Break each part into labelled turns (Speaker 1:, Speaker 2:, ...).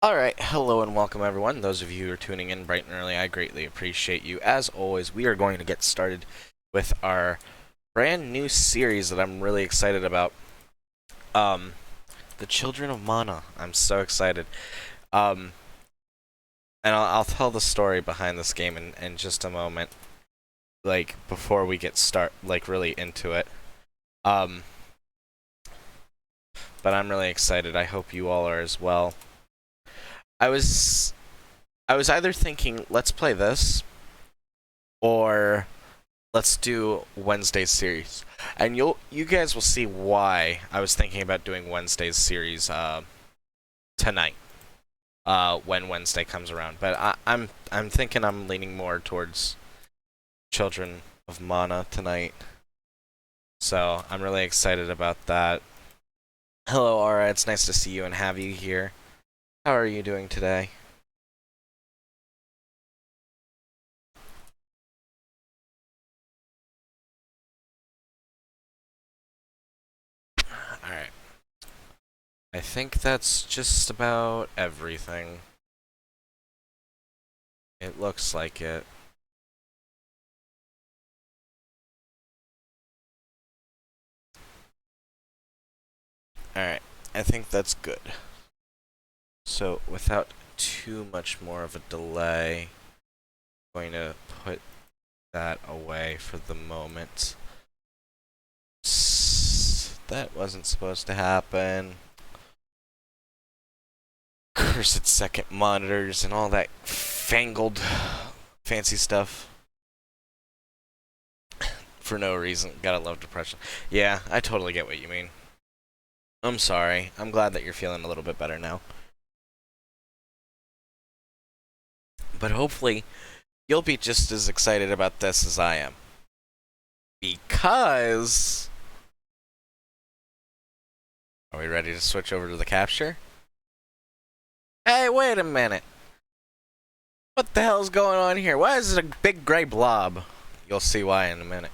Speaker 1: Alright, hello and welcome everyone. Those of you who are tuning in bright and early, I greatly appreciate you. As always, we are going to get started with our brand new series that I'm really excited about. The Children of Mana. I'm so excited. Um, and I'll tell the story behind this game in just a moment. Like, before we get really into it. Um, but I'm really excited. I hope you all are as well. I was I was either thinking, let's play this, or let's do Wednesday's series. And you guys will see why I was thinking about doing Wednesday's series tonight. When Wednesday comes around. But I'm thinking I'm leaning more towards Children of Mana tonight. So I'm really excited about that. Hello, Aura. It's nice to see you and have you here. How are you doing today? Alright. I think that's just about everything. It looks like it. Alright. I think that's good. So, without too much more of a delay, I'm going to put that away for the moment. That wasn't supposed to happen. Cursed second monitors and all that fangled fancy stuff. For no reason. Gotta love depression. Yeah, I totally get what you mean. I'm sorry. I'm glad that you're feeling a little bit better now. But hopefully, you'll be just as excited about this as I am. Because... Are we ready to switch over to the capture? Hey, wait a minute. What the hell's going on here? Why is it a big gray blob? You'll see why in a minute.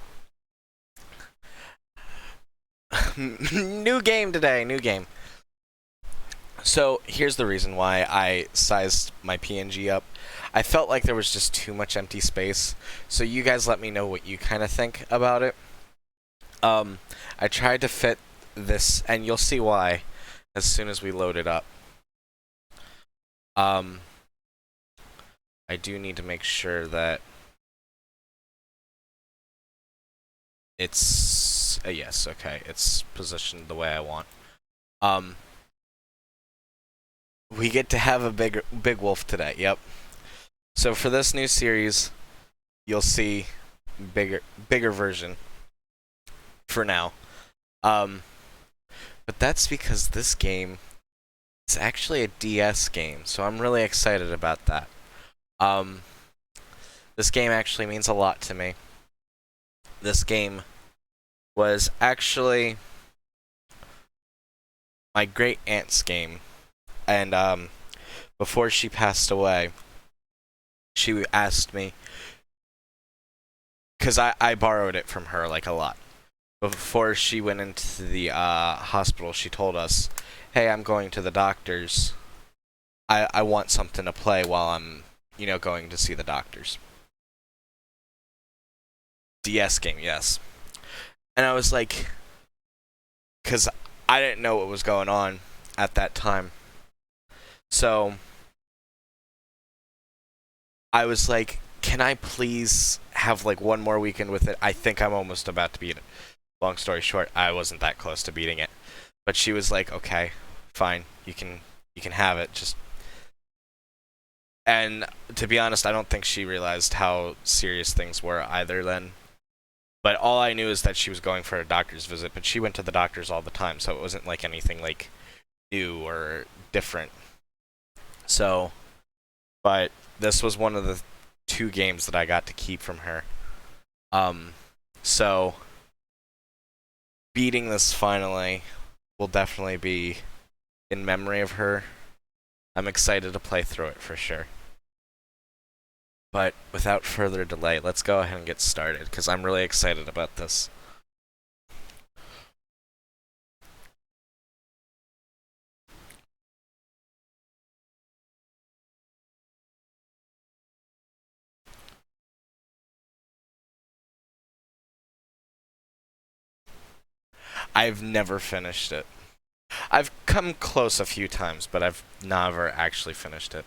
Speaker 1: New game today, new game. So, here's the reason why I sized my PNG up. I felt like there was just too much empty space. So you guys let me know what you kind of think about it. I tried to fit this, and you'll see why as soon as we load it up. I do need to make sure that it's yes, okay, it's positioned the way I want. We get to have a big wolf today. Yep. So for this new series, you'll see bigger version for now. But that's because this game is actually a DS game, so I'm really excited about that. This game actually means a lot to me. This game was actually my great aunt's game, and before she passed away, she asked me, because I borrowed it from her like a lot. Before she went into the hospital, she told us, hey, I'm going to the doctors. I want something to play while I'm, going to see the doctors. DS game, yes. And I was like, because I didn't know what was going on at that time. So I was like, can I please have like one more weekend with it? I think I'm almost about to beat it. Long story short, I wasn't that close to beating it. But she was like, okay, fine, you can have it. Just and to be honest, I don't think she realized how serious things were either then. But all I knew is that she was going for a doctor's visit, but she went to the doctors all the time, so it wasn't like anything like new or different. So, but this was one of the two games that I got to keep from her. So beating this finally will definitely be in memory of her. I'm excited to play through it for sure. But without further delay, let's go ahead and get started, because I'm really excited about this. I've never finished it. I've come close a few times, but I've never actually finished it.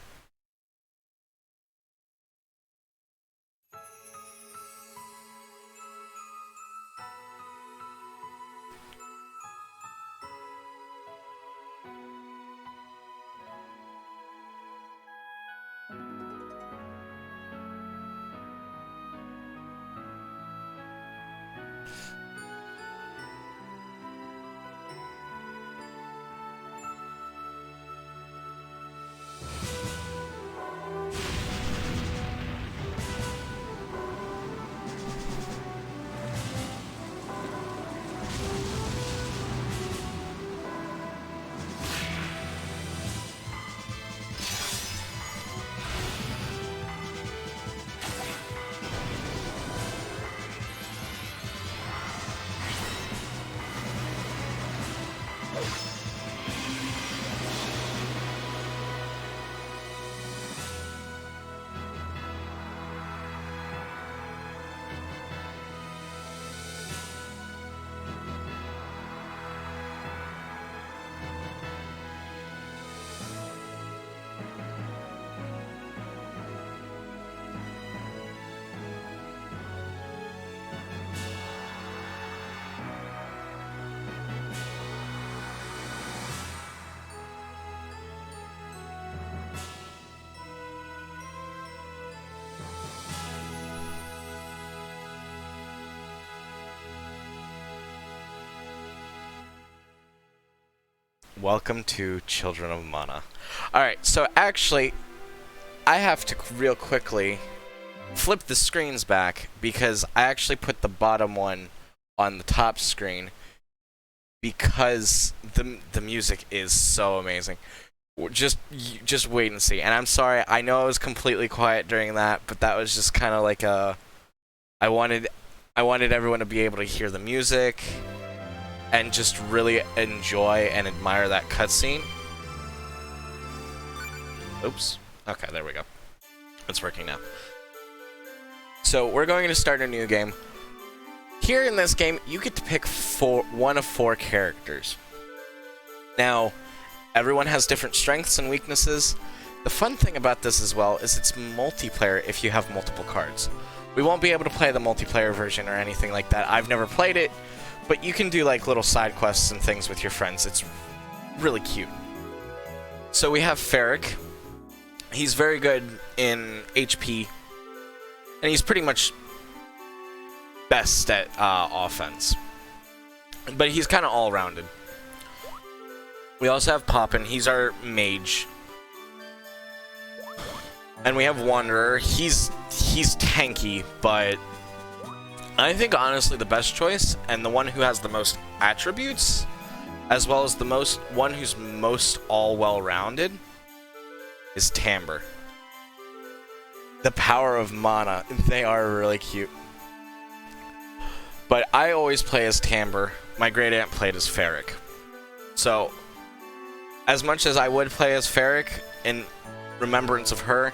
Speaker 1: Welcome to Children of Mana. Alright, so actually, I have to real quickly flip the screens back because I actually put the bottom one on the top screen because the music is so amazing. Just wait and see. And I'm sorry, I know I was completely quiet during that, but that was just kind of like I wanted everyone to be able to hear the music and just really enjoy and admire that cutscene. Oops. Okay, there we go. It's working now. So we're going to start a new game. Here in this game, you get to pick one of 4 characters. Now, everyone has different strengths and weaknesses. The fun thing about this as well is it's multiplayer if you have multiple cards. We won't be able to play the multiplayer version or anything like that. I've never played it. But you can do like little side quests and things with your friends. It's really cute. So we have Ferric. He's very good in HP. And he's pretty much best at offense. But he's kind of all-rounded. We also have Poppin. He's our mage. And we have Wanderer. He's tanky, but I think, honestly, the best choice, and the one who has the most attributes, as well as the one who's most all-well-rounded, is Timbre. The power of mana. They are really cute. But I always play as Timbre. My great-aunt played as Ferric. So, as much as I would play as Ferric in remembrance of her,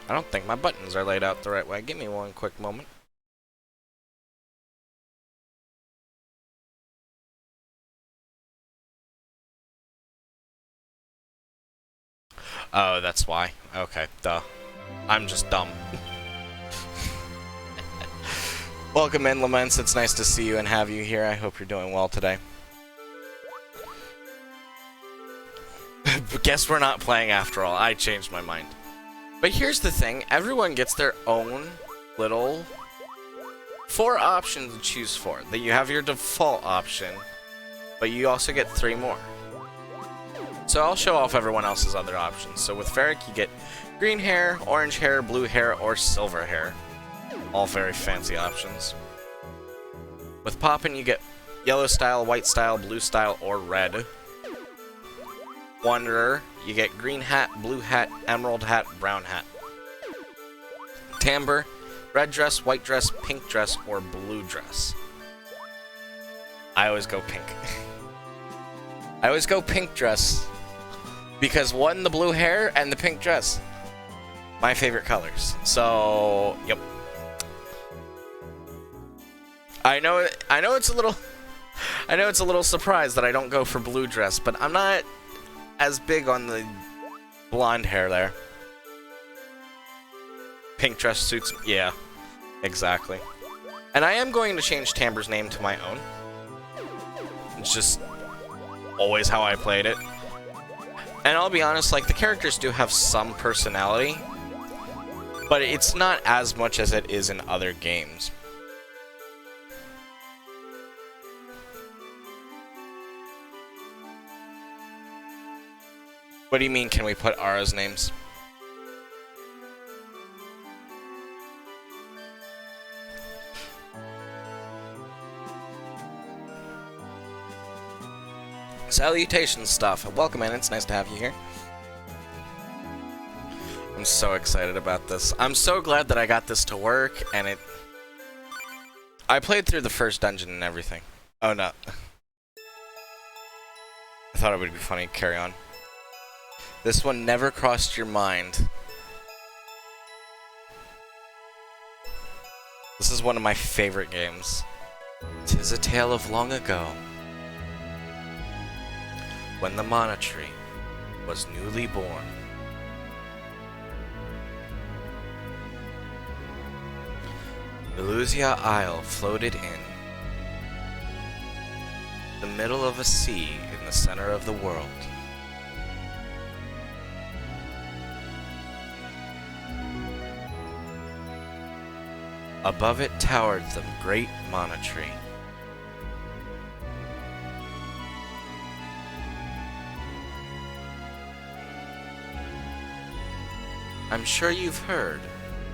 Speaker 1: I don't think my buttons are laid out the right way. Give me one quick moment. Oh, that's why. Okay, duh. I'm just dumb. Welcome in, Laments. It's nice to see you and have you here. I hope you're doing well today. But guess we're not playing after all. I changed my mind. But here's the thing, everyone gets their own little 4 options to choose for. That you have your default option, but you also get 3 more. So I'll show off everyone else's other options. So with Ferric, you get green hair, orange hair, blue hair, or silver hair. All very fancy options. With Poppin, you get yellow style, white style, blue style, or red. Wanderer, you get green hat, blue hat, emerald hat, brown hat. Timbre, red dress, white dress, pink dress, or blue dress. I always go pink. I always go pink dress because one, the blue hair, and the pink dress. My favorite colors. So, yep. I know it's a little I know it's a little surprised that I don't go for blue dress, but I'm not as big on the blonde hair there. Pink dress suits, yeah, exactly. And I am going to change Tamber's name to my own. It's just always how I played it. And I'll be honest, like, the characters do have some personality, but it's not as much as it is in other games. What do you mean, can we put Ara's names? Salutations, stuff. Welcome in, it's nice to have you here. I'm so excited about this. I'm so glad that I got this to work, and I played through the first dungeon and everything. Oh, no. I thought it would be funny. Carry on. This one never crossed your mind. This is one of my favorite games. 'Tis a tale of long ago, when the Mana Tree was newly born. Illusia Isle floated in the middle of a sea in the center of the world. Above it towered the great Mana Tree. I'm sure you've heard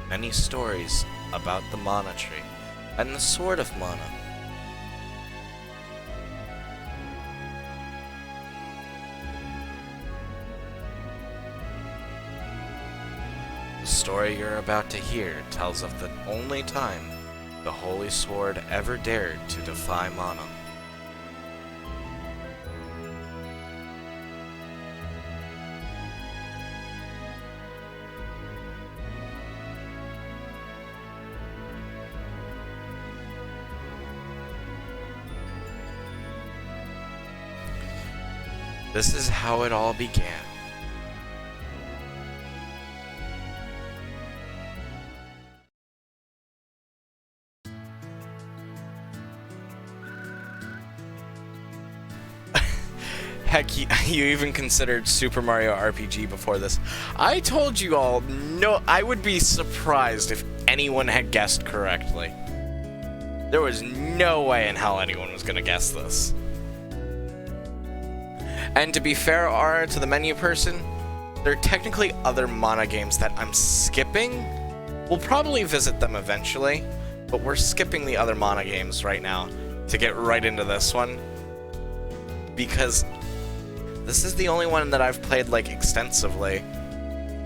Speaker 1: many stories about the Mana Tree and the Sword of Mana. The story you're about to hear tells of the only time the Holy Sword ever dared to defy Mana. This is how it all began. Heck, you even considered Super Mario RPG before this. I told you all, no, I would be surprised if anyone had guessed correctly. There was no way in hell anyone was gonna guess this. And to be fair, Ara, to the menu person, there are technically other Mana games that I'm skipping. We'll probably visit them eventually, but we're skipping the other Mana games right now to get right into this one, because this is the only one that I've played, like, extensively,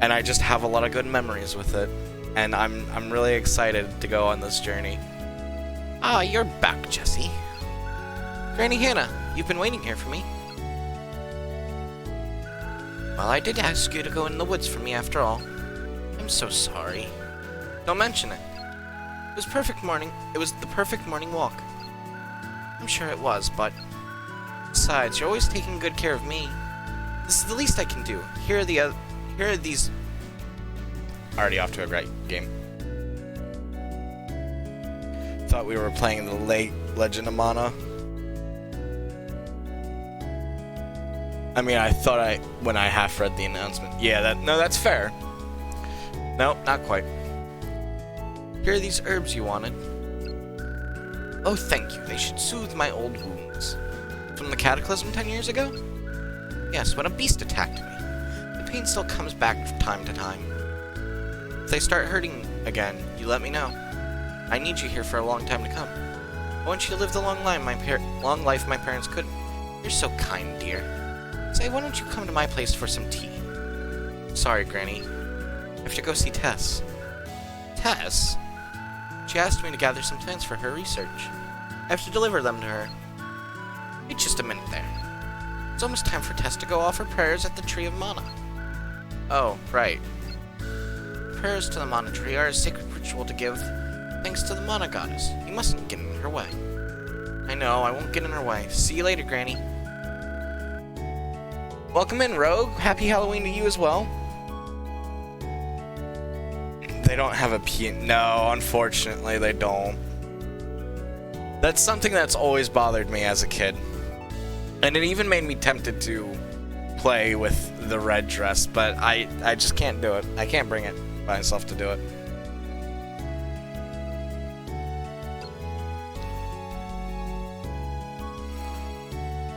Speaker 1: and I just have a lot of good memories with it, and I'm really excited to go on this journey. Ah, you're back, Jesse. Granny Hannah, you've been waiting here for me. Well, I did ask you to go in the woods for me after all. I'm so sorry. Don't mention it. It was perfect morning. It was the perfect morning walk. I'm sure it was, but besides, you're always taking good care of me. This is the least I can do. Here are these. Already off to a great game. Thought we were playing the late Legend of Mana. I mean, I thought when I half read the announcement. Yeah, that's fair. No, not quite. Here are these herbs you wanted. Oh, thank you. They should soothe my old wounds. From the cataclysm 10 years ago? Yes, when a beast attacked me. The pain still comes back from time to time. If they start hurting again, you let me know. I need you here for a long time to come. I want you to live the long life my parents couldn't. You're so kind, dear. Say, why don't you come to my place for some tea? Sorry, Granny. I have to go see Tess. Tess? She asked me to gather some plants for her research. I have to deliver them to her. Wait just a minute there. It's almost time for Tess to go offer prayers at the Tree of Mana. Oh, right. Prayers to the Mana Tree are a sacred ritual to give thanks to the Mana Goddess. You mustn't get in her way. I know, I won't get in her way. See you later, Granny. Welcome in, Rogue. Happy Halloween to you as well. They don't have a piano. No, unfortunately, they don't. That's something that's always bothered me as a kid. And it even made me tempted to play with the red dress, but I just can't do it. I can't bring it myself to do it.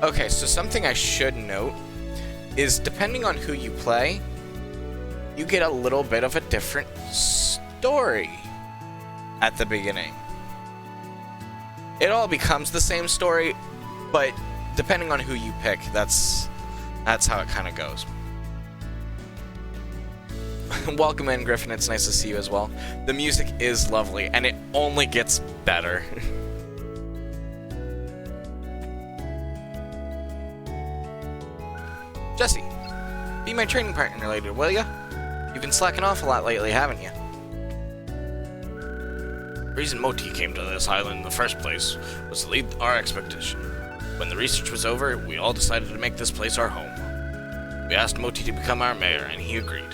Speaker 1: Okay, so something I should note is depending on who you play, you get a little bit of a different story at the beginning. It all becomes the same story, but depending on who you pick, that's how it kind of goes. Welcome in, Griffin. It's nice to see you as well. The music is lovely, and it only gets better. Jesse, be my training partner later, will ya? You've been slacking off a lot lately, haven't you? The reason Moti came to this island in the first place was to lead our expedition. When the research was over, we all decided to make this place our home. We asked Moti to become our mayor, and he agreed.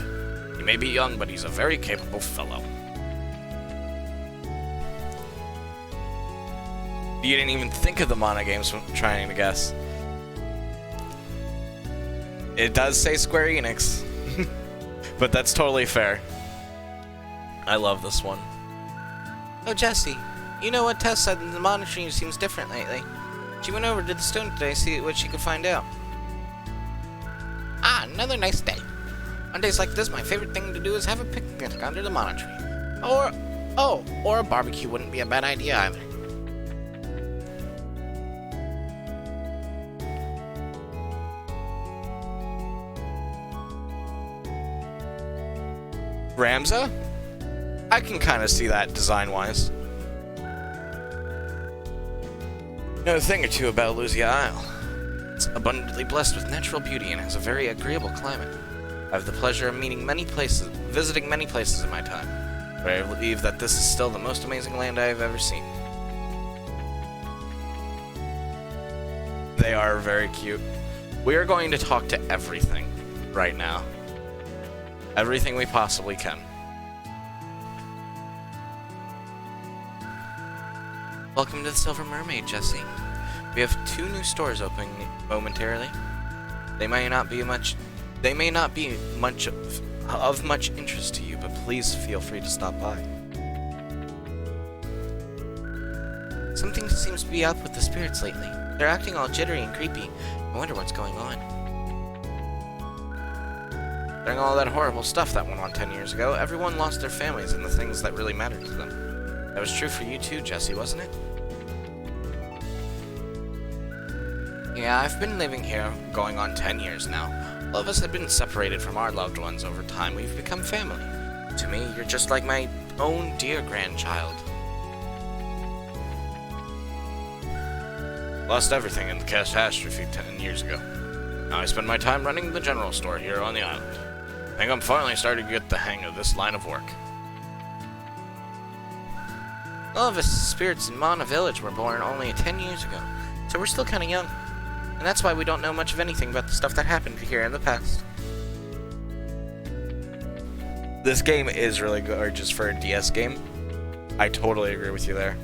Speaker 1: He may be young, but he's a very capable fellow. You didn't even think of the Mana games when trying to guess. It does say Square Enix, but that's totally fair. I love this one. Oh, Jessie, you know what Tess said in the monitoring seems different lately. She went over to the stone today to see what she could find out. Ah, another nice day. On days like this, my favorite thing to do is have a picnic under the Mana tree. Or a barbecue wouldn't be a bad idea either. Ramza? I can kind of see that design-wise. Know a thing or two about Luzia Isle. It's abundantly blessed with natural beauty and has a very agreeable climate. I have the pleasure of visiting many places in my time, but I believe that this is still the most amazing land I have ever seen. They are very cute. We are going to talk to everything right now. Everything we possibly can. Welcome to the Silver Mermaid, Jessie. We have 2 new stores opening momentarily. They may not be much of much interest to you, but please feel free to stop by. Something seems to be up with the spirits lately. They're acting all jittery and creepy. I wonder what's going on. During all that horrible stuff that went on 10 years ago, everyone lost their families and the things that really mattered to them. That was true for you too, Jessie, wasn't it? Yeah, I've been living here going on 10 years now. All of us have been separated from our loved ones over time. We've become family. To me, you're just like my own dear grandchild. Lost everything in the catastrophe 10 years ago. Now I spend my time running the general store here on the island. I think I'm finally starting to get the hang of this line of work. All of us spirits in Mana Village were born only 10 years ago, so we're still kind of young. And that's why we don't know much of anything about the stuff that happened here in the past. This game is really gorgeous for a DS game. I totally agree with you there.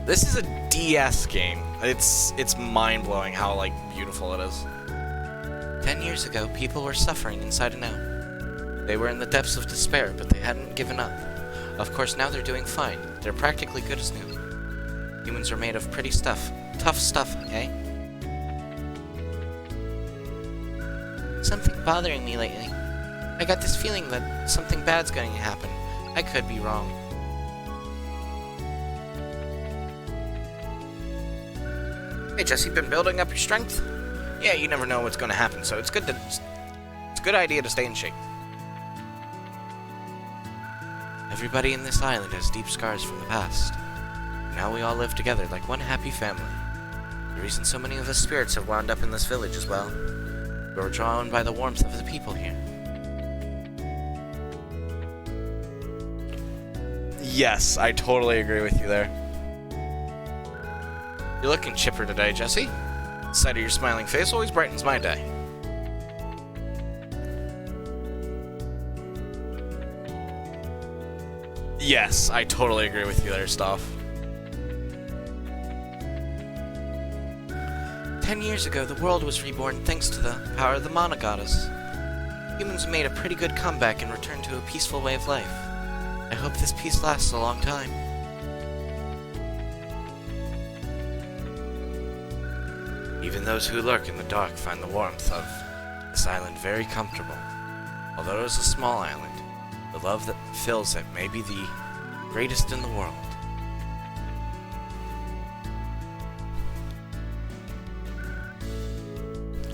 Speaker 1: This is a DS game. It's mind-blowing how, like, beautiful it is. 10 years ago, people were suffering inside and out. They were in the depths of despair, but they hadn't given up. Of course, now they're doing fine. They're practically good as new. Humans are made of pretty stuff. Tough stuff, eh? Something bothering me lately. I got this feeling that something bad's going to happen. I could be wrong. Hey, Jesse, been building up your strength? Yeah, you never know what's going to happen, so it's a good idea to stay in shape. Everybody in this island has deep scars from the past. Now we all live together like one happy family. The reason so many of us spirits have wound up in this village as well. We were drawn by the warmth of the people here. Yes, I totally agree with you there. You're looking chipper today, Jesse. The sight of your smiling face always brightens my day. Yes, I totally agree with you there, Stoff. 10 years ago, the world was reborn thanks to the power of the Mana Goddess. Humans made a pretty good comeback and returned to a peaceful way of life. I hope this peace lasts a long time. Even those who lurk in the dark find the warmth of this island very comfortable. Although it is a small island, the love that fills it may be the greatest in the world.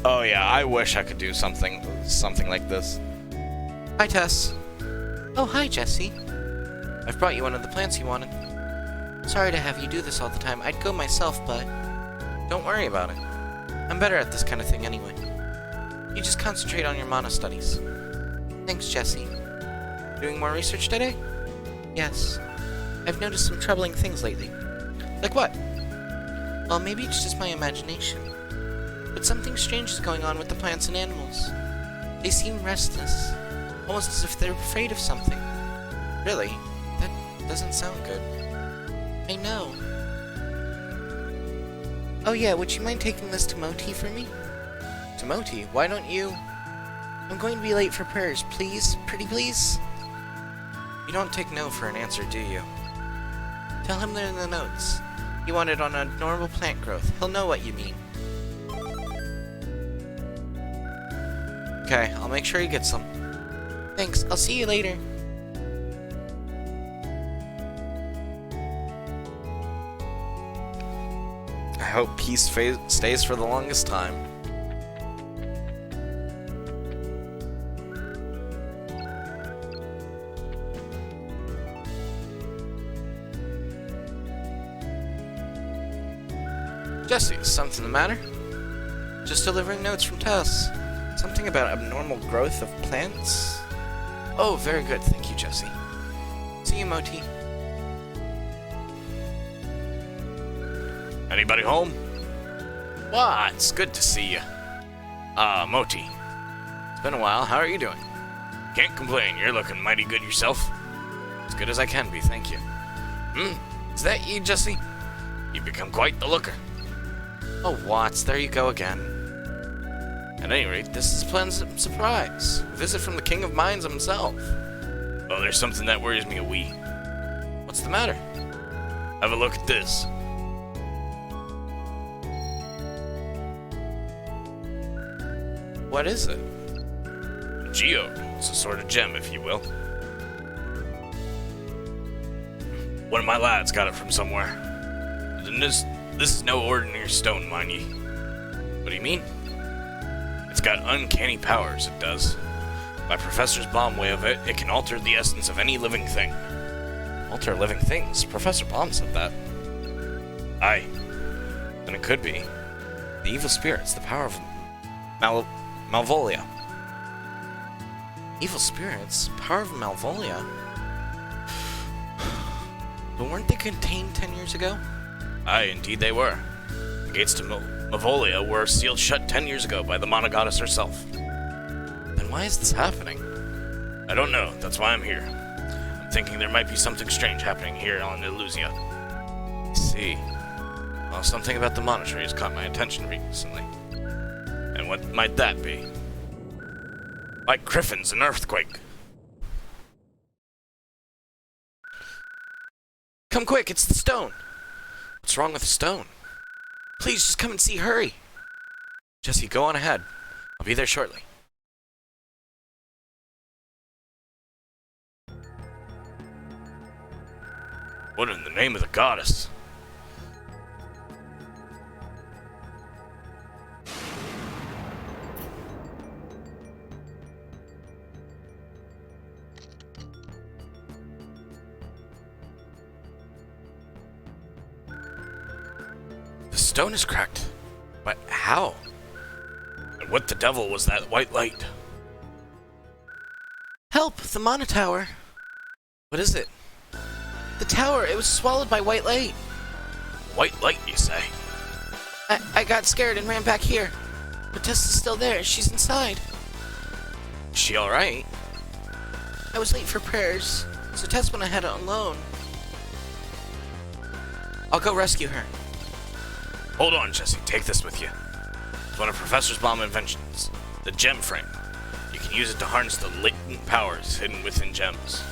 Speaker 1: Oh yeah, I wish I could do something like this. Hi, Tess. Oh, hi, Jesse. I've brought you one of the plants you wanted. Sorry to have you do this all the time. I'd go myself, but don't worry about it. I'm better at this kind of thing anyway. You just concentrate on your mana studies. Thanks, Jesse. Doing more research today? Yes. I've noticed some troubling things lately. Like what? Well, maybe it's just my imagination. But something strange is going on with the plants and animals. They seem restless, almost as if they're afraid of something. Really? That doesn't sound good. I know. Oh yeah, would you mind taking this to Moti for me? To Moti? Why don't you? I'm going to be late for prayers. Please? Pretty please? You don't take no for an answer, do you? Tell him they're in the notes. You want it on a normal plant growth. He'll know what you mean. Okay, I'll make sure he gets them. Thanks, I'll see you later. I hope peace stays for the longest time. Jesse, is something the matter? Just delivering notes from Tess. Something about abnormal growth of plants? Oh, very good. Thank you, Jesse. See you, Moti. Anybody home? What? It's good to see you. Moti. It's been a while. How are you doing? Can't complain. You're looking mighty good yourself. As good as I can be, thank you. Is that you, Jesse? You've become quite the looker. Oh, Watts, there you go again. At any rate, this is a pleasant surprise. A visit from the King of Mines himself. Oh, there's something that worries me a wee. What's the matter? Have a look at this. What is it? A geode. It's a sort of gem, if you will. One of my lads got it from somewhere. And this is no ordinary stone, mind ye. What do you mean? It's got uncanny powers, it does. By Professor Baum's way of it, it can alter the essence of any living thing. Alter living things? Professor Baum said that. Aye. Then it could be. The evil spirits, the power of Malvolia. Evil spirits? Power of Malvolia? But weren't they contained 10 years ago? Aye, indeed they were. The gates to Malvolia were sealed shut 10 years ago by the Mana Goddess herself. Then why is this happening? I don't know. That's why I'm here. I'm thinking there might be something strange happening here on Illusia. I see. Well, something about the monastery has caught my attention recently. And what might that be? Like griffins, an earthquake. Come quick, it's the stone. What's wrong with the stone? Please, just come and see, hurry. Jesse, go on ahead. I'll be there shortly. What in the name of the goddess? The stone is cracked. But how? And what the devil was that white light? Help! The Mana Tower! What is it? The tower, it was swallowed by white light.
Speaker 2: White light, you say?
Speaker 1: I got scared and ran back here. But Tess is still there. She's inside.
Speaker 2: Is she alright?
Speaker 1: I was late for prayers, so Tess went ahead alone. I'll go rescue her.
Speaker 2: Hold on, Jesse. Take this with you. It's one of Professor Baum's inventions, the gem frame. You can use it to harness the latent powers hidden within gems.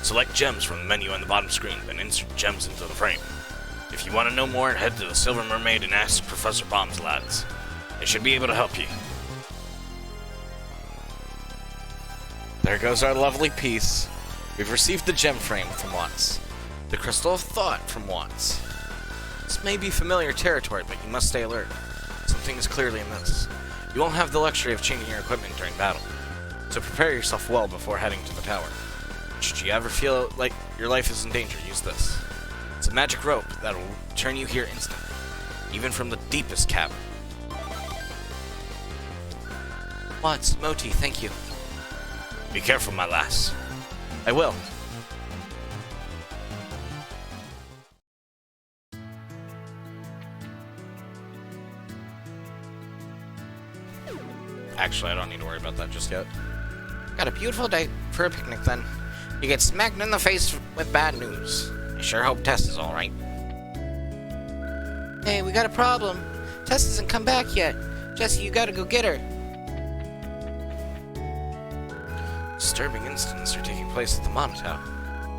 Speaker 2: Select gems from the menu on the bottom screen, then insert gems into the frame. If you want to know more, head to the Silver Mermaid and ask Professor Baum's lads. They should be able to help you.
Speaker 1: There goes our lovely piece. We've received the gem frame from Watts. The crystal of thought from Watts. This may be familiar territory, but you must stay alert. Something is clearly amiss. You won't have the luxury of changing your equipment during battle, so prepare yourself well before heading to the tower. Should you ever feel like your life is in danger, use this. It's a magic rope that will turn you here instantly, even from the deepest cavern. Watts, Moti, thank you.
Speaker 2: Be careful, my lass.
Speaker 1: I will. Actually, I don't need to worry about that just yet. Got a beautiful day for a picnic then. You get smacked in the face with bad news. I sure hope Tess is alright. Hey, we got a problem. Tess hasn't come back yet. Jesse, you gotta go get her. Disturbing incidents are taking place at the Monotau.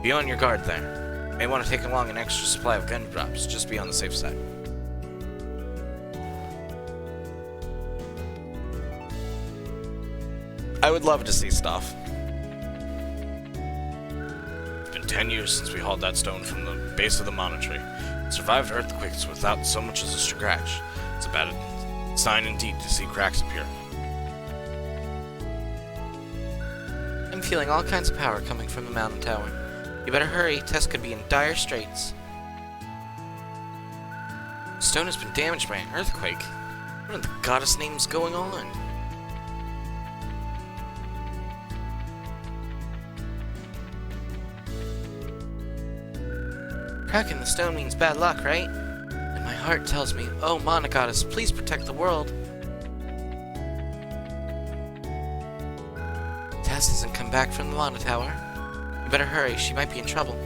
Speaker 1: Be on your guard there. You may want to take along an extra supply of gun drops, just be on the safe side. I would love to see stuff.
Speaker 2: It's been 10 years since we hauled that stone from the base of the Mono-tree. It survived earthquakes without so much as a scratch. It's a bad sign indeed to see cracks appear. I'm feeling all kinds of power coming from the mountain tower. You better hurry, Tess could be in dire straits. The stone has been damaged by an earthquake. What in the goddess name's going on? Cracking the stone means bad luck, right? And my heart tells me, oh, Mana Goddess, please protect the world. Tess hasn't come back from the Mana Tower. You better hurry, she might be in trouble.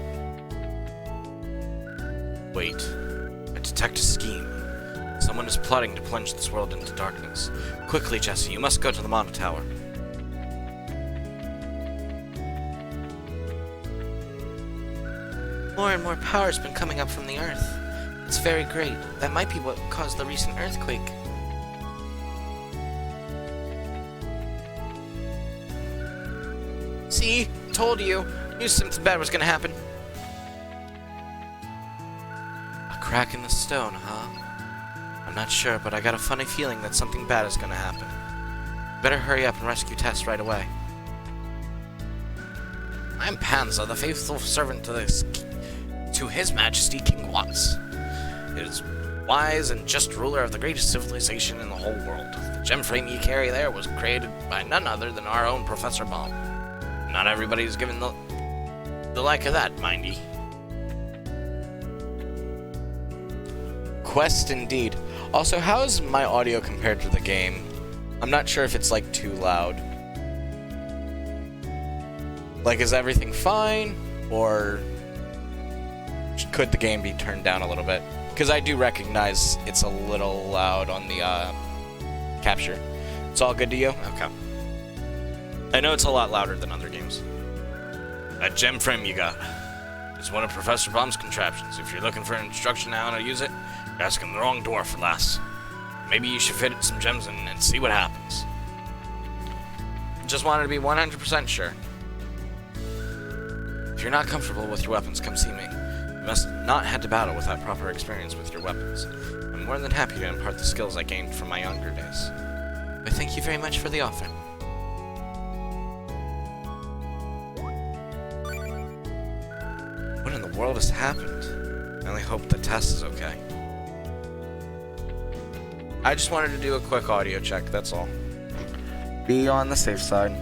Speaker 2: Wait. I detect a scheme. Someone is plotting to plunge this world into darkness. Quickly, Jesse, you must go to the Mana Tower. More and more power has been coming up from the Earth. It's very great. That might be what caused the recent earthquake. See? Told you. Knew something bad was gonna happen. A crack in the stone, huh? I'm not sure, but I got a funny feeling that something bad is gonna happen. Better hurry up and rescue Tess right away. I'm Panza, the faithful servant to His Majesty King Watts. It is wise and just ruler of the greatest civilization in the whole world. The gem frame you carry there was created by none other than our own Professor Baum. Not everybody is given the like of that, mind ye. Quest indeed. Also, how is my audio compared to the game? I'm not sure if it's like too loud. Like, is everything fine? Or could the game be turned down a little bit? Because I do recognize it's a little loud on the capture. It's all good to you? Okay. I know it's a lot louder than other games. That gem frame you got is one of Professor Baum's contraptions. If you're looking for an instruction on how to use it, you're asking the wrong dwarf, lass. Maybe you should fit some gems in and see what happens. Just wanted to be 100% sure. If you're not comfortable with your weapons, come see me. You must not head to battle without proper experience with your weapons. I'm more than happy to impart the skills I gained from my younger days. But thank you very much for the offer. What in the world has happened? I only hope the test is okay. I just wanted to do a quick audio check, that's all. Be on the safe side.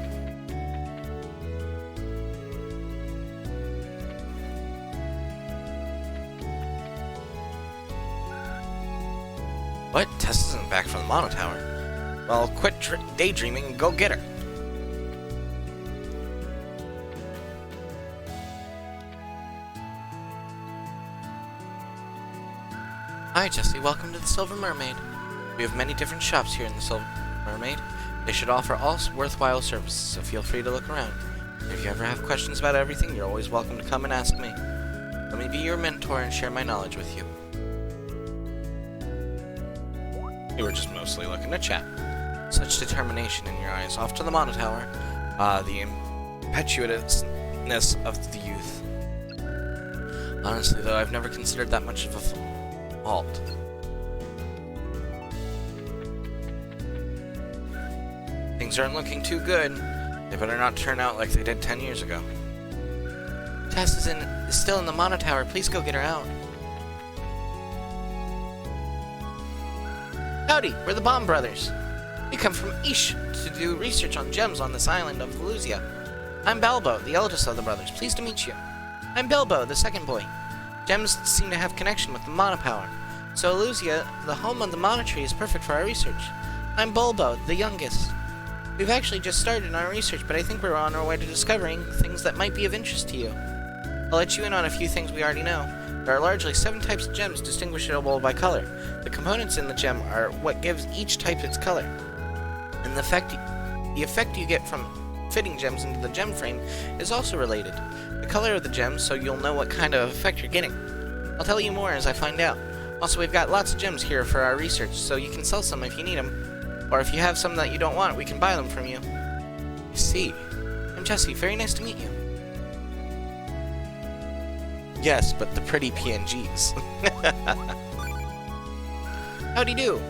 Speaker 2: What? Tess isn't back from the Mono Tower. Well, quit daydreaming and go get her. Hi, Jesse. Welcome to the Silver Mermaid. We have many different shops here in the Silver Mermaid. They should offer all worthwhile services, so feel free to look around. If you ever have questions about everything, you're always welcome to come and ask me. Let me be your mentor and share my knowledge with you. You were just mostly looking to chat. Such determination in your eyes. Off to the Mono Tower. The impetuousness of the youth. Honestly, though, I've never considered that much of a fault. Things aren't looking too good. They better not turn out like they did 10 years ago. Tess is still in the Mono Tower. Please go get her out. Howdy, we're the Bomb Brothers. We come from Ish to do research on gems on this island of Luzia. I'm Balbo, the eldest of the brothers. Pleased to meet you. I'm Bilbo, the second boy. Gems seem to have connection with the Mono Power. So Luzia, the home of the Mono Tree, is perfect for our research. I'm Bulbo, the youngest. We've actually just started our research, but I think we're on our way to discovering things that might be of interest to you. I'll let you in on a few things we already know. There are largely 7 types of gems distinguishable by color. The components in the gem are what gives each type its color. And the effect you get from fitting gems into the gem frame is also related. The color of the gems, so you'll know what kind of effect you're getting. I'll tell you more as I find out. Also, we've got lots of gems here for our research, so you can sell some if you need them. Or if you have some that you don't want, we can buy them from you. I see. I'm Jesse. Very nice to meet you. Yes, but the pretty PNGs. Howdy do.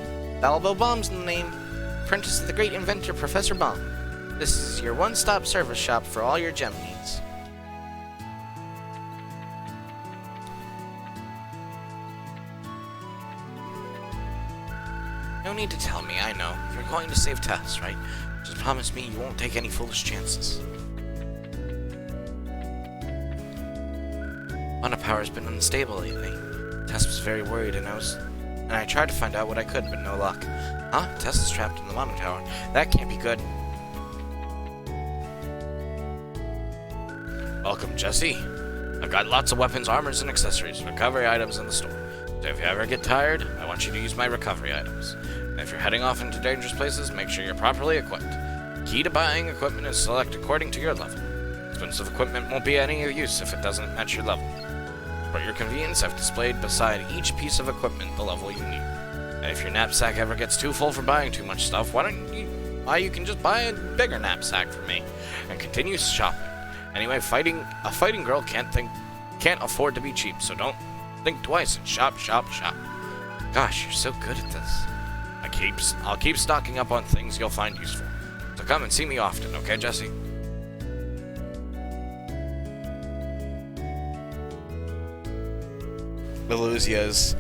Speaker 2: Balbo Bomb's the name. Apprentice of the great inventor, Professor Bomb. This is your one-stop service shop for all your gem needs. No need to tell me, I know. You're going to save Tess, right? Just promise me you won't take any foolish chances. Mono Power's been unstable lately. Tess was very worried, and I tried to find out what I could, but no luck. Huh? Tess is trapped in the Mono Tower. That can't be good. Welcome, Jesse. I've got lots of weapons, armors, and accessories, recovery items in the store. So if you ever get tired, I want you to use my recovery items. And if you're heading off into dangerous places, make sure you're properly equipped. Key to buying equipment is select according to your level. Expensive equipment won't be any use if it doesn't match your level. For your convenience, I've displayed beside each piece of equipment the level you need. And if your knapsack ever gets too full for buying too much stuff, you can just buy a bigger knapsack for me and continue shopping. Anyway, a fighting girl can't afford to be cheap, so don't think twice and shop, shop, shop. Gosh, you're so good at this. I'll keep stocking up on things you'll find useful. So come and see me often, okay, Jesse? Belusia's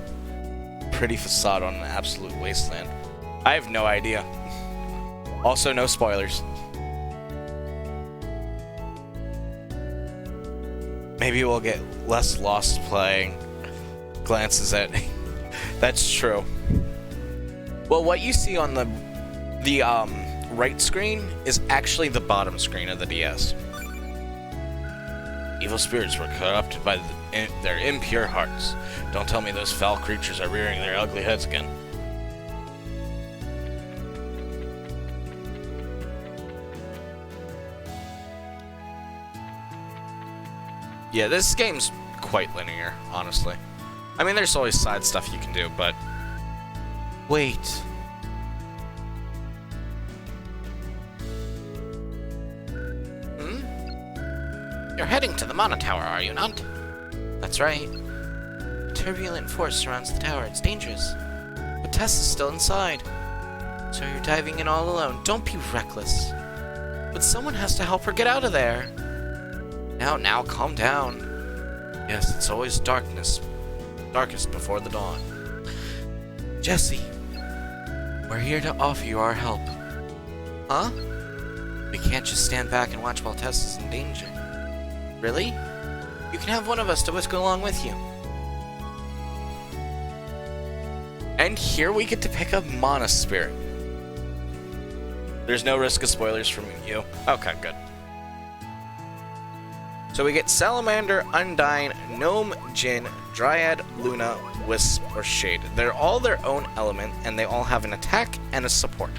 Speaker 2: pretty facade on an absolute wasteland. I have no idea. Also, no spoilers. Maybe we'll get less lost playing glances at. That's true. Well, what you see on the right screen is actually the bottom screen of the DS. Evil spirits were corrupted by their impure hearts. Don't tell me those foul creatures are rearing their ugly heads again. Yeah, this game's quite linear, honestly. I mean, there's always side stuff you can do, but... Wait. You're heading to the Mono Tower, are you not? That's right. A turbulent force surrounds the tower. It's dangerous. But Tess is still inside. So you're diving in all alone. Don't be reckless. But someone has to help her get out of there. Now, calm down. Yes, it's always darkest before the dawn. Jesse, we're here to offer you our help. Huh? We can't just stand back and watch while Tess is in danger. Really? You can have one of us to whisk along with you. And here we get to pick a Mana Spirit. There's no risk of spoilers from you. Okay, good. So we get Salamander, Undyne, Gnome, Djinn, Dryad, Luna, Wisp, or Shade. They're all their own element, and they all have an attack and a support.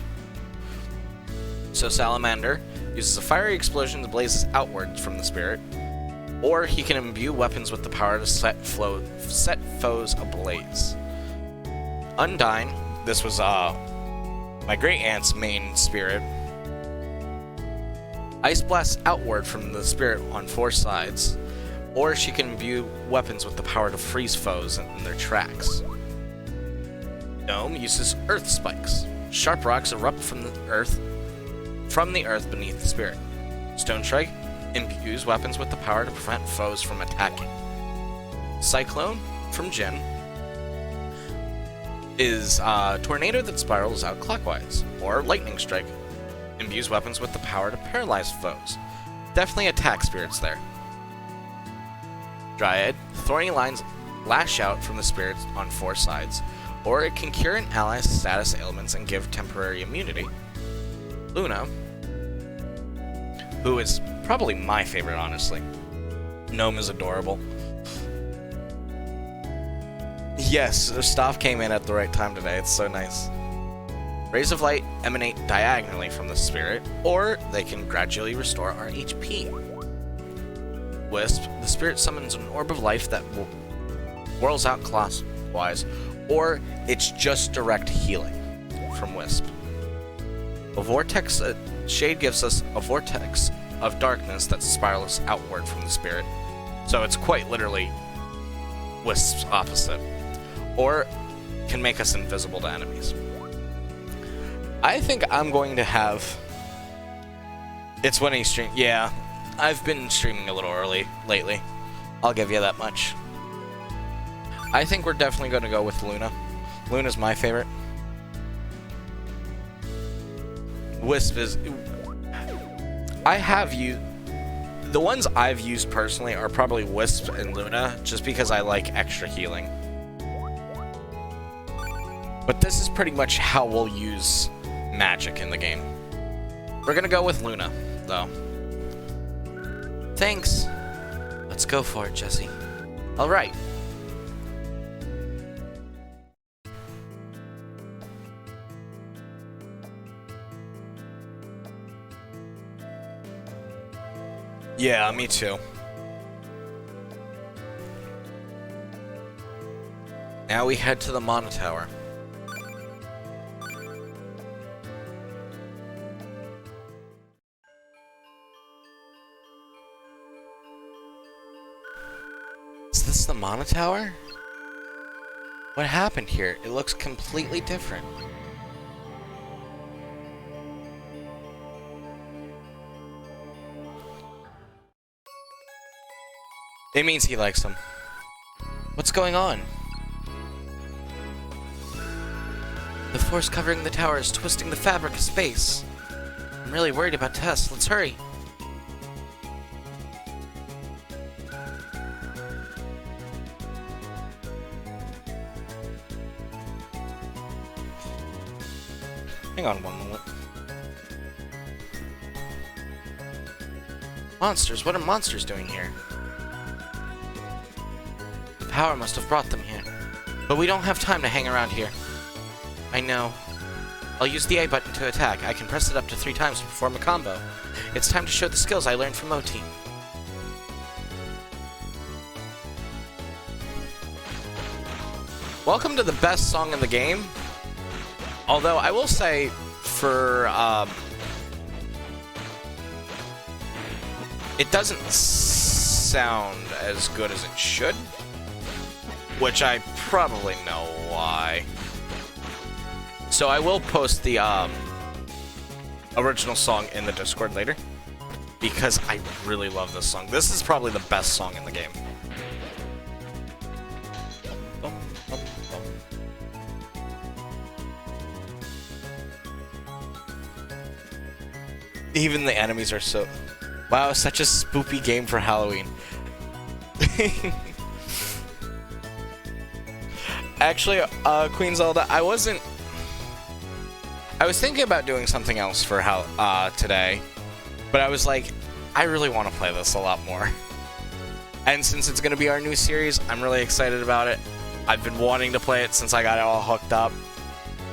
Speaker 2: So Salamander uses a fiery explosion that blazes outwards from the spirit, or he can imbue weapons with the power to set foes ablaze. Undyne, this was my great aunt's main spirit. Ice blasts outward from the spirit on 4 sides, or she can imbue weapons with the power to freeze foes in their tracks. Gnome uses earth spikes. Sharp rocks erupt from the earth beneath the spirit. Stone Strike imbues weapons with the power to prevent foes from attacking. Cyclone from Djinn is a tornado that spirals out clockwise, or Lightning Strike imbues weapons with the power to paralyze foes. Definitely attack spirits there. Dryad, thorny lines lash out from the spirits on 4 sides, or it can cure an ally's status ailments and give temporary immunity. Luna, who is probably my favorite, honestly. Gnome is adorable. Yes, Staff came in at the right time today. It's so nice. Rays of light emanate diagonally from the spirit, or they can gradually restore our HP. Wisp, the spirit summons an orb of life that whirls out clockwise, or it's just direct healing from Wisp. A vortex, Shade gives us a vortex of darkness that spirals outward from the spirit, so it's quite literally Wisp's opposite, or can make us invisible to enemies. I think I'm going to have... It's when he stream... Yeah, I've been streaming a little early lately. I'll give you that much. I think we're definitely going to go with Luna. Luna's my favorite. Wisp is... I have used... The ones I've used personally are probably Wisp and Luna, just because I like extra healing. But this is pretty much how we'll use magic in the game. We're gonna go with Luna, though. Thanks. Let's go for it, Jesse. Alright. Yeah, me too. Now we head to the Mana Tower. Is this the Mana Tower? What happened here? It looks completely different. It means he likes them. What's going on? The force covering the tower is twisting the fabric of space. I'm really worried about Tess. Let's hurry. Hang on one moment. Monsters? What are monsters doing here? The power must have brought them here. But we don't have time to hang around here. I know. I'll use the A button to attack. I can press it up to 3 times to perform a combo. It's time to show the skills I learned from OT. Welcome to the best song in the game. Although, I will say, for, it doesn't sound as good as it should. Which I probably know why. So I will post the, original song in the Discord later. Because I really love this song. This is probably the best song in the game. Even the enemies are so... Wow, such a spoopy game for Actually, Queen Zelda, I was thinking about doing something else for today, but I was like, I really want to play this a lot more. And since it's going to be our new series, I'm really excited about it. I've been wanting to play it since I got it all hooked up.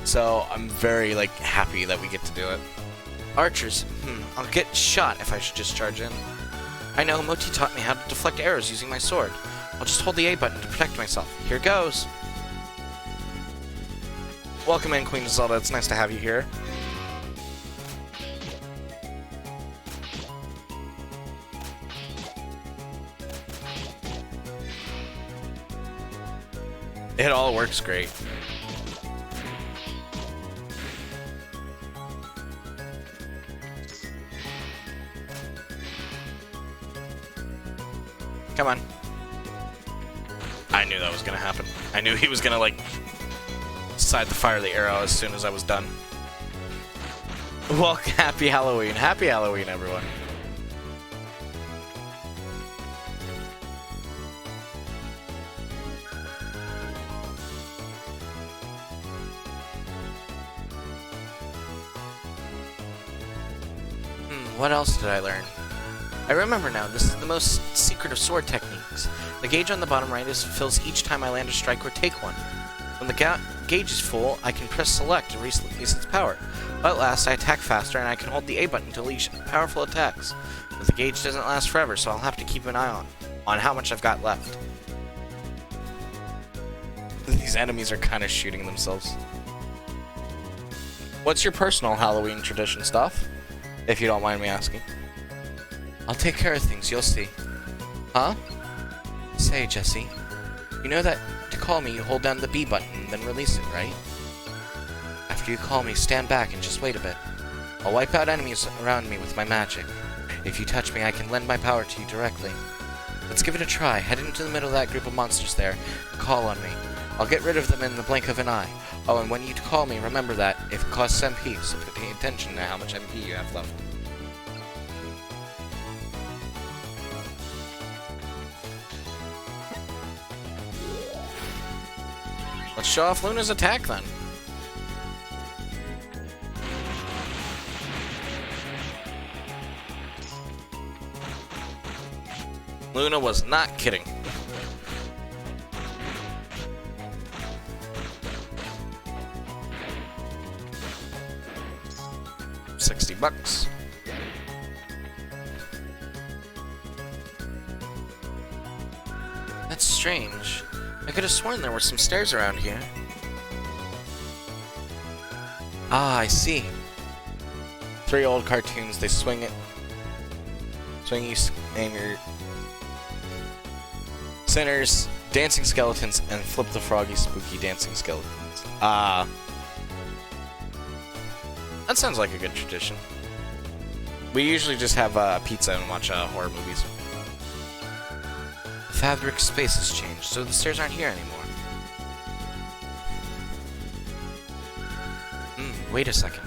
Speaker 2: So I'm very, like, happy that we get to do it. Archers. I'll get shot if I should just charge in. I know, Moti taught me how to deflect arrows using my sword. I'll just hold the A button to protect myself. Here goes. Welcome in, Queen Zelda. It's nice to have you here. It all works great. Come on. I knew that was gonna happen. I knew he was gonna, like, decide to fire the arrow as soon as I was done. Well, happy Halloween. Happy Halloween, everyone. What else did I learn? I remember now, this is the most secret of sword techniques. The gauge on the bottom right fills each time I land a strike or take one. When the gauge is full, I can press select to release its power. But at last, I attack faster and I can hold the A button to unleash powerful attacks. But the gauge doesn't last forever, so I'll have to keep an eye on how much I've got left. These enemies are kind of shooting themselves. What's your personal Halloween tradition stuff? If you don't mind me asking. I'll take care of things, you'll see. Huh? Say, Jesse, you know that to call me you hold down the B button and then release it, right? After you call me, stand back and just wait a bit. I'll wipe out enemies around me with my magic. If you touch me, I can lend my power to you directly. Let's give it a try. Head into the middle of that group of monsters there and call on me. I'll get rid of them in the blink of an eye. Oh, and when you call me, remember that if it costs MP, so pay attention to how much MP you have left. Let's show off Luna's attack, then. Luna was not kidding. $60. That's strange. I could have sworn there were some stairs around here. Ah, I see. 3 old cartoons, they swing it. Swing you and your sinners, dancing skeletons, and flip the froggy spooky dancing skeletons. Ah. That sounds like a good tradition. We usually just have pizza and watch horror movies. The fabric space has changed, so the stairs aren't here anymore. Wait a second.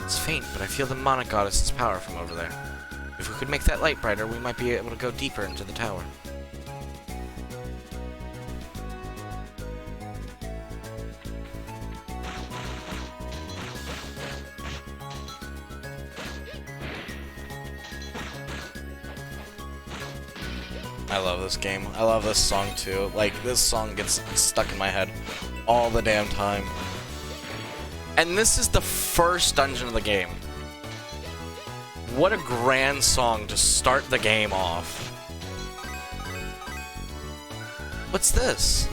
Speaker 2: It's faint, but I feel the Mana Goddess's power from over there. If we could make that light brighter, we might be able to go deeper into the tower. I love this game. I love this song too. Like, this song gets stuck in my head all the damn time. And this is the first dungeon of the game. What a grand song to start the game off. What's this?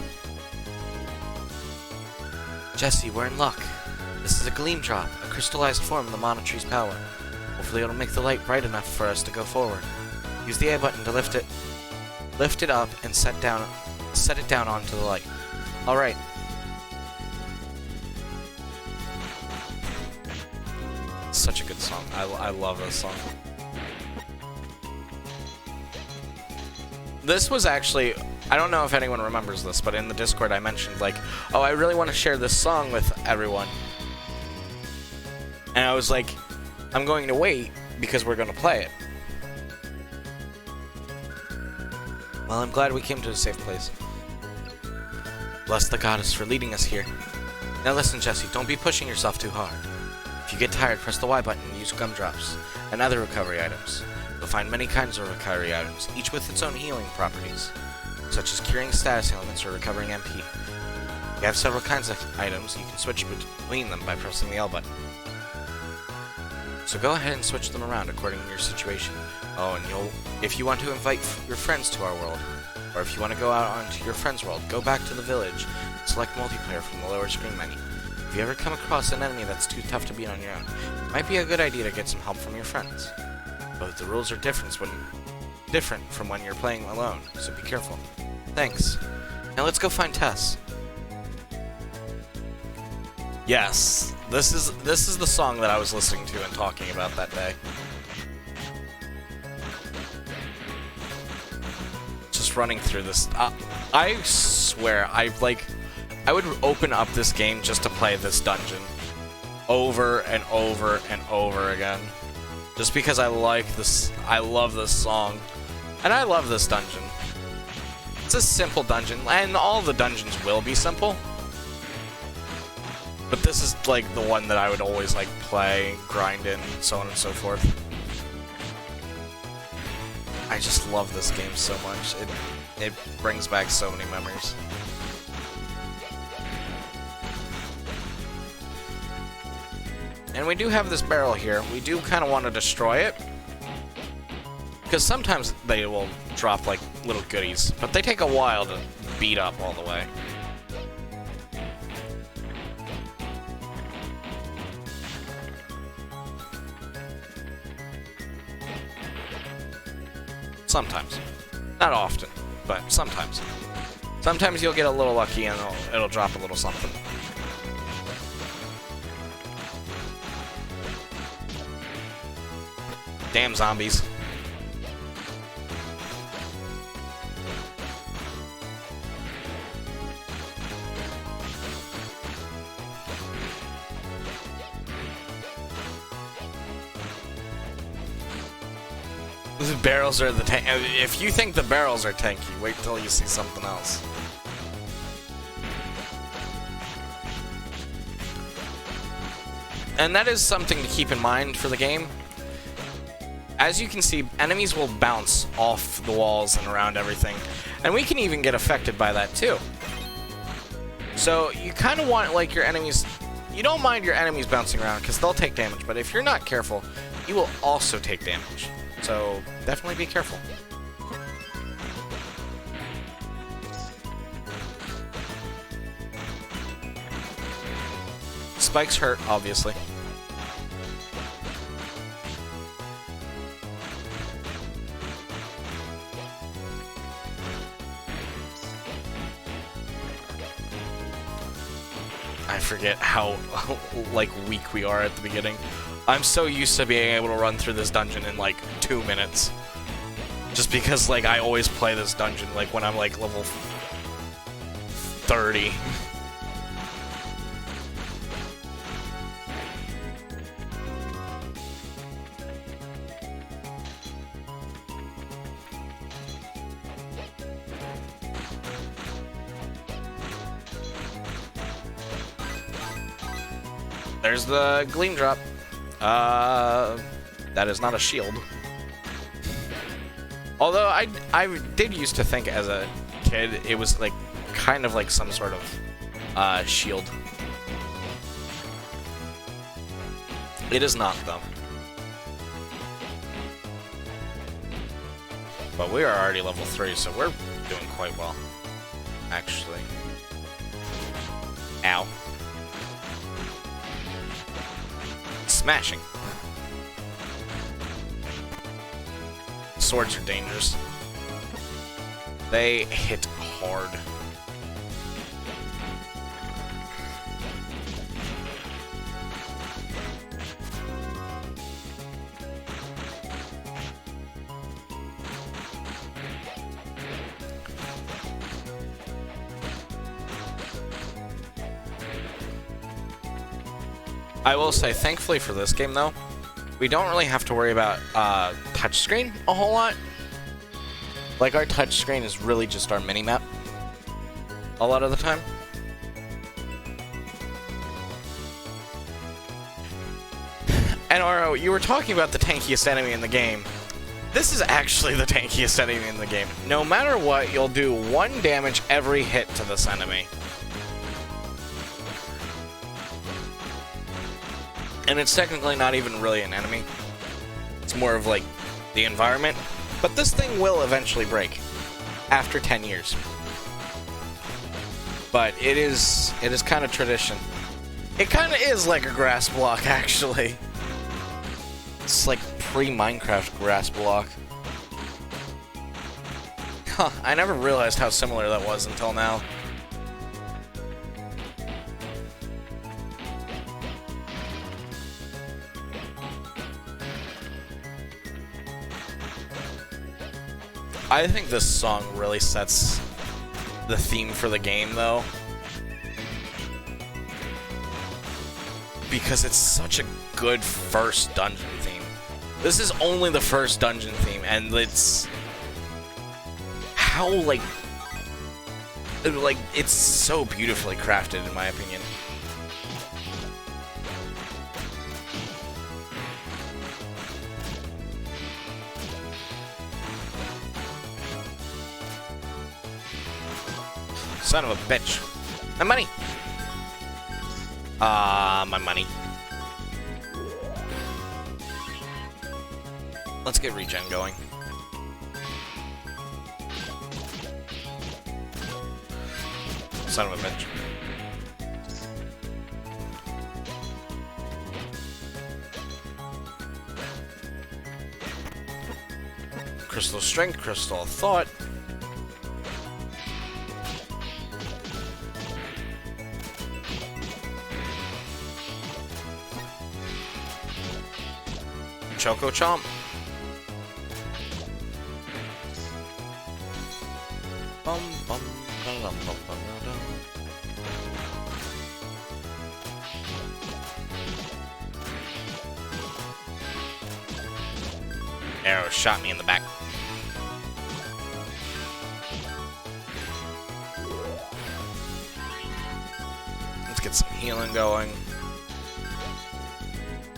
Speaker 2: Jesse, we're in luck. This is a gleam drop, a crystallized form of the Mana Tree's power. Hopefully it'll make the light bright enough for us to go forward. Use the A button to lift it up and set it down onto the light. Alright. Such a good song. I love this song. This was actually, I don't know if anyone remembers this, but in the Discord I mentioned, like, oh, I really want to share this song with everyone. And I was like, I'm going to wait because we're going to play it. Well, I'm glad we came to a safe place.
Speaker 1: Bless the goddess for leading us here. Now listen, Jesse, don't be pushing yourself too hard. If you get tired, press the Y button and use gumdrops and other recovery items. You'll find many kinds of recovery items, each with its own healing properties, such as curing status ailments or recovering MP. You have several kinds of items, you can switch between them by pressing the L button. So go ahead and switch them around according to your situation. Oh, and if you want to invite your friends to our world, or if you want to go out onto your friend's world, go back to the village and select multiplayer from the lower screen menu. If you ever come across an enemy that's too tough to beat on your own, it might be a good idea to get some help from your friends. But the rules are different from when you're playing alone, so be careful. Thanks. Now let's go find Tess. Yes, this is the song that I was listening to and talking about that day. Just running through this. I swear, I would open up this game just to play this dungeon over and over and over again. Just because I like this, I love this song, and I love this dungeon. It's a simple dungeon, and all the dungeons will be simple. But this is like the one that I would always like play, grind in, so on and so forth. I just love this game so much. It brings back so many memories. And we do have this barrel here. We do kind of want to destroy it, because sometimes they will drop like little goodies, but they take a while to beat up all the way. Sometimes. Not often, but sometimes. Sometimes you'll get a little lucky and it'll drop a little something. Damn zombies. The barrels are the tank. If you think the barrels are tanky, wait till you see something else. And that is something to keep in mind for the game. As you can see, enemies will bounce off the walls and around everything. And we can even get affected by that too. So you kind of want like your enemies... You don't mind your enemies bouncing around because they'll take damage. But if you're not careful, you will also take damage. So definitely be careful. Spikes hurt, obviously. I forget how like weak we are at the beginning. I'm so used to being able to run through this dungeon in like 2 minutes. Just because like I always play this dungeon like when I'm like level 30. There's the gleam drop. That is not a shield. Although I did used to think as a kid it was like kind of like some sort of shield. It is not though. But we are already level 3, so we're doing quite well. Actually. Ow. Smashing. Swords are dangerous. They hit hard. I will say, thankfully for this game though, we don't really have to worry about touchscreen a whole lot. Like our touchscreen is really just our mini-map a lot of the time. And Aro, you were talking about the tankiest enemy in the game. This is actually the tankiest enemy in the game. No matter what, you'll do 1 damage every hit to this enemy. And it's technically not even really an enemy. It's more of like the environment. But this thing will eventually break after 10 years. But it is kind of tradition. It kind of is like a grass block, actually. It's like pre-Minecraft grass block. Huh, I never realized how similar that was until now. I think this song really sets the theme for the game, though. Because it's such a good first dungeon theme. This is only the first dungeon theme, and it's... how, like, it's so beautifully crafted, in my opinion. Son of a bitch. My money! My money. Let's get regen going. Son of a bitch. Crystal strength, crystal thought. Choco Chomp. Bum, bum, ba-dum, bum, ba-da-dum. Arrow shot me in the back. Let's get some healing going.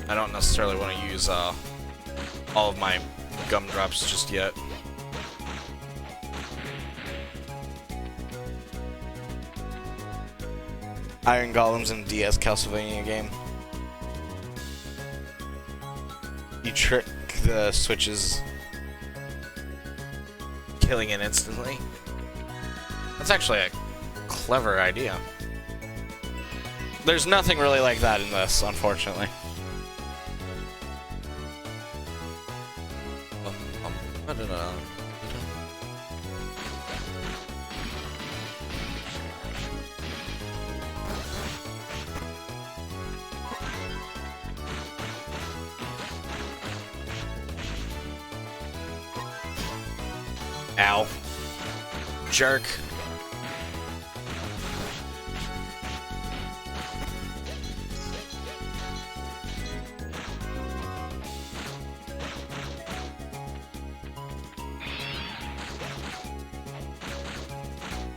Speaker 1: I don't necessarily want to use all of my gumdrops just yet. Iron Golems in DS Castlevania game. You trick the switches, killing it instantly. That's actually a clever idea. There's nothing really like that in this, unfortunately. Ow. Jerk.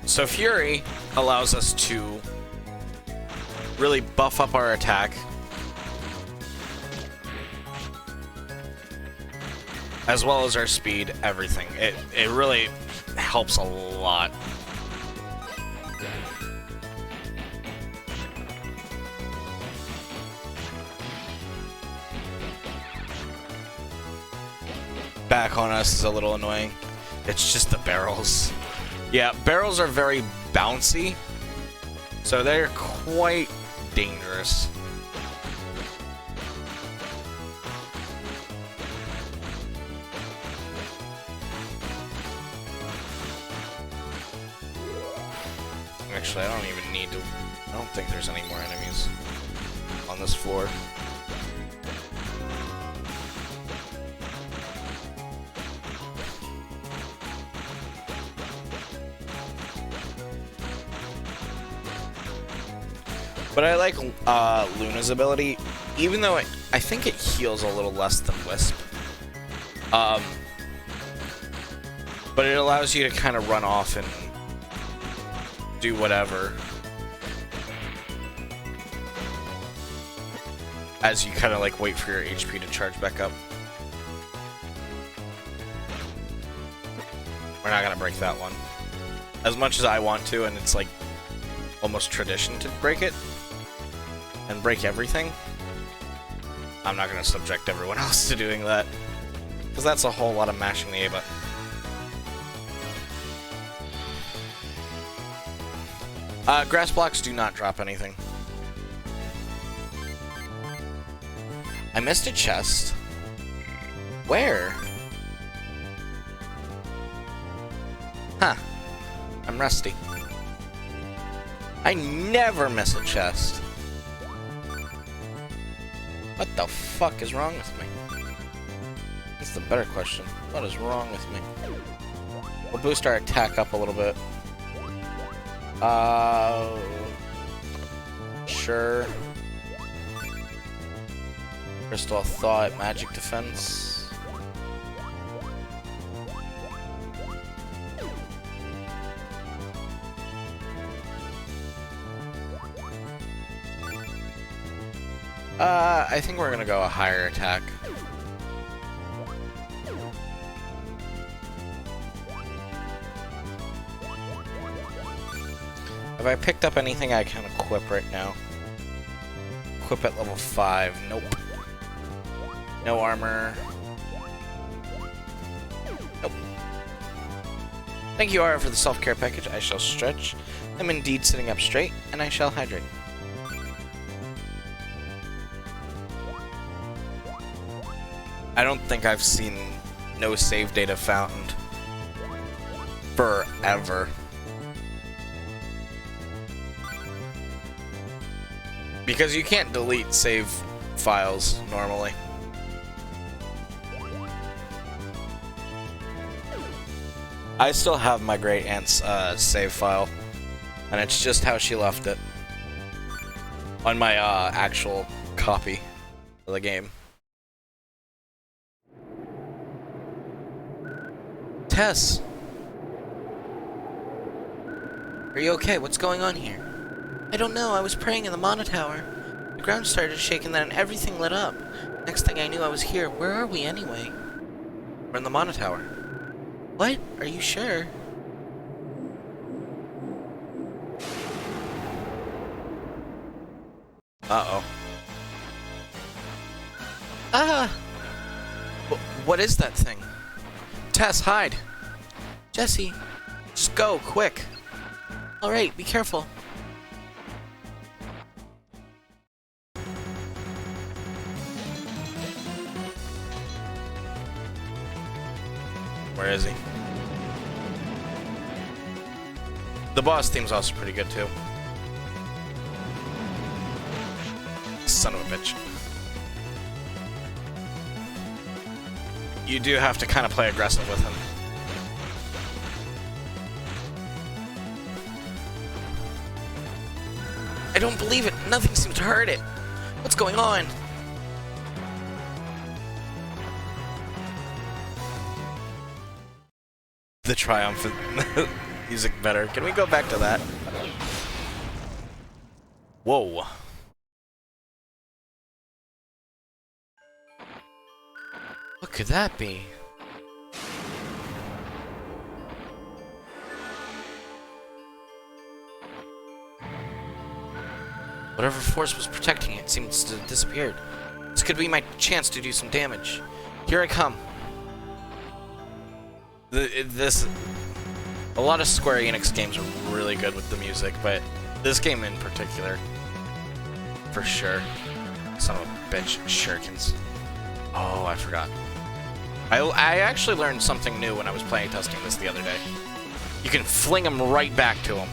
Speaker 1: So Fury allows us to really buff up our attack, as well as our speed, everything. It really helps a lot. Back on us is a little annoying. It's just the barrels. Yeah, barrels are very bouncy, so they're quite dangerous. Actually, I don't even need to... I don't think there's any more enemies on this floor. But I like Luna's ability, even though I think it heals a little less than Wisp. But it allows you to kind of run off and do whatever. as you kind of like wait for your HP to charge back up. We're not gonna break that one. As much as I want to, and it's like almost tradition to break it and break everything, I'm not gonna subject everyone else to doing that, because that's a whole lot of mashing the A button. Grass blocks do not drop anything. I missed a chest. Where? Huh. I'm rusty. I never miss a chest. What the fuck is wrong with me? That's the better question. What is wrong with me? We'll boost our attack up a little bit. Sure. Crystal of Thought, Magic Defense. I think we're gonna go a higher attack. Have I picked up anything I can equip right now? Equip at level 5. Nope. No armor. Nope. Thank you, Ara, for the self-care package. I shall stretch. I'm indeed sitting up straight, and I shall hydrate. I don't think I've seen no save data found forever. Because you can't delete save files normally. I still have my great aunt's save file, and it's just how she left it on my actual copy of the game. Tess! Are you okay? What's going on here? I don't know. I was praying in the Mana Tower. The ground started shaking then and everything lit up. Next thing I knew, I was here. Where are we anyway? We're in the Mana Tower. What? Are you sure? Uh-oh. Ah! What is that thing? Tess, hide! Jesse, just go, quick! Alright, be careful. Where is he? The boss theme's also pretty good, too. Son of a bitch. You do have to kind of play aggressive with him. I don't believe it. Nothing seems to hurt it. What's going on? The triumphant music better. Can we go back to that? Whoa. What could that be? Whatever force was protecting it seems to have disappeared. This could be my chance to do some damage. Here I come. A lot of Square Enix games are really good with the music, but this game in particular, for sure. Son of a bitch, shurikens. Oh, I forgot. I actually learned something new when I was playing testing this the other day. You can fling them right back to him.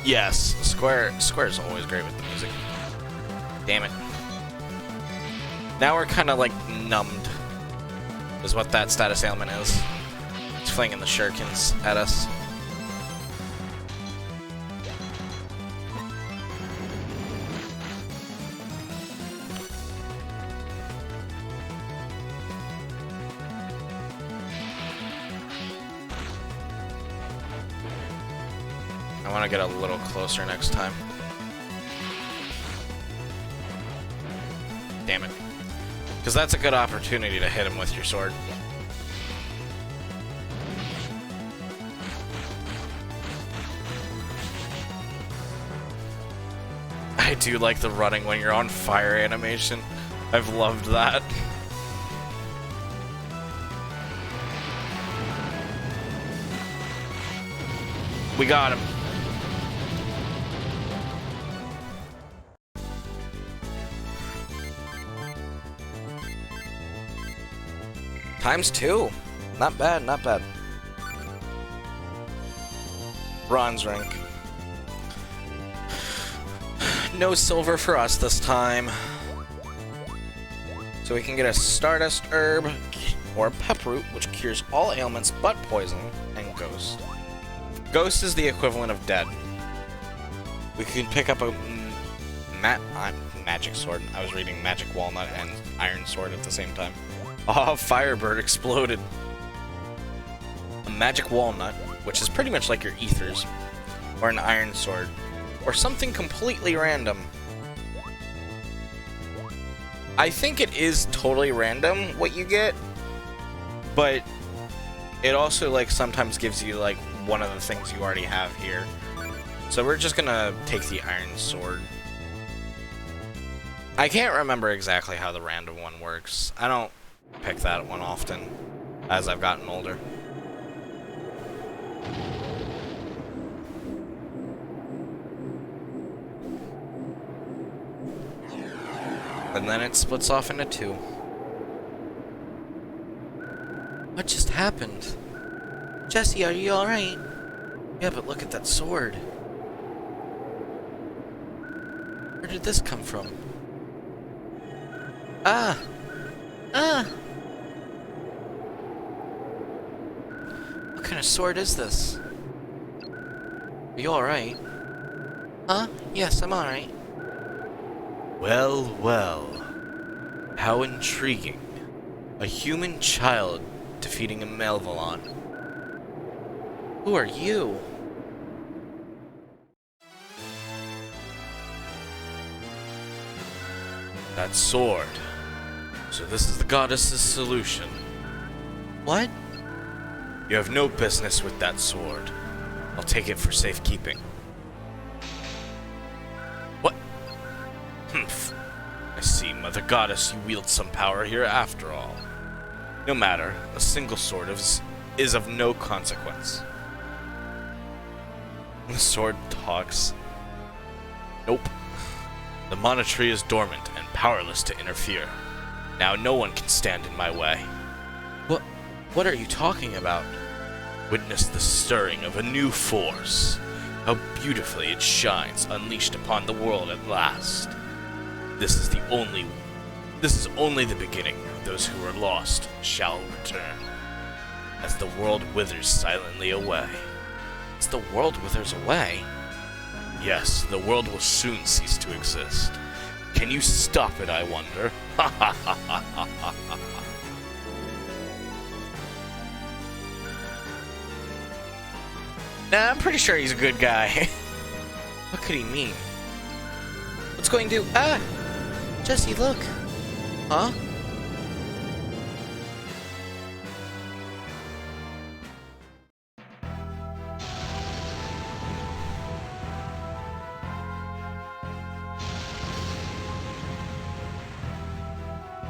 Speaker 1: Yes, Square's always great with the music. Damn it. Now we're kind of like numbed, is what that status ailment is. It's flinging the shurikens at us.
Speaker 2: I want to get a little closer next time. Damn it. Because that's a good opportunity to hit him with your sword. I do like the running when you're on fire animation. I've loved that. We got him. ×2. Not bad, not bad. Bronze rank. No silver for us this time. So we can get a Stardust Herb or a Pep Root, which cures all ailments but poison, and Ghost. Ghost is the equivalent of dead. We can pick up a magic sword. I was reading Magic Walnut and Iron Sword at the same time. Oh, Firebird exploded. A Magic Walnut, which is pretty much like your Ethers, or an Iron Sword, or something completely random. I think it is totally random what you get, but it also like sometimes gives you like one of the things you already have here. So we're just gonna take the Iron Sword. I can't remember exactly how the random one works. I don't pick that one often as I've gotten older. And then it splits off into 2. What just happened? Jesse, are you alright? Yeah, but look at that sword. Where did this come from? Ah! Ah! What kind of sword is this? Are you alright? Huh? Yes, I'm alright. Well, well. How intriguing. A human child defeating a Melvalon. Who are you? That sword. So this is the goddess's solution. What? You have no business with that sword. I'll take it for safekeeping. What? Humph. I see, Mother Goddess, you wield some power here after all. No matter, a single sword is of no consequence. The sword talks. Nope. The Mana Tree is dormant and powerless to interfere. Now no one can stand in my way. What are you talking about? Witness the stirring of a new force. How beautifully it shines, unleashed upon the world at last. This is only the beginning. Those who are lost shall return. As the world withers silently away. As the world withers away? Yes, the world will soon cease to exist. Can you stop it, I wonder? Ha ha ha ha ha ha ha. Nah, I'm pretty sure he's a good guy. What could he mean? What's going to... Ah! Jesse, look! Huh?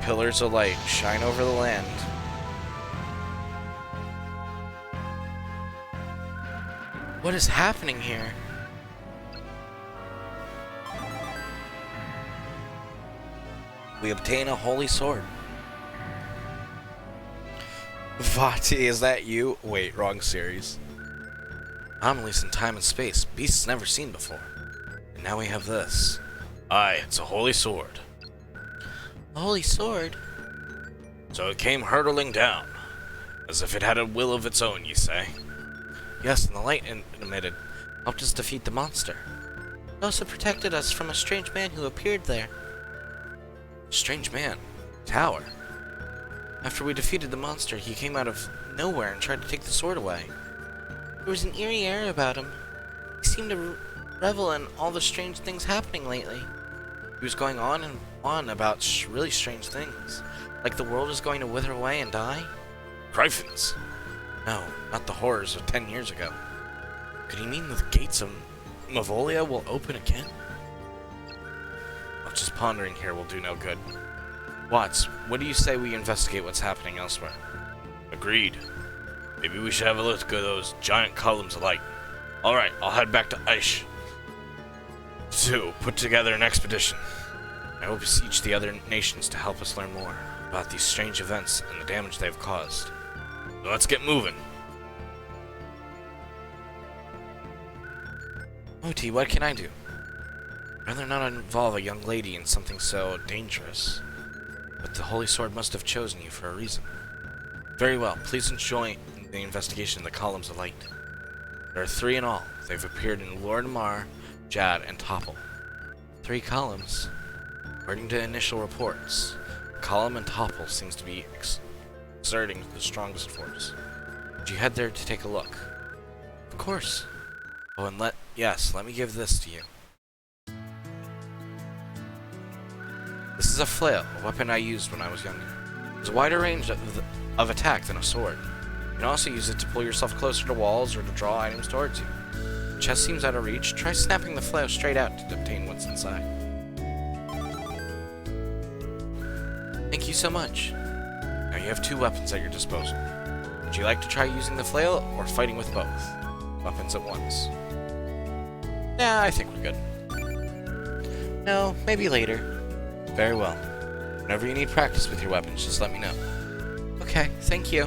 Speaker 2: Pillars of light shine over the land. What is happening here? We obtain a holy sword. Vati, is that you? Wait, wrong series. Anomalies in time and space. Beasts never seen before. And now we have this. Aye, it's a holy sword. A holy sword? So it came hurtling down. As if it had a will of its own, you say? Yes, and the light emitted helped us defeat the monster. It also protected us from a strange man who appeared there. Strange man? Tower? After we defeated the monster, he came out of nowhere and tried to take the sword away. There was an eerie air about him. He
Speaker 1: seemed to revel in all the strange things happening lately. He was going on and on about really strange things. Like the world is going to wither away and die?
Speaker 2: Gryphons.
Speaker 1: No, not the horrors of 10 years ago. Could he mean the gates of Mavolia will open again? Well, just pondering here will do no good. Watts, what do you say we investigate what's happening elsewhere?
Speaker 2: Agreed. Maybe we should have a look at those giant columns of light. Alright, I'll head back to Aish to put together an expedition.
Speaker 1: I will beseech the other nations to help us learn more about these strange events and the damage they've caused.
Speaker 2: So let's get moving.
Speaker 1: Oti, what can I do? I'd rather not involve a young lady in something so dangerous. But the Holy Sword must have chosen you for a reason. Very well, please join the investigation of the Columns of Light. There are 3 in all. They've appeared in Lord Mar, Jad, and Topple. 3 columns. According to initial reports, Column and Topple seems to be exerting the strongest force. Would you head there to take a look? Of course. Oh, and let me give this to you. This is a flail, a weapon I used when I was younger. It has a wider range of attack than a sword. You can also use it to pull yourself closer to walls or to draw items towards you. The chest seems out of reach. Try snapping the flail straight out to obtain what's inside. Thank you so much. Now you have 2 weapons at your disposal. Would you like to try using the flail or fighting with both weapons at once? Nah, I think we're good. No, maybe later. Very well. Whenever you need practice with your weapons, just let me know. Okay, thank you.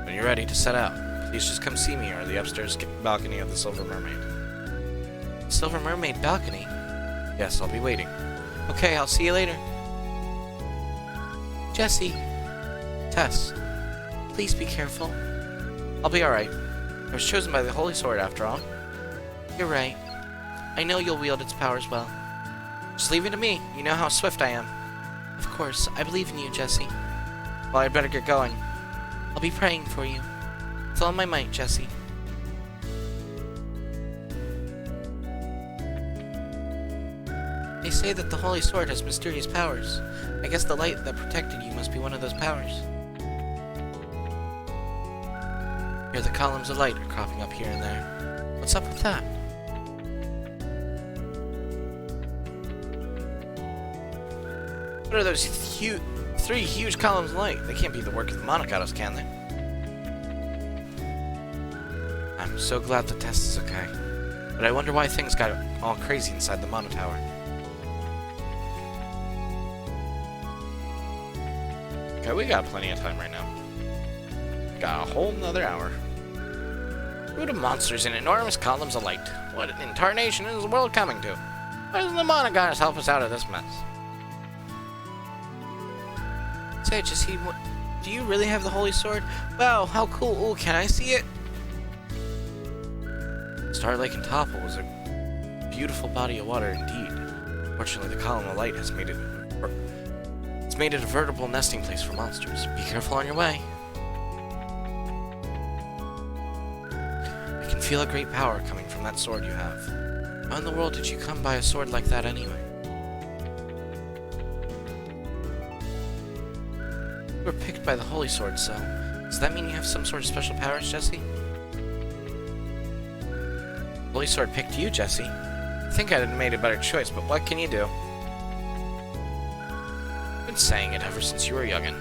Speaker 1: When you're ready to set out, please just come see me or the upstairs balcony of the Silver Mermaid. Silver Mermaid balcony? Yes, I'll be waiting. Okay, I'll see you later. Jesse. Tess. Please be careful. I'll be alright. I was chosen by the Holy Sword after all. You're right. I know you'll wield its powers well. Just leave it to me. You know how swift I am. Of course, I believe in you, Jesse. Well, I'd better get going. I'll be praying for you. With all my might, Jesse. They say that the Holy Sword has mysterious powers. I guess the light that protected you must be one of those powers. Here, the columns of light are cropping up here and there. What's up with that? What are those 3 huge columns of light? They can't be the work of the Monogatars, can they? I'm so glad the test is okay. But I wonder why things got all crazy inside the Mono Tower. Okay, we got plenty of time right now. Got a whole nother hour. Brood of monsters in enormous columns of light. What in tarnation is the world coming to? Why doesn't the Monogatars help us out of this mess? Say, Jesse, do you really have the Holy Sword? Wow, how cool. Ooh, can I see it? Star Lake and Topple was a beautiful body of water indeed. Fortunately, the column of light has made it a veritable nesting place for monsters. Be careful on your way. I can feel a great power coming from that sword you have. How in the world did you come by a sword like that anyway? You were picked by the Holy Sword, so does that mean you have some sort of special powers, Jesse? The Holy Sword picked you, Jesse. I think I'd have made a better choice, but what can you do? I've been saying it ever since you were youngin'.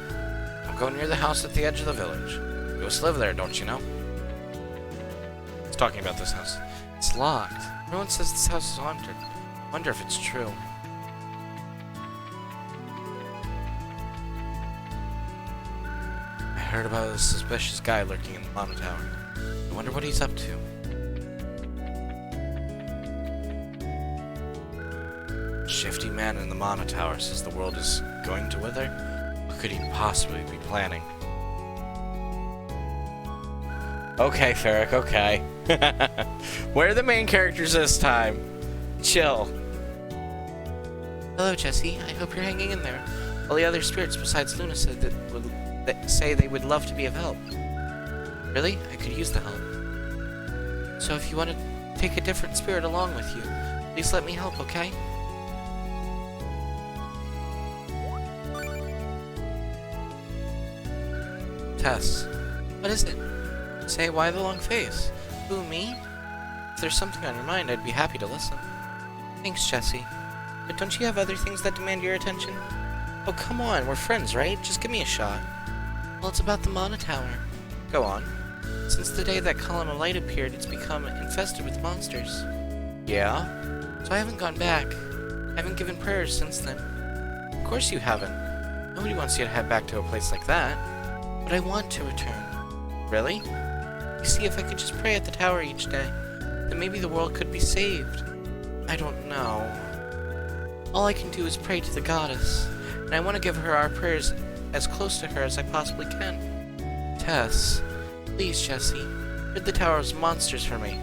Speaker 1: Don't go near the house at the edge of the village. You must live there, don't you know? It's talking about this house. It's locked. Everyone says this house is haunted. I wonder if it's true. I heard about a suspicious guy lurking in the Mono Tower. I wonder what he's up to. Shifty man in the Mono Tower says the world is going to wither? What could he possibly be planning? Okay, Ferric, okay. Where are the main characters this time? Chill. Hello, Jesse. I hope you're hanging in there. All the other spirits besides Luna said that say they would love to be of help. Really? I could use the help. So if you want to
Speaker 2: take a different spirit along with you. Please let me help, okay? Tess, what is it? Say, why the long face? Who, me? If there's something on your mind, I'd be happy to listen. Thanks, Jessie. But don't you have other things that demand your attention? Oh, come on, we're friends, right? Just give me a shot. Well, it's about the Mana Tower. Go on. Since the day that column of light appeared, it's become infested with monsters. Yeah? So I haven't gone back. I haven't given prayers since then. Of course you haven't. Nobody wants you to head back to a place like that. But I want to return. Really? You see, if I could just pray at the tower each day, then maybe the world could be saved. I don't know. All I can do is pray to the goddess, and I want to give her our prayers as close to her as I possibly can. Tess, please, Jessie, rid the tower of monsters for me.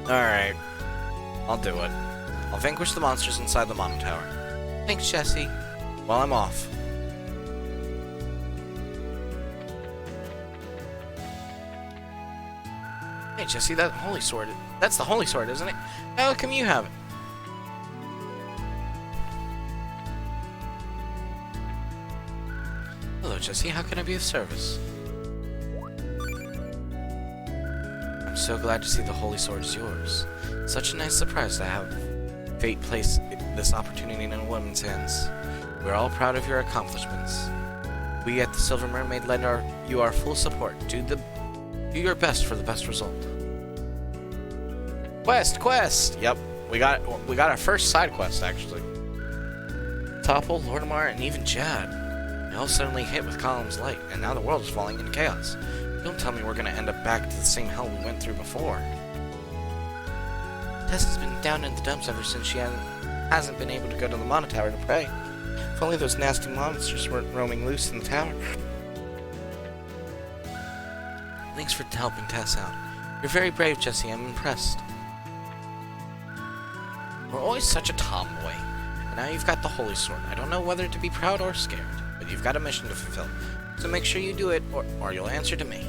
Speaker 2: Alright, I'll do it. I'll vanquish the monsters inside the Mana Tower. Thanks, Jessie. Well, I'm off. Hey, Jessie, that holy sword. That's the holy sword, isn't it? How come you have it? Hello, Jessie. How can I be of service? I'm so glad to see the holy sword is yours. Such a nice surprise to have fate place this opportunity in a woman's hands. We're all proud of your accomplishments. We at the Silver Mermaid lend you our full support. Do your best for the best result. Quest! Yep, we got our first side quest actually. Topple, Lordamar, and even Jad. They all suddenly hit with Column's light, and now the world is falling into chaos. Don't tell me we're gonna end up back to the same hell we went through before. Tess has been down in the dumps ever since she hasn't been able to go to the Mana Tower to pray. If only those nasty monsters weren't roaming loose in the tower. Thanks for helping Tess out. You're very brave, Jessie. I'm impressed. We're always such a tomboy. And now you've got the Holy Sword. I don't know whether to be proud or scared, but you've got a mission to fulfill. So make sure you do it, or you'll answer to me.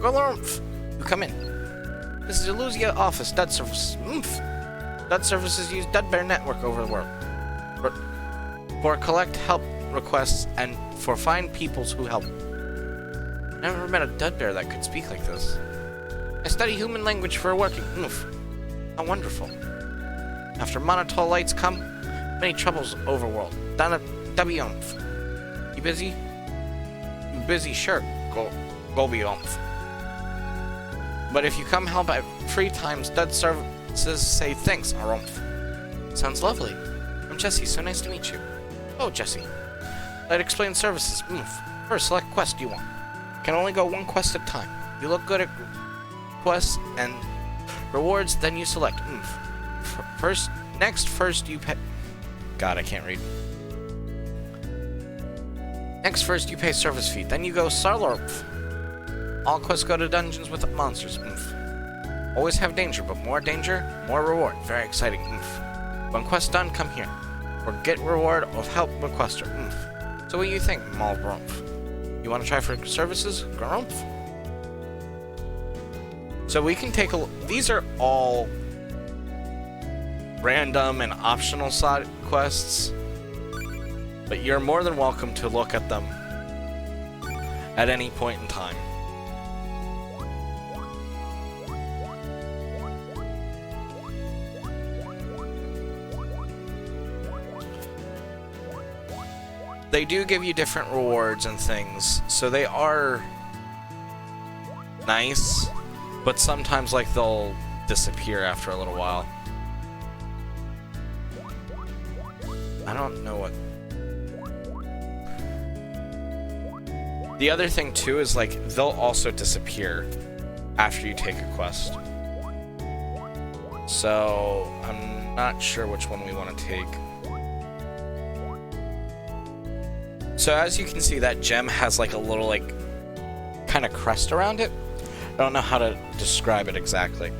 Speaker 2: Golormph! You come in. This is Elusia Office, Dud Service. Dud Services use Dud Bear Network over the world. For collect help requests and for find peoples who help. I never met a Dud Bear that could speak like this. I study human language for working. How wonderful. After monotone lights come, many troubles overworld. Dana Dubyumph. You busy? You busy, sure. Go Byumph. But if you come help at free times, Dud Services say thanks, Arumph. Sounds lovely. I'm Jessie, so nice to meet you. Oh, Jessie. I'd explain services. First, select quest you want. Can only go one quest at a time. You look good at quests and rewards, then you select. First you pay. God, I can't read. First you pay service fee, then you go Sarlorph. All quests go to dungeons with monsters. Always have danger, but more danger, more reward. Very exciting. When quest done, come here. Or get reward of help requester. So what do you think, Malbrumph? You want to try for services, Grumph? So we can take a look. These are all random and optional side quests, but you're more than welcome to look at them at any point in time. They do give you different rewards and things, so they are nice, but sometimes like they'll disappear after a little while. I don't know what. The other thing too is like they'll also disappear after you take a quest. So I'm not sure which one we want to take. So as you can see, that gem has like a little like kind of crest around it. I don't know how to describe it exactly.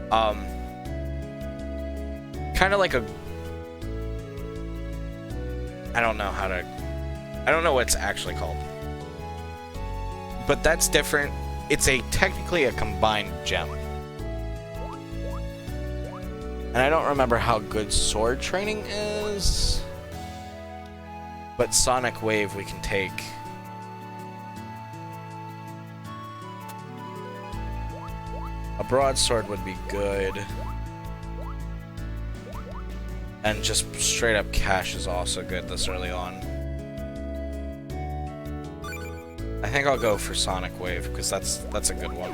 Speaker 2: Kind of like a. I don't know what it's actually called. but that's different. It's technically a combined gem. And I don't remember how good sword training is, but Sonic Wave we can take. A broadsword would be good. And just straight up cash is also good this early on. I think I'll go for Sonic Wave because that's a good one.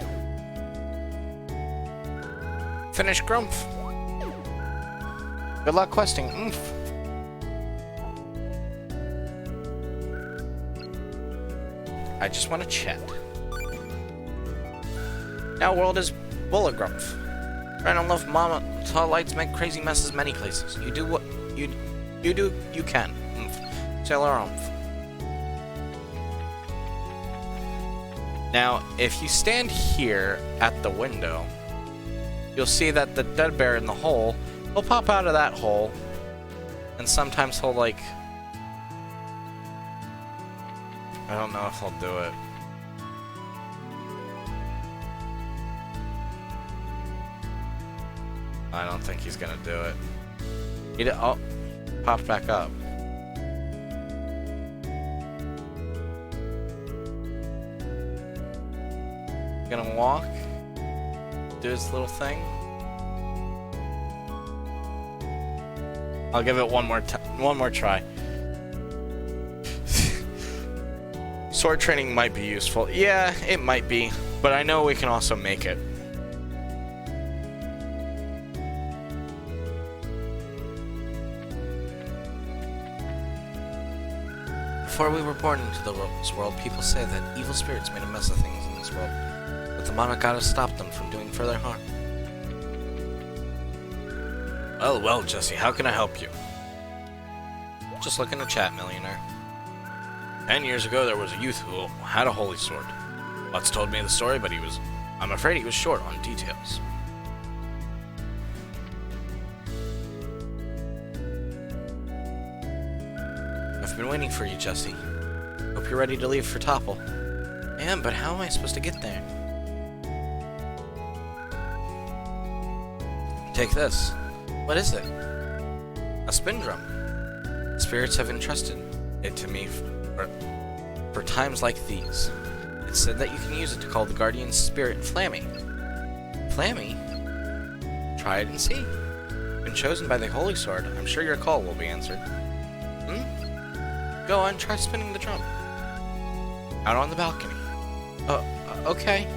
Speaker 2: Finish Grumpf. Good luck questing. Oomph. I just want to chat. Now world is Bullet Grumpf. Random love mama tall lights make crazy messes many places. You do what you can. Oomph. Sailor Oomph. Now, if you stand here at the window, you'll see that the dead bear in the hole will pop out of that hole, and sometimes he'll like... I don't know if he'll do it. I don't think he's gonna do it. Oh, popped back up. Gonna walk, do his little thing. I'll give it one more try. Sword training might be useful. Yeah, it might be, but I know we can also make it. Before we were born into this world, people say that evil spirits made a mess of things in this world, but the Mana Goddess stopped them from doing further harm. Well, Jesse, how can I help you? Just looking to chat, millionaire. 10 years ago, there was a youth who had a holy sword. Lutz told me the story, but I'm afraid he was short on details. I've been waiting for you, Jesse. Hope you're ready to leave for Topple. I am, but how am I supposed to get there? Take this. What is it? A spin drum. Spirits have entrusted it to me for times like these. It's said that you can use it to call the guardian spirit Flammy. Flammy? Try it and see. Been chosen by the Holy Sword. I'm sure your call will be answered. Go on, try spinning the drum. Out on the balcony. Okay.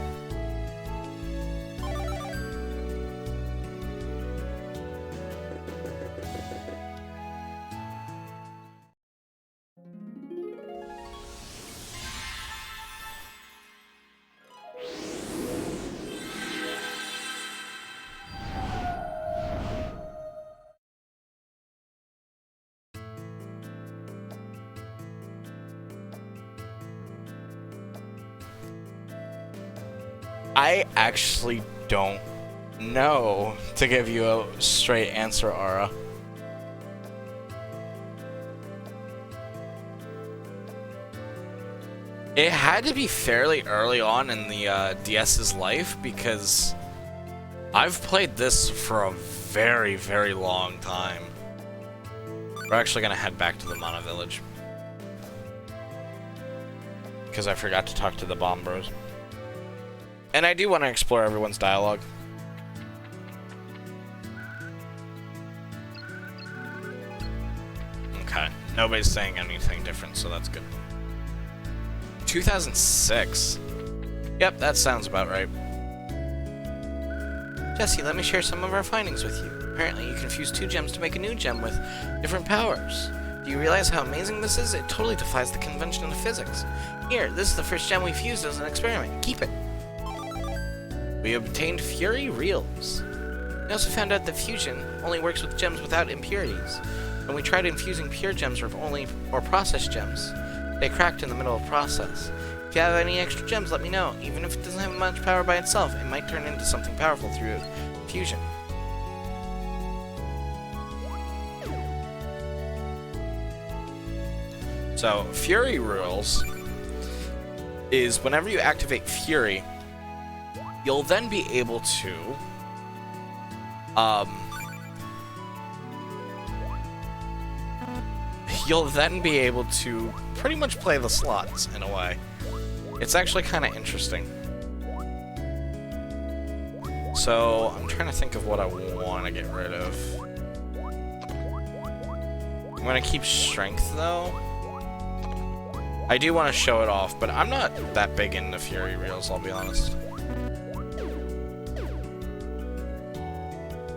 Speaker 2: I actually don't know, to give you a straight answer, Ara. It had to be fairly early on in the DS's life, because I've played this for a very, very long time. We're actually gonna head back to the Mana Village, because I forgot to talk to the Bomb Bros. And I do want to explore everyone's dialogue. Okay, nobody's saying anything different, so that's good. 2006. Yep, that sounds about right. Jesse, let me share some of our findings with you. Apparently you can fuse 2 gems to make a new gem with different powers. Do you realize how amazing this is? It totally defies the convention of physics. Here, this is the first gem we fused as an experiment. Keep it. We obtained Fury Reels. We also found out that fusion only works with gems without impurities. When we tried infusing pure gems or processed gems, they cracked in the middle of process. If you have any extra gems, let me know. Even if it doesn't have much power by itself, it might turn into something powerful through fusion. So, Fury Rules
Speaker 1: is whenever you activate Fury, you'll then be able to pretty much play the slots in a way. It's actually kind of interesting. So, I'm trying to think of what I want to get rid of. I'm going to keep Strength, though. I do want to show it off, but I'm not that big into Fury Reels, I'll be honest.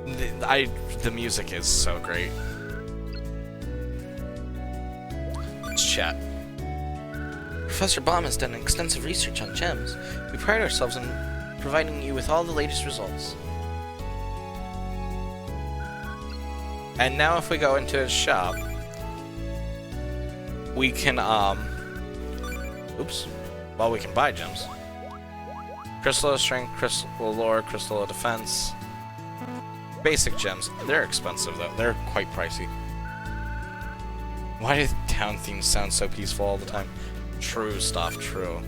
Speaker 1: The music is so great. Let's chat. Professor Baum has done extensive research on gems. We pride ourselves on providing you with all the latest results. And now if we go into his shop, we can, we can buy gems. Crystal of Strength, Crystal of Lore, Crystal of Defense. Basic gems. They're expensive, though. They're quite pricey. Why do town themes sound so peaceful all the time? True stuff. True.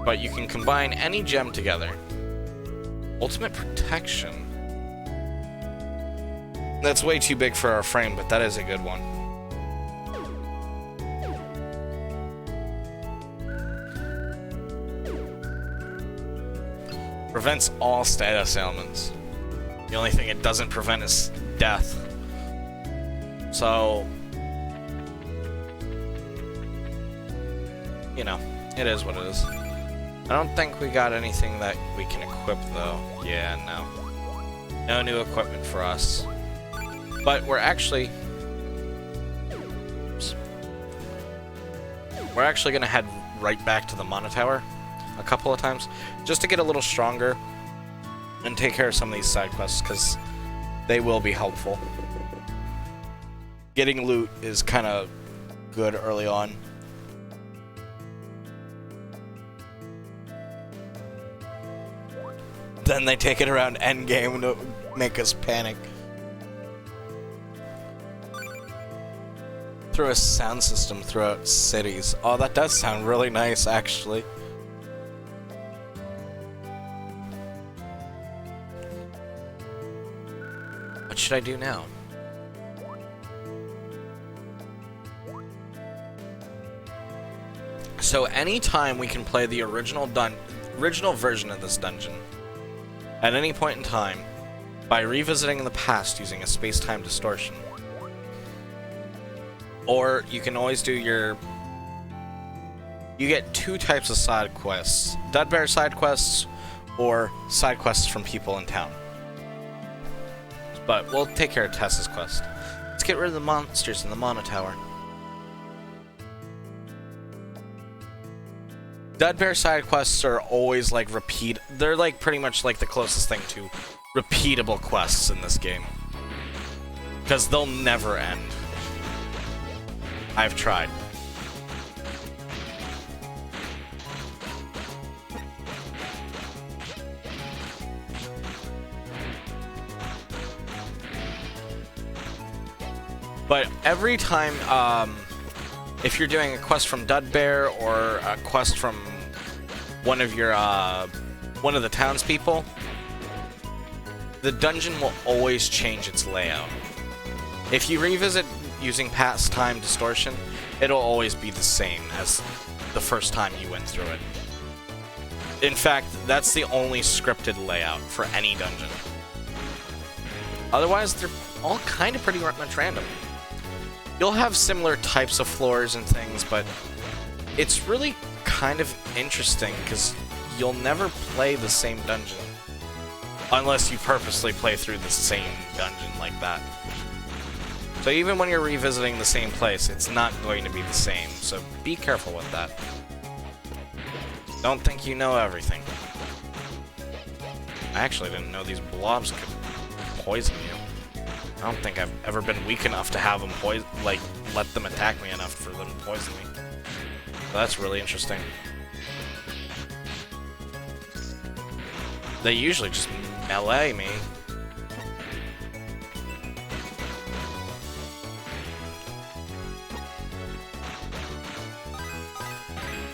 Speaker 1: But you can combine any gem together. Ultimate Protection. That's way too big for our frame, but that is a good one. Prevents all status ailments. The only thing it doesn't prevent is death. So, you know, it is what it is. I don't think we got anything that we can equip, though. Yeah, no. No new equipment for us. But we're actually... We're actually going to head right back to the Monotower a couple of times, just to get a little stronger and take care of some of these side quests, because they will be helpful. Getting loot is kind of good early on. Then they take it around endgame to make us panic. Through a sound system throughout cities. Oh, that does sound really nice, actually. What should I do now? So anytime we can play the original version of this dungeon, at any point in time, by revisiting the past using a space-time distortion. Or you can always do your... You get two types of side quests. Dudbear side quests, or side quests from people in town. But we'll take care of Tessa's quest. Let's get rid of the monsters in the Monotower. Dudbear side quests are always like they're like pretty much like the closest thing to repeatable quests in this game. Because they'll never end. I've tried. But every time, if you're doing a quest from Dudbear or a quest from one of the townspeople, the dungeon will always change its layout. If you revisit using past time distortion, it'll always be the same as the first time you went through it. In fact, that's the only scripted layout for any dungeon. Otherwise, they're all kind of pretty much random. You'll have similar types of floors and things, but it's really kind of interesting because you'll never play the same dungeon unless you purposely play through the same dungeon like that. So even when you're revisiting the same place, it's not going to be the same, so be careful with that. Don't think you know everything. I actually didn't know these blobs could poison you. I don't think I've ever been weak enough to have them let them attack me enough for them to poison me. So that's really interesting. They usually just melee me.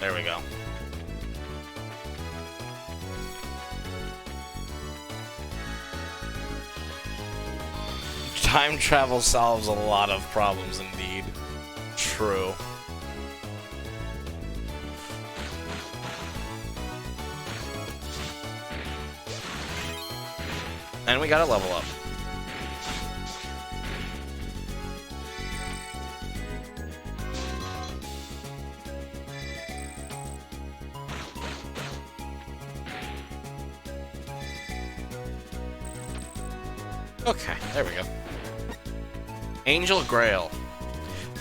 Speaker 2: There we go. Time travel solves a lot of problems indeed. True. And we gotta level up. Okay, there we go. Angel Grail.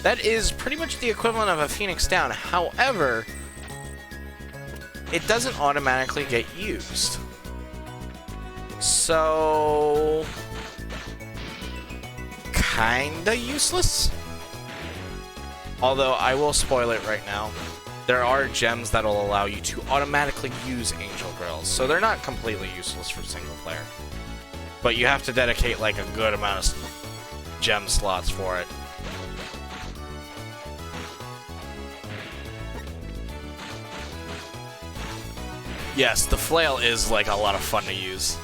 Speaker 2: That is pretty much the equivalent of a Phoenix Down. However, it doesn't automatically get used. So... kinda useless? Although, I will spoil it right now. There are gems that'll allow you to automatically use Angel Grails, so they're not completely useless for single player. But you have to dedicate like a good amount of gem slots for it. Yes, the flail is like a lot of fun to use.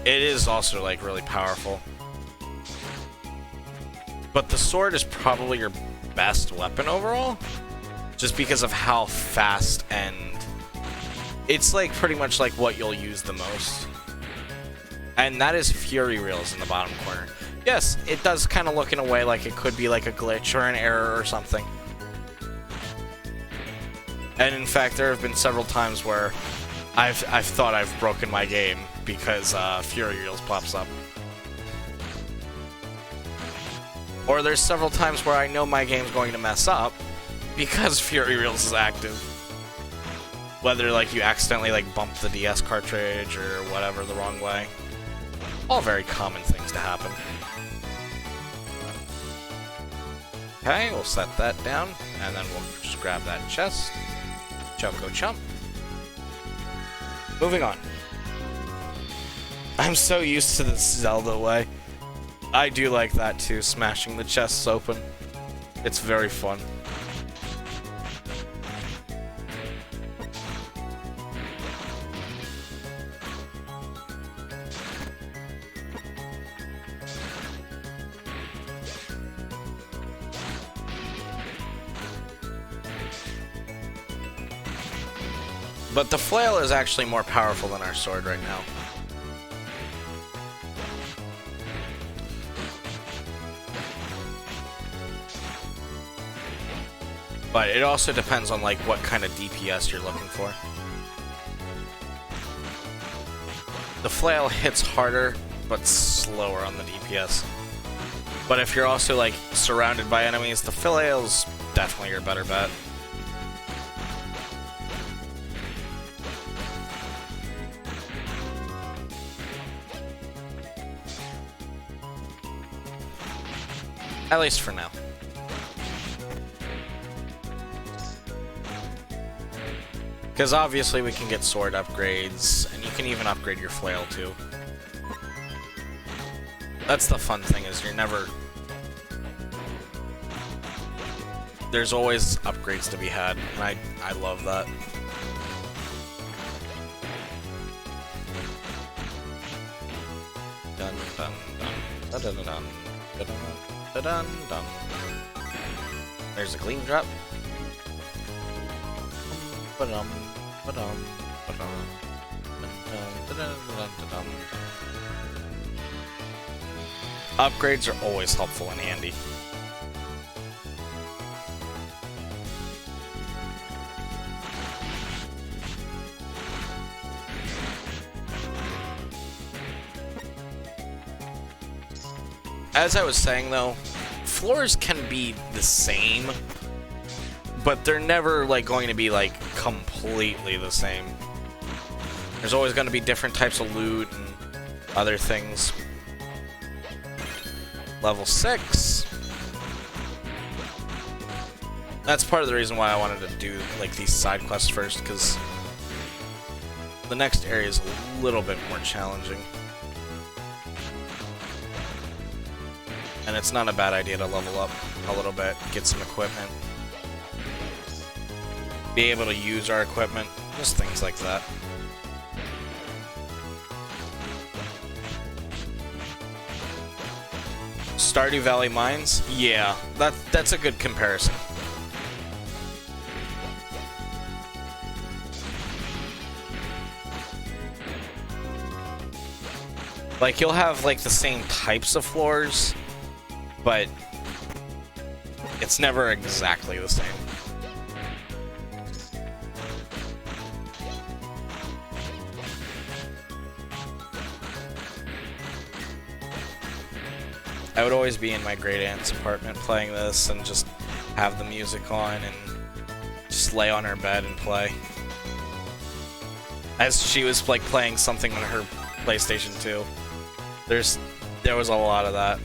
Speaker 2: It is also like really powerful. But the sword is probably your best weapon overall, just because of how fast, and it's like pretty much like what you'll use the most. And that is Fury Reels in the bottom corner. Yes, it does kind of look in a way like it could be like a glitch or an error or something. And in fact, there have been several times where I've thought I've broken my game because Fury Reels pops up. Or there's several times where I know my game's going to mess up because Fury Reels is active. Whether like you accidentally like bump the DS cartridge or whatever the wrong way. All very common things to happen. Okay, we'll set that down, and then we'll just grab that chest. Choco Chump. Moving on. I'm so used to this Zelda way. I do like that too, smashing the chests open. It's very fun. But the flail is actually more powerful than our sword right now. But it also depends on like what kind of DPS you're looking for. The flail hits harder, but slower on the DPS. But if you're also like surrounded by enemies, the flail's definitely your better bet. At least for now. Because obviously we can get sword upgrades, and you can even upgrade your flail too. That's the fun thing, is you're never... There's always upgrades to be had, and I love that. Dun dun dun dun dun dun dun dun dun dun. There's a gleam drop. Ba-dum, ba-dum, ba-dum, ba-dum. Upgrades are always helpful and handy. As I was saying though, floors can be the same, but they're never like going to be like completely the same. There's always going to be different types of loot and other things. Level 6. That's part of the reason why I wanted to do like these side quests first, because the next area is a little bit more challenging. And it's not a bad idea to level up a little bit, get some equipment. Be able to use our equipment, just things like that. Stardew Valley Mines? Yeah, that's a good comparison. Like, you'll have, like, the same types of floors, but it's never exactly the same. I would always be in my great aunt's apartment playing this and just have the music on and just lay on her bed and play. As she was like playing something on her PlayStation 2. There was a lot of that.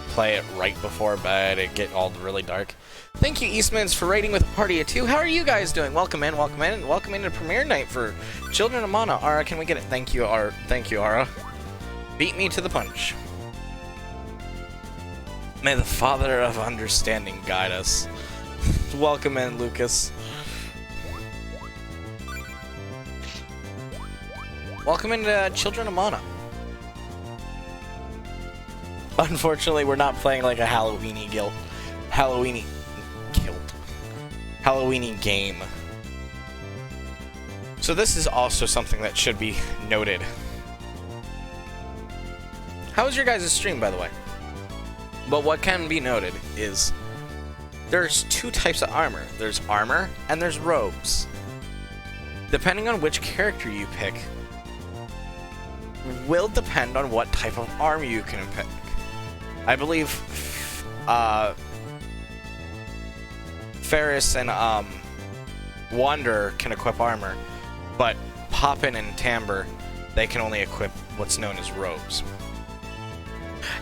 Speaker 2: Play it right before bed, it get all really dark. Thank you, Eastmans, for raiding with a party of 2. How are you guys doing? Welcome in, welcome in, welcome into premiere night for Children of Mana. Ara, can we get it? Thank you, Ara. Thank you, Ara. Beat me to the punch. May the Father of Understanding guide us. Welcome in, Lucas. Welcome into Children of Mana. Unfortunately, we're not playing like a Halloweeny game. So this is also something that should be noted. How was your guys' stream, by the way? But what can be noted is there's 2 types of armor. There's armor and there's robes. Depending on which character you pick, will depend on what type of armor you can pick. I believe Ferris and Wanderer can equip armor, but Poppin and Timbre, they can only equip what's known as robes.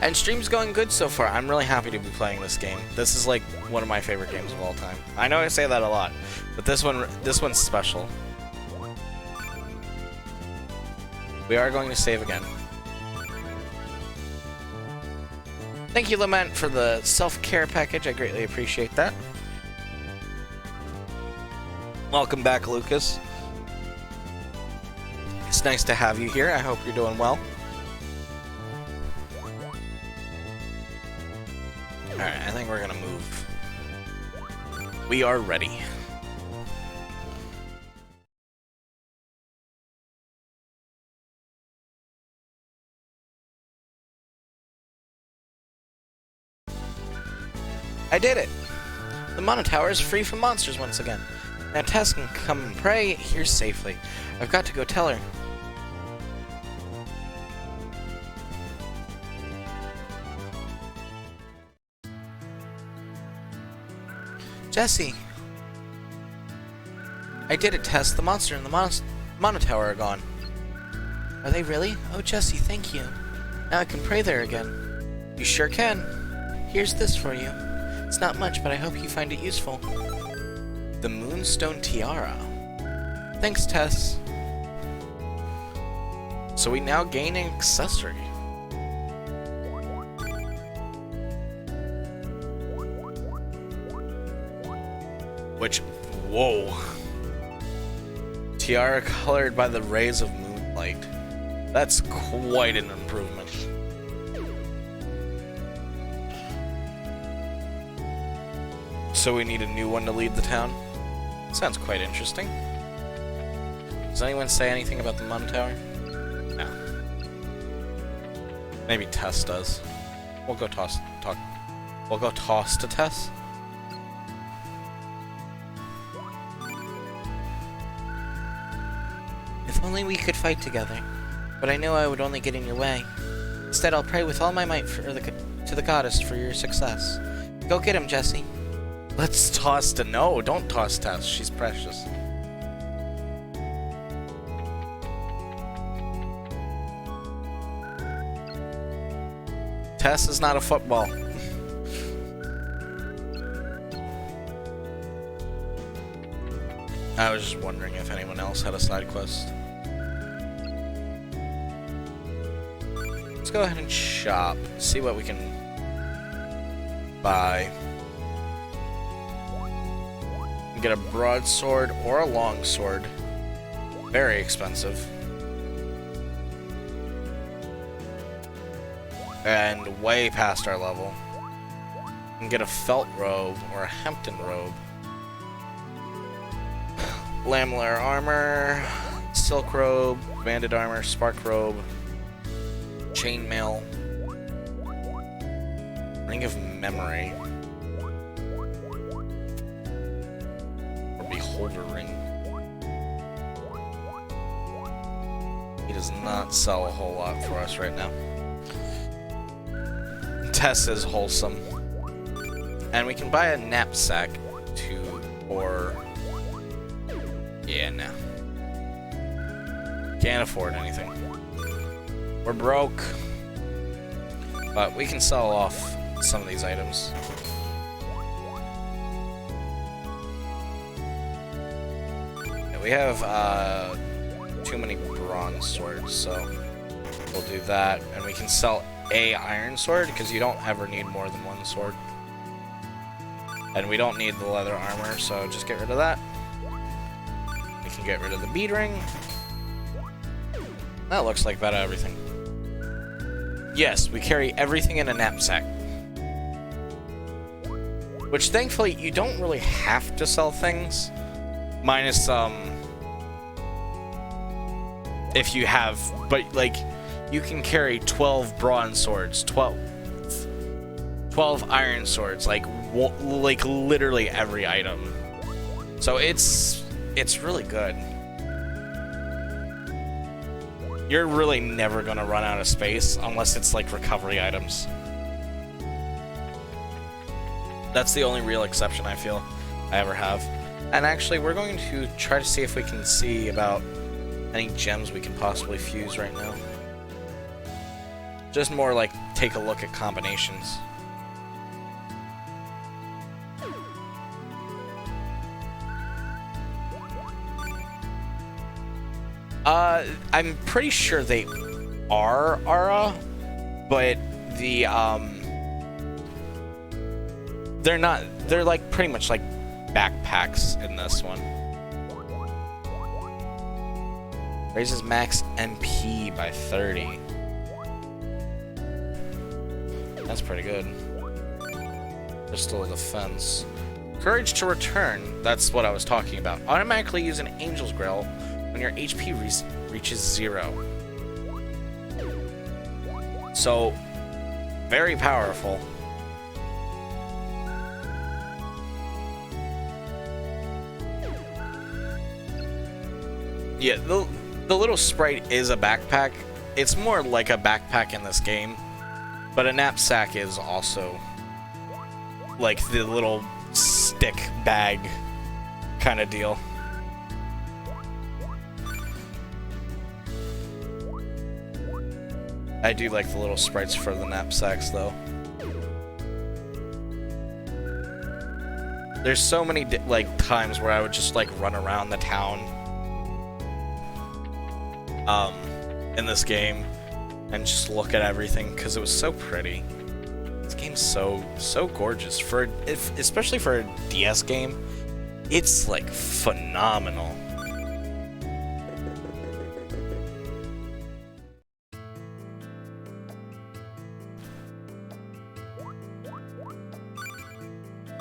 Speaker 2: And stream's going good so far. I'm really happy to be playing this game. This is like one of my favorite games of all time. I know I say that a lot, but this one's special. We are going to save again. Thank you, Lament, for the self-care package. I greatly appreciate that. Welcome back, Lucas. It's nice to have you here. I hope you're doing well. Alright, I think we're gonna move. We are ready. I did it! The Mana Tower is free from monsters once again. Now Tess can come and pray here safely. I've got to go tell her. Jesse! I did it, Tess. The monster and the Mana Tower are gone. Are they really? Oh, Jesse, thank you. Now I can pray there again. You sure can. Here's this for you. It's not much, but I hope you find it useful. The Moonstone Tiara. Thanks, Tess. So we now gain an accessory. Which, whoa. Tiara colored by the rays of moonlight. That's quite an improvement. So we need a new one to lead the town? Sounds quite interesting. Does anyone say anything about the Mana Tower? No. Maybe Tess does. We'll go toss to Tess. If only we could fight together. But I know I would only get in your way. Instead, I'll pray with all my might to the goddess for your success. Go get him, Jesse. Let's toss to... No, don't toss Tess. She's precious. Tess is not a football.
Speaker 1: I was just wondering if anyone else had a side quest. Let's go ahead and shop, see what we can buy. We can get a broadsword or a longsword. Very expensive. And way past our level. We can get a felt robe or a hempen robe. Lamellar armor, silk robe, banded armor, spark robe, chainmail, ring of memory, or beholder ring. He does not sell a whole lot for us right now. Tess is wholesome. And we can buy a knapsack or... Yeah, no. Can't afford anything. We're broke. But we can sell off some of these items. Yeah, we have too many bronze swords, so we'll do that. And we can sell a iron sword, because you don't ever need more than one sword. And we don't need the leather armor, so just get rid of that. We can get rid of the bead ring. That looks like about everything. Yes, we carry everything in a knapsack. Which, thankfully, you don't really have to sell things. Minus, if you have... But, like, you can carry 12 bronze swords, 12 iron swords, like literally every item. So it's really good. You're really never gonna run out of space unless it's like recovery items. That's the only real exception I feel I ever have. And actually, we're going to try to see if we can see about any gems we can possibly fuse right now. Just more like take a look at combinations. I'm pretty sure they are Aura, but they're not, they're like pretty much like backpacks in this one. Raises max MP by 30. That's pretty good. Crystal defense. Courage to return, that's what I was talking about. Automatically use an Angel's Grail when your HP reaches 0. So, very powerful. Yeah, the little sprite is a backpack. It's more like a backpack in this game, but a knapsack is also like the little stick bag kind of deal. I do like the little sprites for the knapsacks, though. There's so many like times where I would just like run around the town, in this game, and just look at everything because it was so pretty. This game's so gorgeous especially for a DS game. It's like phenomenal.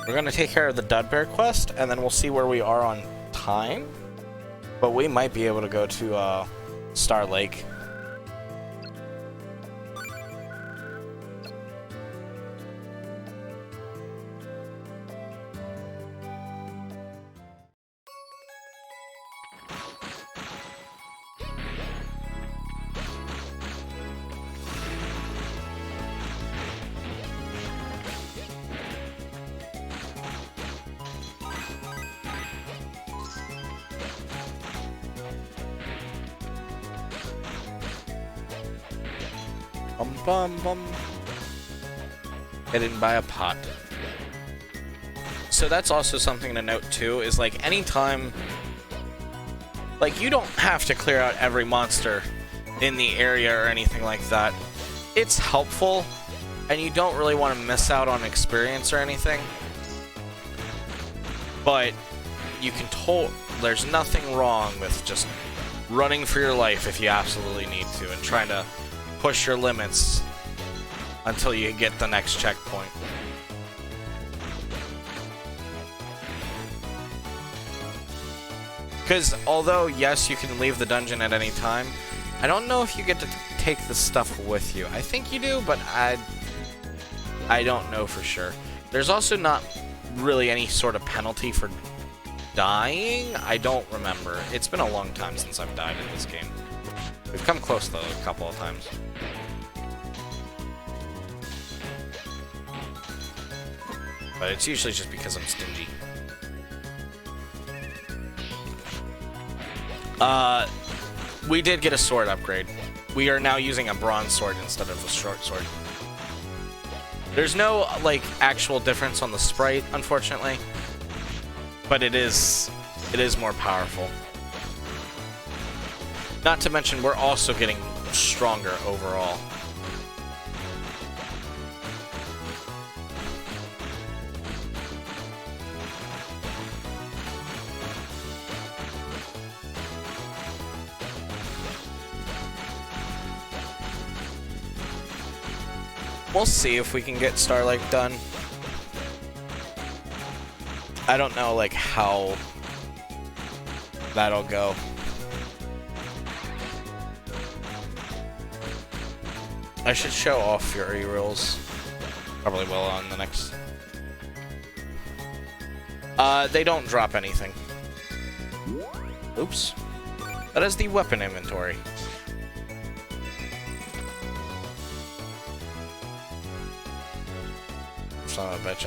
Speaker 1: We're gonna take care of the Dudbear quest, and then we'll see where we are on time. But we might be able to go to Star Lake. Bum. I didn't buy a pot. So that's also something to note too, is like anytime Like, you don't have to clear out every monster in the area or anything like that. It's helpful, and you don't really want to miss out on experience or anything. But you can there's nothing wrong with just running for your life if you absolutely need to, and trying to push your limits until you get the next checkpoint. Because although, yes, you can leave the dungeon at any time, I don't know if you get to take the stuff with you. I think you do, but I don't know for sure. There's also not really any sort of penalty for dying. I don't remember. It's been a long time since I've died in this game. We've come close, though, a couple of times. But it's usually just because I'm stingy. We did get a sword upgrade. We are now using a bronze sword instead of a short sword. There's no, like, actual difference on the sprite, unfortunately. But it is more powerful. Not to mention, we're also getting stronger overall. We'll see if we can get Starlight done. I don't know, like, how that'll go. I should show off Fury rules. Probably will on the next. They don't drop anything. Oops. That is the weapon inventory. Son of a bitch,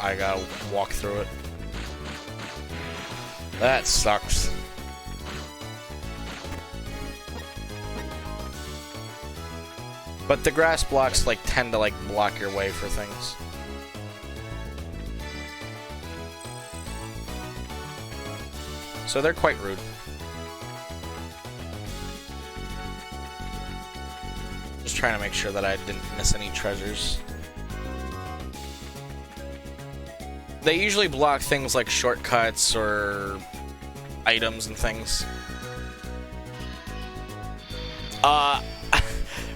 Speaker 1: I gotta walk through it. That sucks. But the grass blocks, like, tend to, like, block your way for things. So they're quite rude. Just trying to make sure that I didn't miss any treasures. They usually block things like shortcuts or items and things.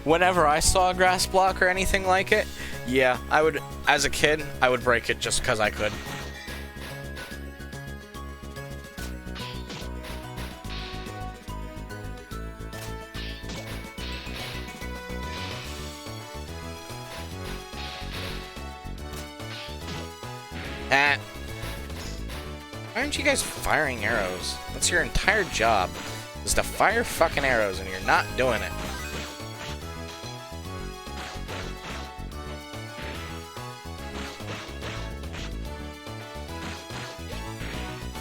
Speaker 1: Whenever I saw a grass block or anything like it, yeah, I would, as a kid, I would break it just because I could. Why aren't you guys firing arrows? That's your entire job, is to fire fucking arrows, and you're not doing it.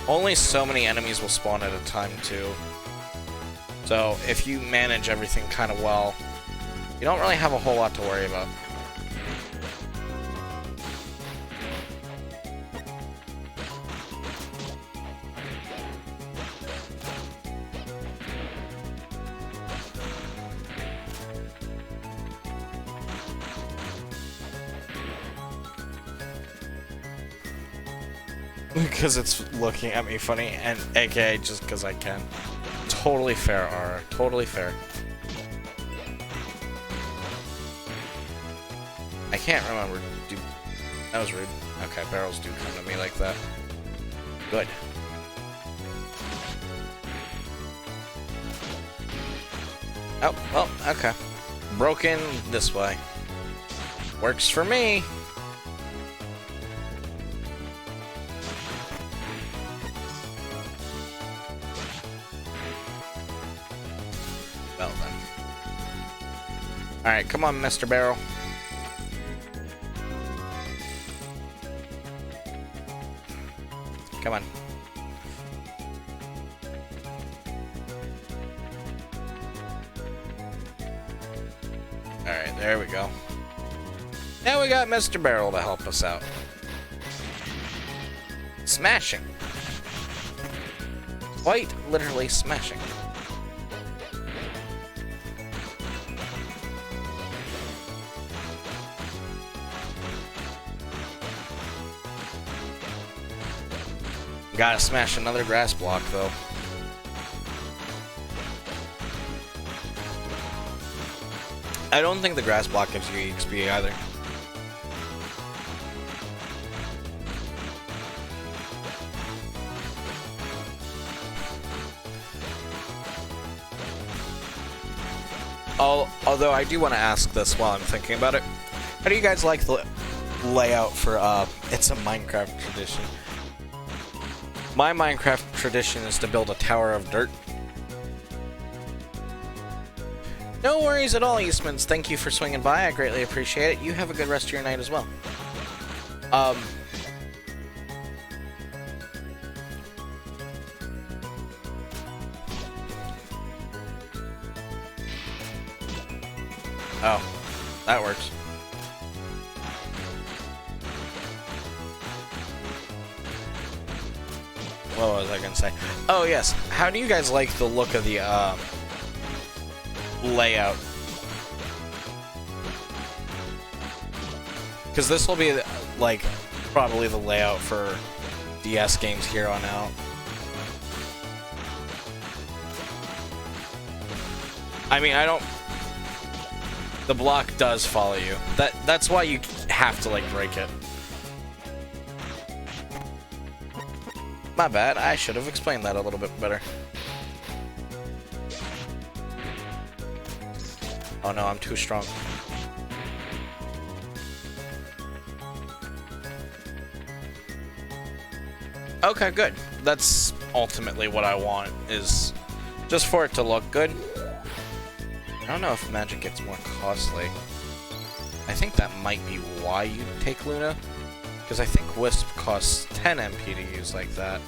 Speaker 1: Only so many enemies will spawn at a time, too. So, if you manage everything kind of well, you don't really have a whole lot to worry about. Because it's looking at me funny, and aka just because I can. Totally fair, Aura. Totally fair. I can't remember. That was rude. Okay, barrels do come to me like that. Good. Oh, well, okay. Broken this way. Works for me. Well then. Alright, come on, Mr. Barrel. Come on. Alright, there we go. Now we got Mr. Barrel to help us out. Smashing.
Speaker 2: Quite literally smashing. Gotta smash another grass block, though. I don't think the grass block gives you EXP either. Although I do want to ask this while I'm thinking about it. How do you guys like the layout for It's a Minecraft Tradition? My Minecraft tradition is to build a tower of dirt. No worries at all, Eastmans. Thank you for swinging by. I greatly appreciate it. You have a good rest of your night as well. Oh, that works. What was I gonna say? Oh yes. How do you guys like the look of the layout? Because this will be like probably the layout for DS games here on out. I mean, I don't. The block does follow you. That's why you have to like break it. My bad, I should have explained that a little bit better. Oh no, I'm too strong. Okay, good. That's ultimately what I want, is just for it to look good. I don't know if magic gets more costly. I think that might be why you take Luna. Because I think Wisp costs 10 MP to use like that.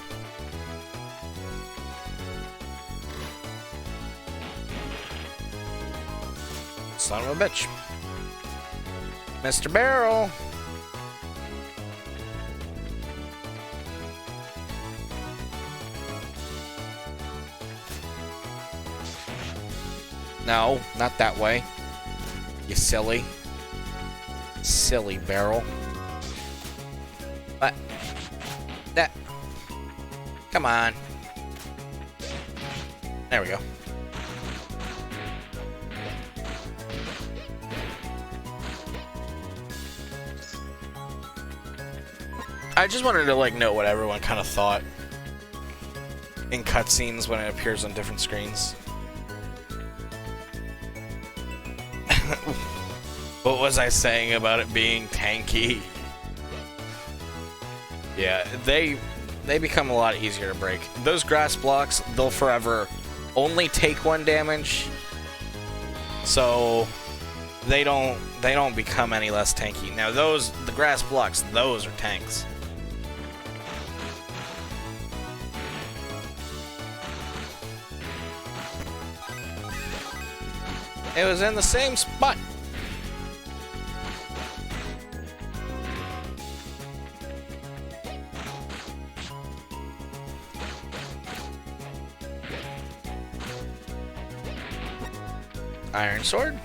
Speaker 2: Son of a bitch. Mr. Barrel! No, not that way. You silly. Silly barrel. What? That. Come on. There we go. I just wanted to like know what everyone kind of thought in cutscenes when it appears on different screens. What was I saying about it being tanky? Yeah, they become a lot easier to break. Those grass blocks, they'll forever only take 1 damage, so they don't become any less tanky. Now the grass blocks, those are tanks. It was in the same spot. Iron sword.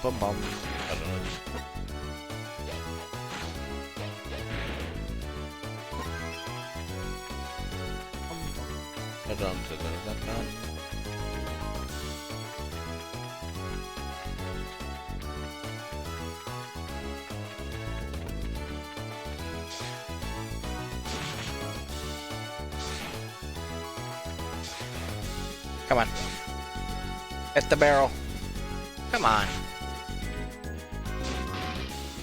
Speaker 2: Bum bum. I don't know. Come on. Hit the barrel. Come on.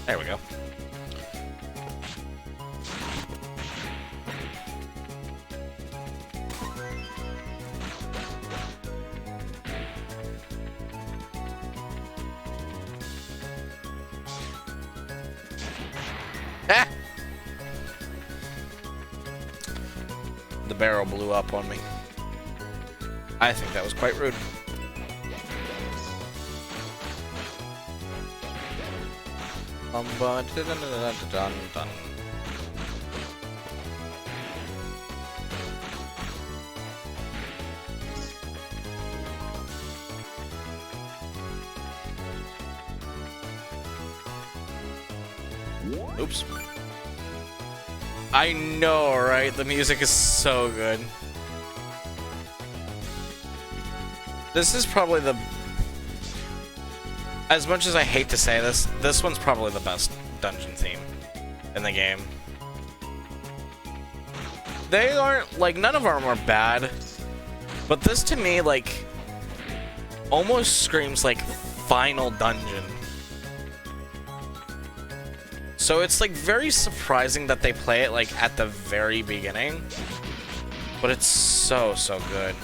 Speaker 2: There we go. Ah! the barrel blew up on me. I think that was quite rude. Dun. Oops. I know, right? The music is so good. This is probably the... As much as I hate to say this, this one's probably the best dungeon theme in the game. They aren't, like, none of them are bad, but this to me, like, almost screams, like, final dungeon. So it's, like, very surprising that they play it, like, at the very beginning, but it's so, so good.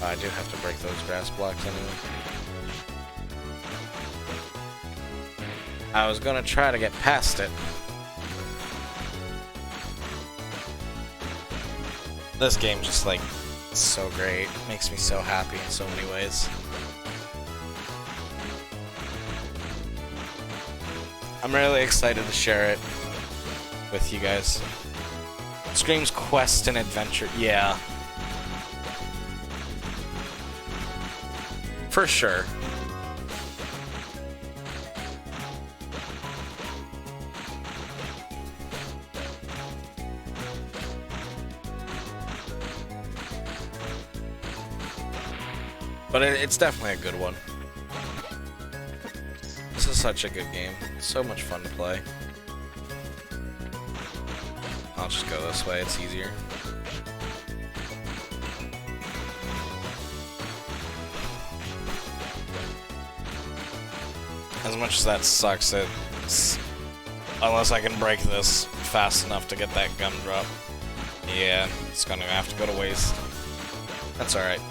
Speaker 2: I do have to break those grass blocks anyway. I was gonna try to get past it. This game just, like, so great. Makes me so happy in so many ways. I'm really excited to share it with you guys. Screams quest and adventure. Yeah. For sure. But it's definitely a good one. This is such a good game. It's so much fun to play. I'll just go this way, it's easier. As much as that sucks, unless I can break this fast enough to get that gumdrop, yeah, it's gonna have to go to waste. That's alright.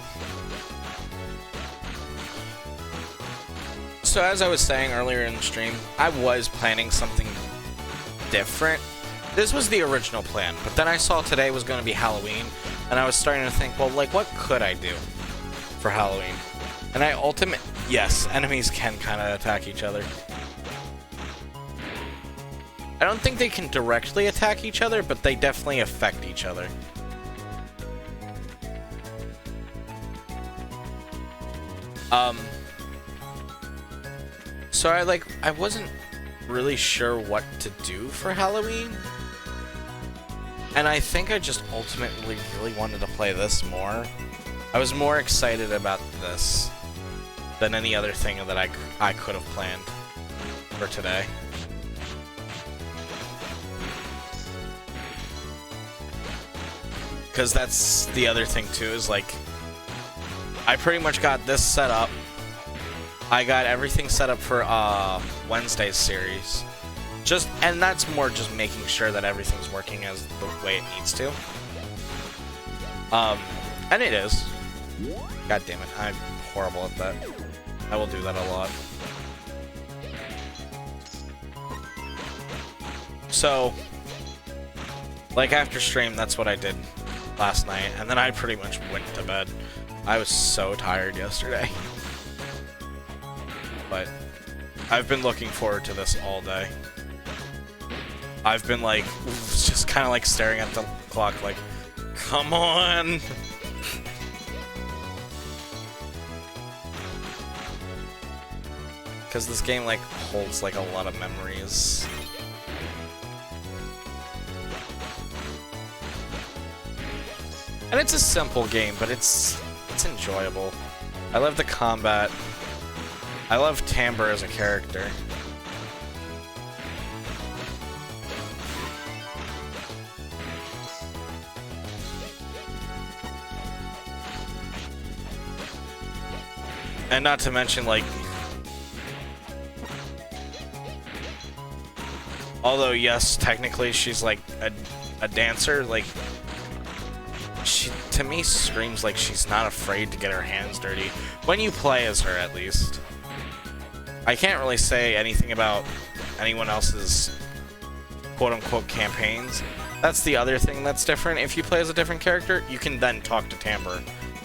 Speaker 2: So as I was saying earlier in the stream, I was planning something different. This was the original plan, but then I saw today was going to be Halloween, and I was starting to think, well, like, what could I do for Halloween? And yes, enemies can kind of attack each other. I don't think they can directly attack each other, but they definitely affect each other. So I wasn't really sure what to do for Halloween. And I think I just ultimately really wanted to play this more. I was more excited about this than any other thing that I could have planned for today. Because that's the other thing too, is like, I pretty much got this set up. I got everything set up for Wednesday's series. And that's more just making sure that everything's working as the way it needs to. And it is. God damn it, I'm horrible at that. I will do that a lot. So, like after stream, that's what I did last night, and then I pretty much went to bed. I was so tired yesterday. But I've been looking forward to this all day. I've been like, just kind of like staring at the clock like, come on! Because this game like holds like a lot of memories. And it's a simple game, but it's enjoyable. I love the combat. I love Timbre as a character. And not to mention, like, although yes, technically she's like a dancer, like, she to me screams like she's not afraid to get her hands dirty when you play as her, at least. I can't really say anything about anyone else's quote-unquote campaigns. That's the other thing that's different. If you play as a different character, you can then talk to Timbre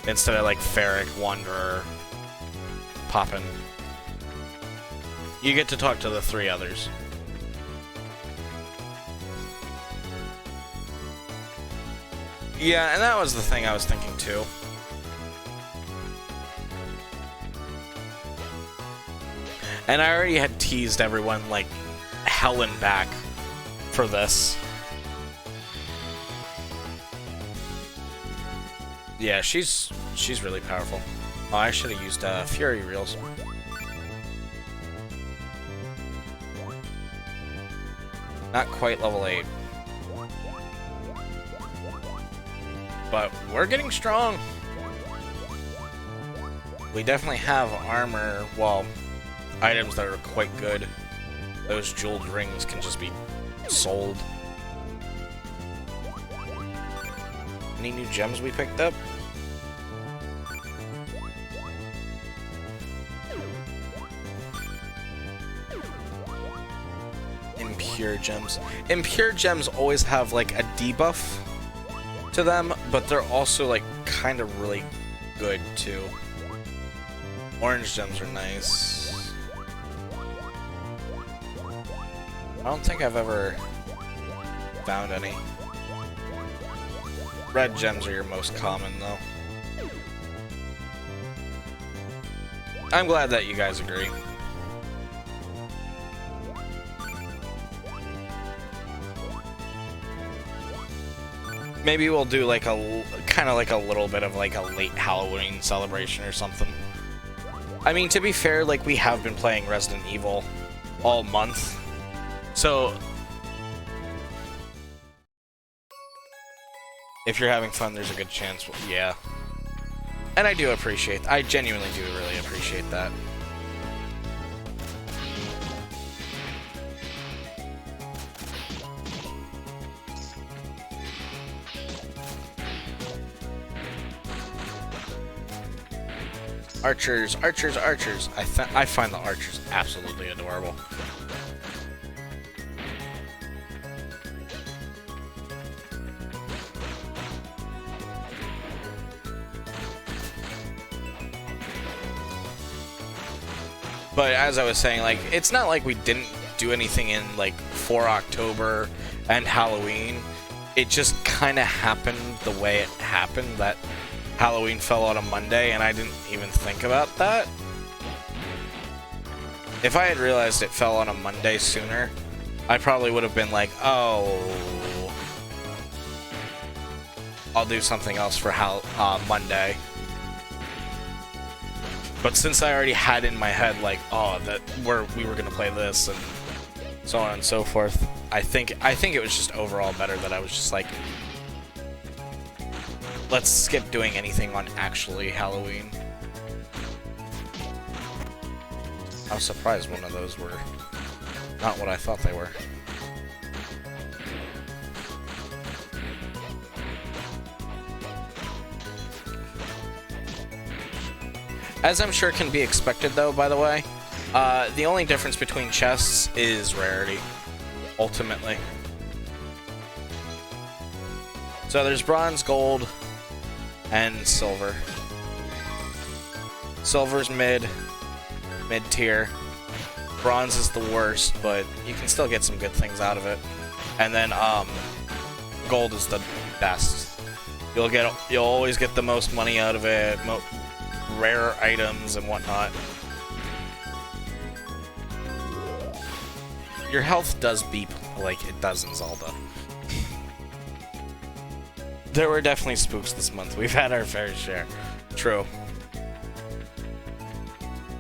Speaker 2: instead of like Ferric, Wanderer, Poppin. You get to talk to the 3 others. Yeah, and that was the thing I was thinking too. And I already had teased everyone like hell and back for this. Yeah, she's really powerful. Oh, I should have used Fury Reels. Not quite level 8. But we're getting strong. We definitely have armor, well, items that are quite good. Those jeweled rings can just be sold. Any new gems we picked up? Impure gems. Impure gems always have like a debuff to them, but they're also like kind of really good too. Orange gems are nice. I don't think I've ever found any. Red gems are your most common though. I'm glad that you guys agree. Maybe we'll do like a kind of like a little bit of like a late Halloween celebration or something. I mean, to be fair, like we have been playing Resident Evil all month, so if you're having fun, there's a good chance. Yeah, and I do appreciate. I genuinely do really appreciate that. Archers, archers, archers. I find the archers absolutely adorable. But as I was saying, like, it's not like we didn't do anything in, like, for October and Halloween. It just kind of happened the way it happened, that Halloween fell on a Monday, and I didn't even think about that. If I had realized it fell on a Monday sooner, I probably would have been like, oh, I'll do something else for Monday. But since I already had in my head, like, oh, that we were gonna play this, and so on and so forth, I think it was just overall better that I was just like, let's skip doing anything on actually Halloween. I was surprised one of those were not what I thought they were. As I'm sure can be expected though, by the way, the only difference between chests is rarity, ultimately. So there's bronze, gold, and silver. Silver's mid-tier. Bronze is the worst, but you can still get some good things out of it. And then gold is the best. You'll always get the most money out of it, rare items and whatnot. Your health does beep like it does in Zelda. There were definitely spooks this month. We've had our fair share. True.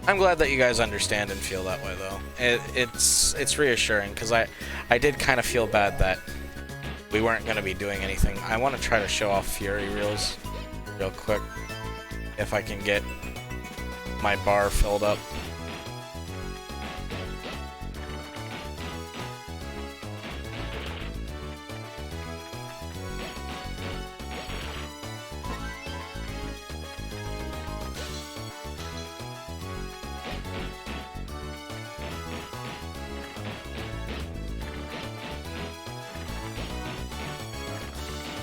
Speaker 2: I'm glad that you guys understand and feel that way, though. It's reassuring, because I did kind of feel bad that we weren't going to be doing anything. I want to try to show off Fury Reels real quick, if I can get my bar filled up.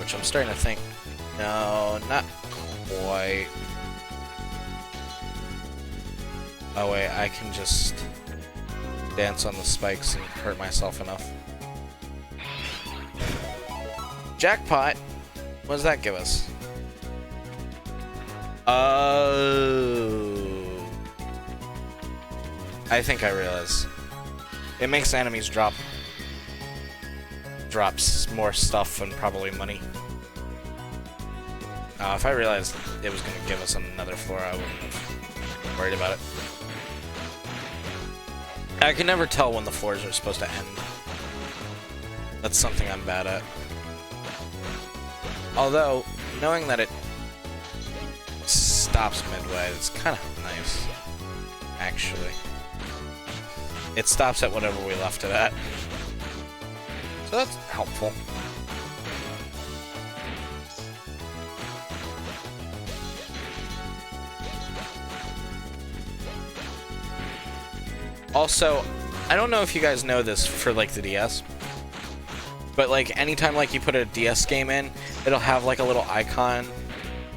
Speaker 2: which I'm starting to think, no, not quite. Oh wait, I can just dance on the spikes and hurt myself enough. Jackpot! What does that give us? Oh. I think I realize. It makes enemies drops more stuff and probably money. If I realized it was going to give us another floor, I wouldn't have worried about it. I can never tell when the floors are supposed to end. That's something I'm bad at. Although, knowing that it stops midway, it's kind of nice, actually. It stops at whatever we left it at. So that's helpful. Also, I don't know if you guys know this for like the DS, but like anytime like you put a DS game in, it'll have like a little icon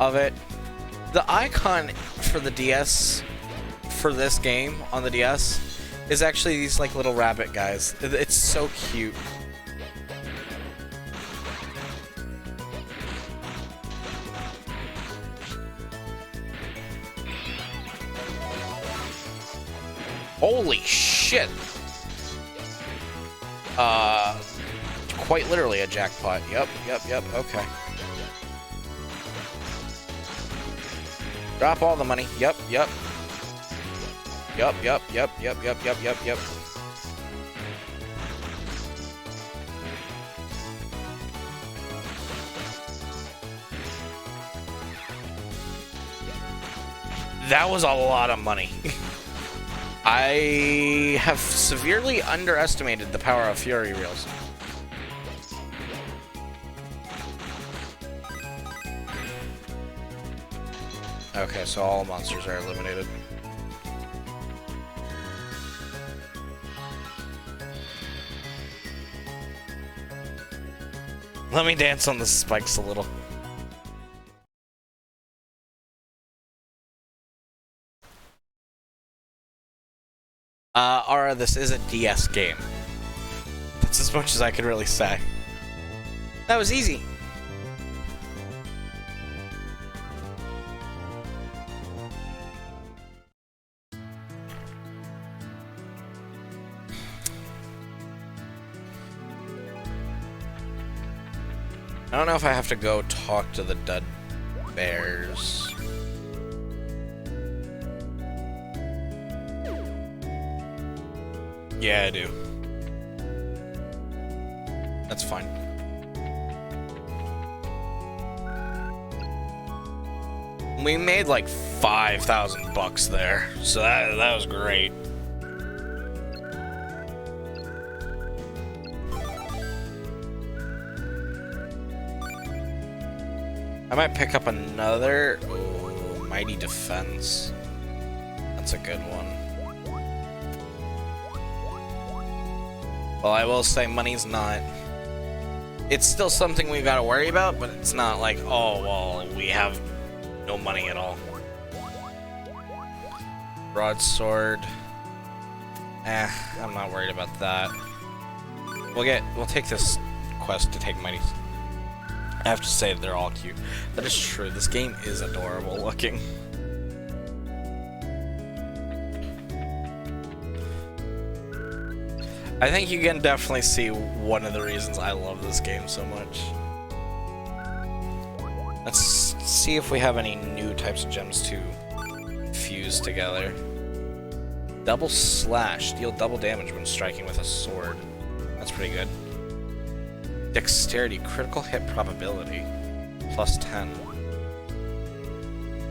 Speaker 2: of it. The icon for the DS for this game on the DS is actually these like little rabbit guys. It's so cute. Holy shit! Quite literally a jackpot. Yep, okay. Drop all the money. Yep. That was a lot of money. I have severely underestimated the power of Fury Reels. Okay, so all monsters are eliminated. Let me dance on the spikes a little. Aura, this is a DS game. That's as much as I could really say. That was easy. I don't know if I have to go talk to the dead bears. Yeah, I do. That's fine. We made like 5,000 bucks there, so that was great. I might pick up another. Oh, Mighty Defense. That's a good one. Well, I will say money's not. It's still something we've got to worry about, but it's not like, oh, well, we have no money at all. Broadsword. I'm not worried about that. We'll take this quest to take Mighty. I have to say they're all cute. That is true. This game is adorable looking. I think you can definitely see one of the reasons I love this game so much. Let's see if we have any new types of gems to fuse together. Double slash. Deal double damage when striking with a sword. That's pretty good. Dexterity. Critical hit probability. Plus 10.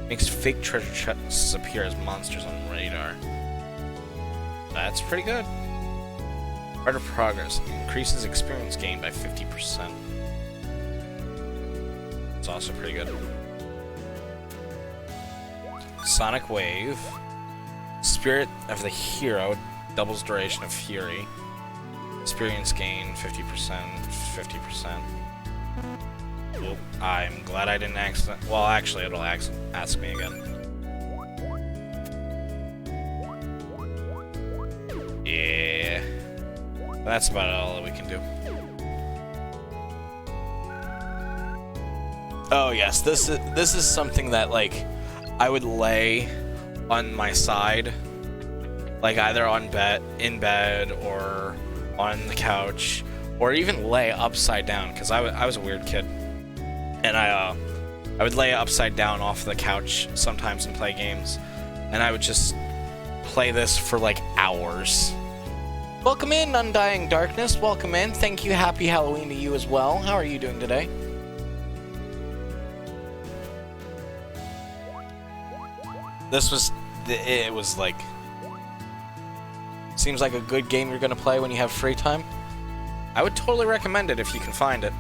Speaker 2: Makes fake treasure chests appear as monsters on radar. That's pretty good. Art of Progress. Increases experience gain by 50%. It's also pretty good. Sonic Wave. Spirit of the Hero. Doubles duration of Fury. Experience gain 50%. 50%. Oh, I'm glad I didn't accident. Well, actually, it'll ask me again. Yeah. That's about all that we can do. Oh yes, this is something that like I would lay on my side, like either in bed or on the couch, or even lay upside down, because I was a weird kid, and I would lay upside down off the couch sometimes and play games, and I would just play this for like hours. Welcome in, Undying Darkness. Welcome in. Thank you. Happy Halloween to you as well. How are you doing today? It was like, seems like a good game you're gonna play when you have free time. I would totally recommend it if you can find it.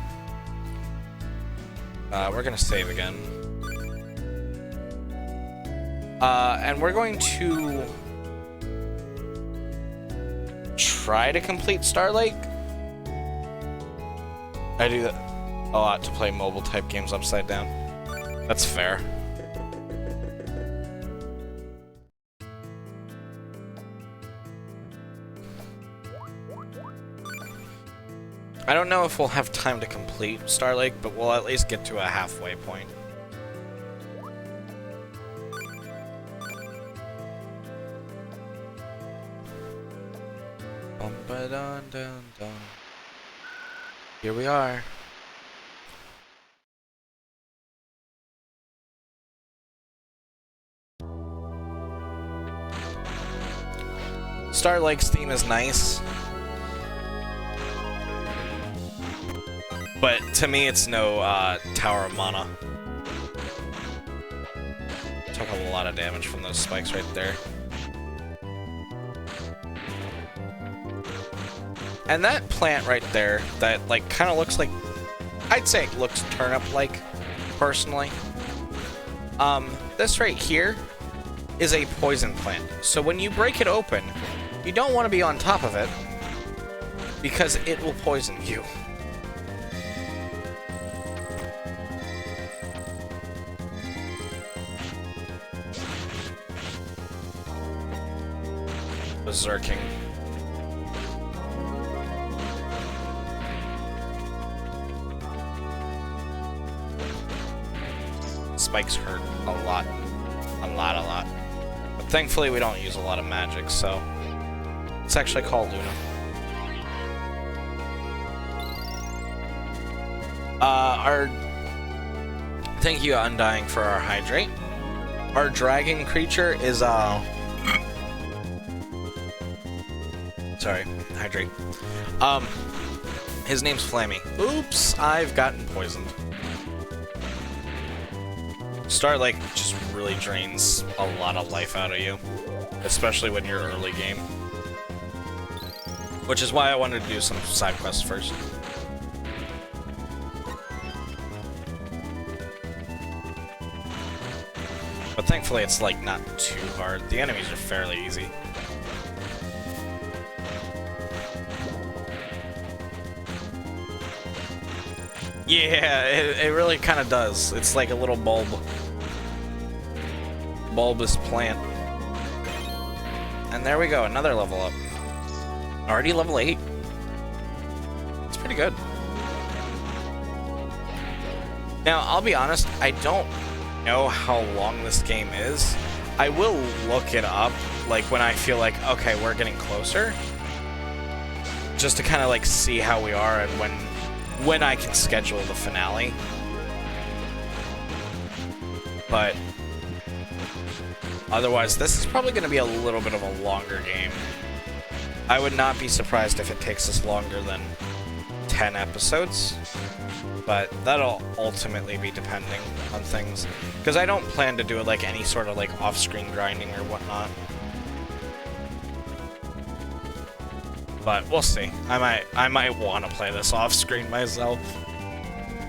Speaker 2: We're gonna save again. And we're going to try to complete Star Lake. I do that a lot to play mobile type games upside down. That's fair. I don't know if we'll have time to complete Star Lake, but we'll at least get to a halfway point. Here we are. Star Lake's theme is nice, but to me it's no Tower of Mana. Took a lot of damage from those spikes right there. And that plant right there, that like kind of looks like, I'd say it looks turnip-like, personally. This right here is a poison plant. So when you break it open, you don't want to be on top of it, because it will poison you. Berserking. Spikes hurt a lot. A lot. But thankfully we don't use a lot of magic, so it's actually called Luna. Thank you, Undying, for our hydrate. Our dragon creature is sorry, hydrate. His name's Flammy. Oops, I've gotten poisoned. Star Lake just really drains a lot of life out of you, especially when you're early game. Which is why I wanted to do some side quests first. But thankfully it's like not too hard. The enemies are fairly easy. Yeah, it really kind of does. It's like a little bulbous plant. And there we go, another level up. Already level 8. It's pretty good. Now, I'll be honest, I don't know how long this game is. I will look it up, like when I feel like, okay, we're getting closer. Just to kind of like see how we are and when I can schedule the finale. But otherwise, this is probably going to be a little bit of a longer game. I would not be surprised if it takes us longer than 10 episodes, but that'll ultimately be depending on things, because I don't plan to do it like any sort of like off-screen grinding or whatnot. But we'll see. I might want to play this off-screen myself,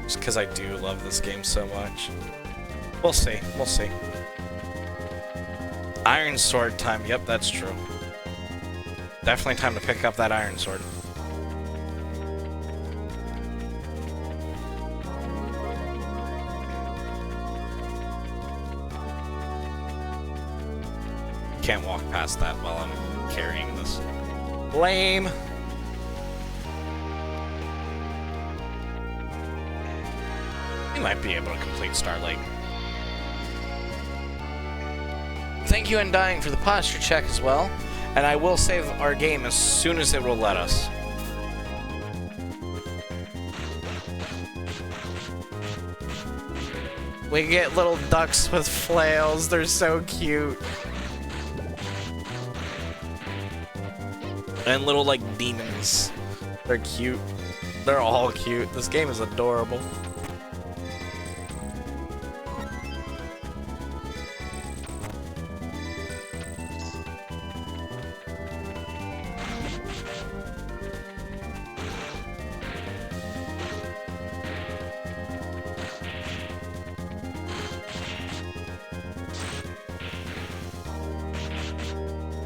Speaker 2: just because I do love this game so much. We'll see. We'll see. Iron Sword time. Yep, that's true. Definitely time to pick up that Iron Sword. can't walk past that while I'm carrying this. Lame. We might be able to complete Starlight. Thank you, Undying, for the posture check as well. And I will save our game as soon as it will let us. We get little ducks with flails. They're so cute. And little, like, demons. They're cute. They're all cute. This game is adorable.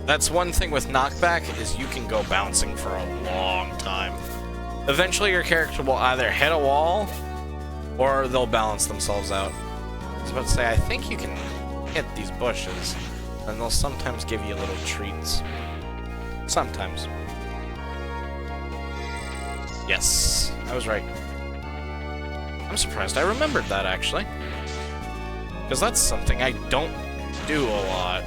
Speaker 2: That's one thing with knockback, is you can go bouncing for a long time. Eventually your character will either hit a wall, or they'll balance themselves out. I was about to say, I think you can hit these bushes, and they'll sometimes give you little treats. Sometimes. Yes, I was right. I'm surprised I remembered that, actually. Because that's something I don't do a lot.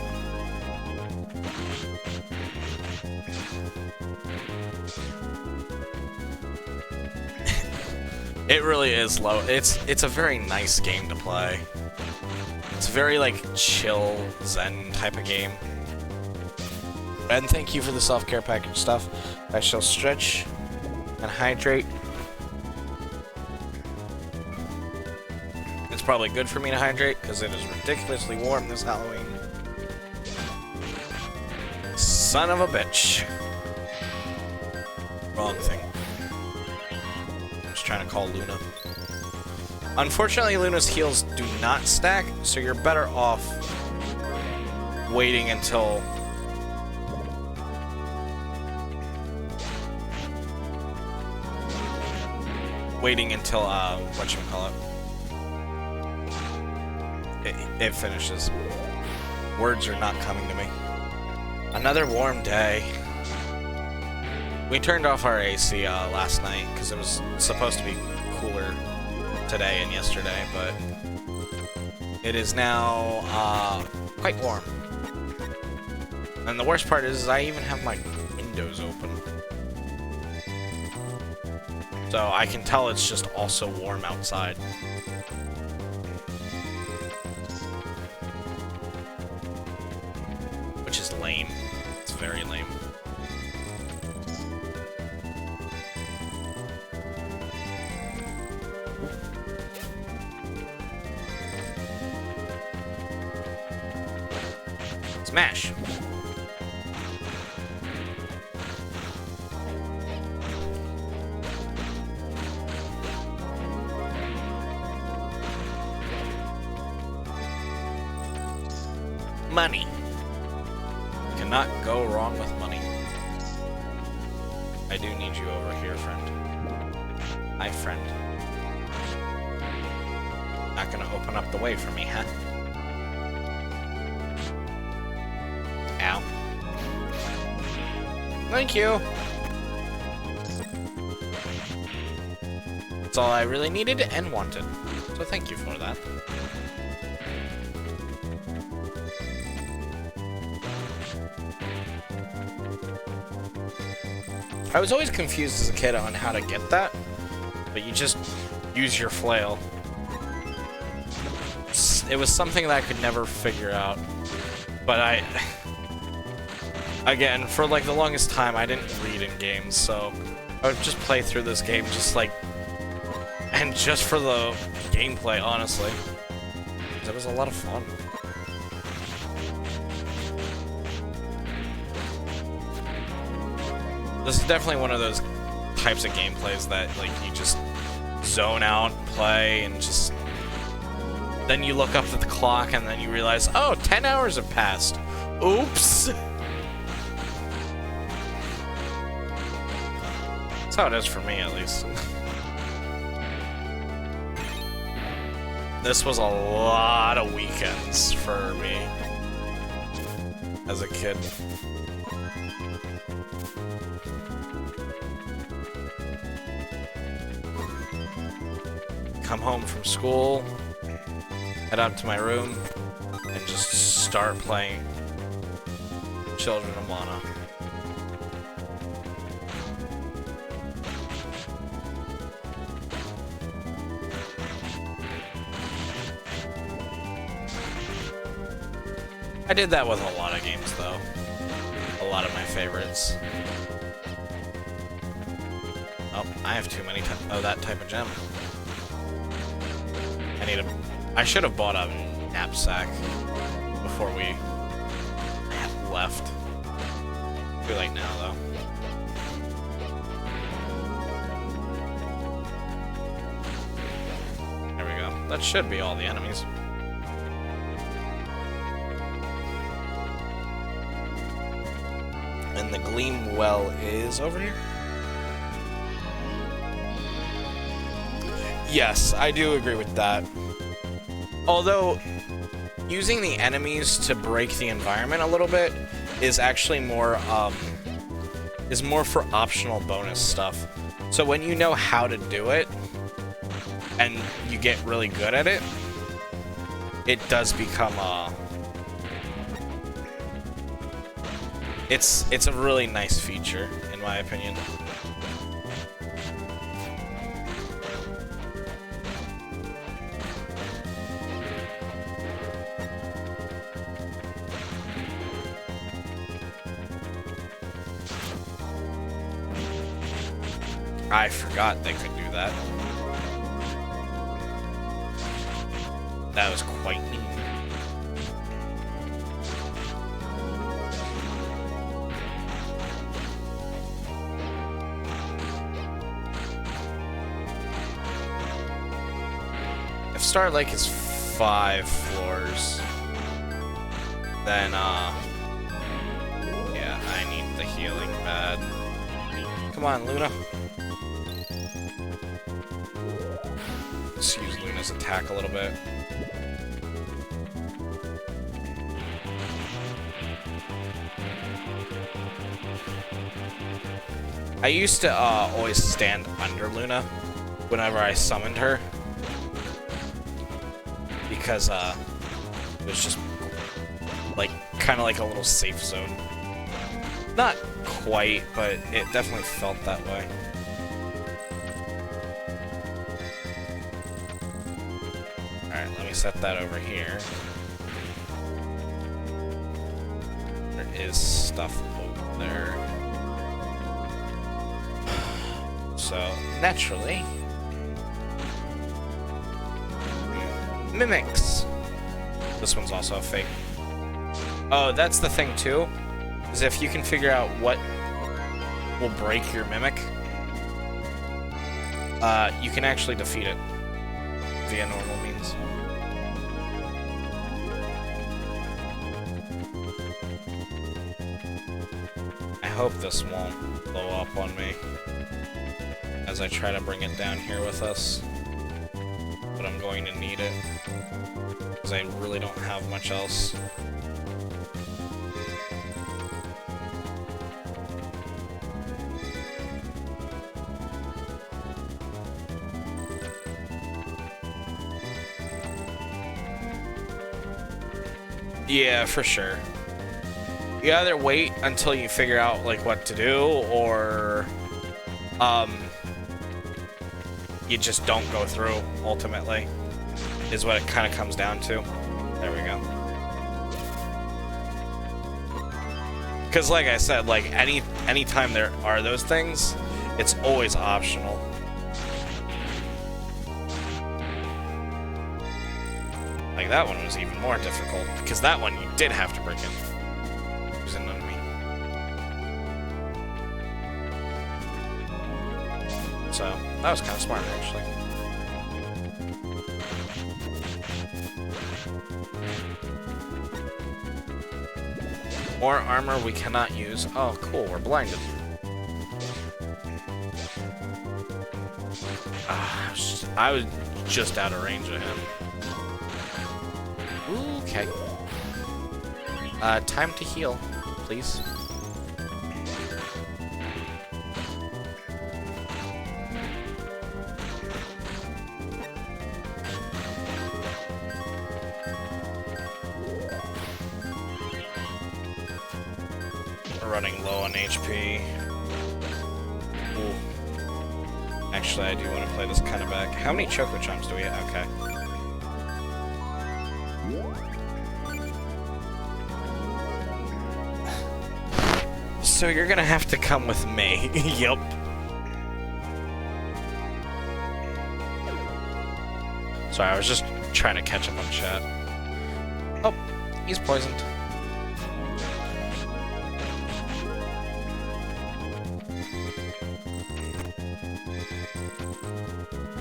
Speaker 2: It really is low. It's a very nice game to play. It's very, like, chill, zen type of game. And thank you for the self-care package stuff. I shall stretch and hydrate. It's probably good for me to hydrate, because it is ridiculously warm this Halloween. Son of a bitch. Wrong thing. Trying to call Luna. Unfortunately, Luna's heals do not stack, so you're better off waiting until whatchamacallit, it finishes. Words are not coming to me. Another warm day. We turned off our AC last night because it was supposed to be cooler today and yesterday, but it is now quite warm. And the worst part is I even have my windows open. So I can tell it's just also warm outside. Which is lame. It's very lame. Smash! Money. Cannot go wrong with money. I do need you over here, friend. Hi, friend. Not gonna open up the way for me, huh? Ow. Thank you! That's all I really needed and wanted. So thank you for that. I was always confused as a kid on how to get that, but you just use your flail. It was something that I could never figure out, but again, for like the longest time, I didn't read in games, so I would just play through this game and just for the gameplay, honestly. It was a lot of fun. This is definitely one of those types of gameplays that, like, you just zone out, play, and just... Then you look up at the clock, and then you realize, oh, 10 hours have passed. Oops! That's how it is for me, at least. This was a lot of weekends for me. as a kid. Come home from school, head out to my room, and just start playing Children of Mana. I did that with a lot of games, though. A lot of my favorites. Oh, I have too many of that type of gem. I should have bought a knapsack before we left. Too late now, though. There we go. That should be all the enemies. And the Gleam Well is over here? Yes, I do agree with that. Although, using the enemies to break the environment a little bit is actually more for optional bonus stuff. So when you know how to do it, and you get really good at it, it does become it's a really nice feature, in my opinion. I forgot they could do that. That was quite neat. If Star Lake is 5 floors, then, yeah, I need the healing pad. Come on, Luna. Let's use Luna's attack a little bit. I used to always stand under Luna whenever I summoned her, because it was just like kind of like a little safe zone. Not quite, but it definitely felt that way. Alright, let me set that over here. There is stuff over there. So, naturally... Mimics! This one's also a fake. Oh, that's the thing too, is if you can figure out what will break your Mimic, you can actually defeat it via normal means. I hope this won't blow up on me as I try to bring it down here with us, but I'm going to need it because I really don't have much else. Yeah, for sure. You either wait until you figure out like what to do, or you just don't go through, ultimately, is what it kind of comes down to. There we go. Because like I said, like anytime there are those things, it's always optional. Like that one was even more difficult, because that one you did have to break in. It was an enemy. So, that was kind of smart, actually. More armor we cannot use. Oh, cool, we're blinded. I was just out of range of him. Okay.
Speaker 1: Time to heal, please.
Speaker 2: We're running low on HP. Ooh. Actually, I do want to play this kind of back. How many Choco Chomps do we have? Okay. So you're gonna have to come with me. Yup. Sorry, I was just trying to catch up on chat.
Speaker 1: Oh, he's poisoned.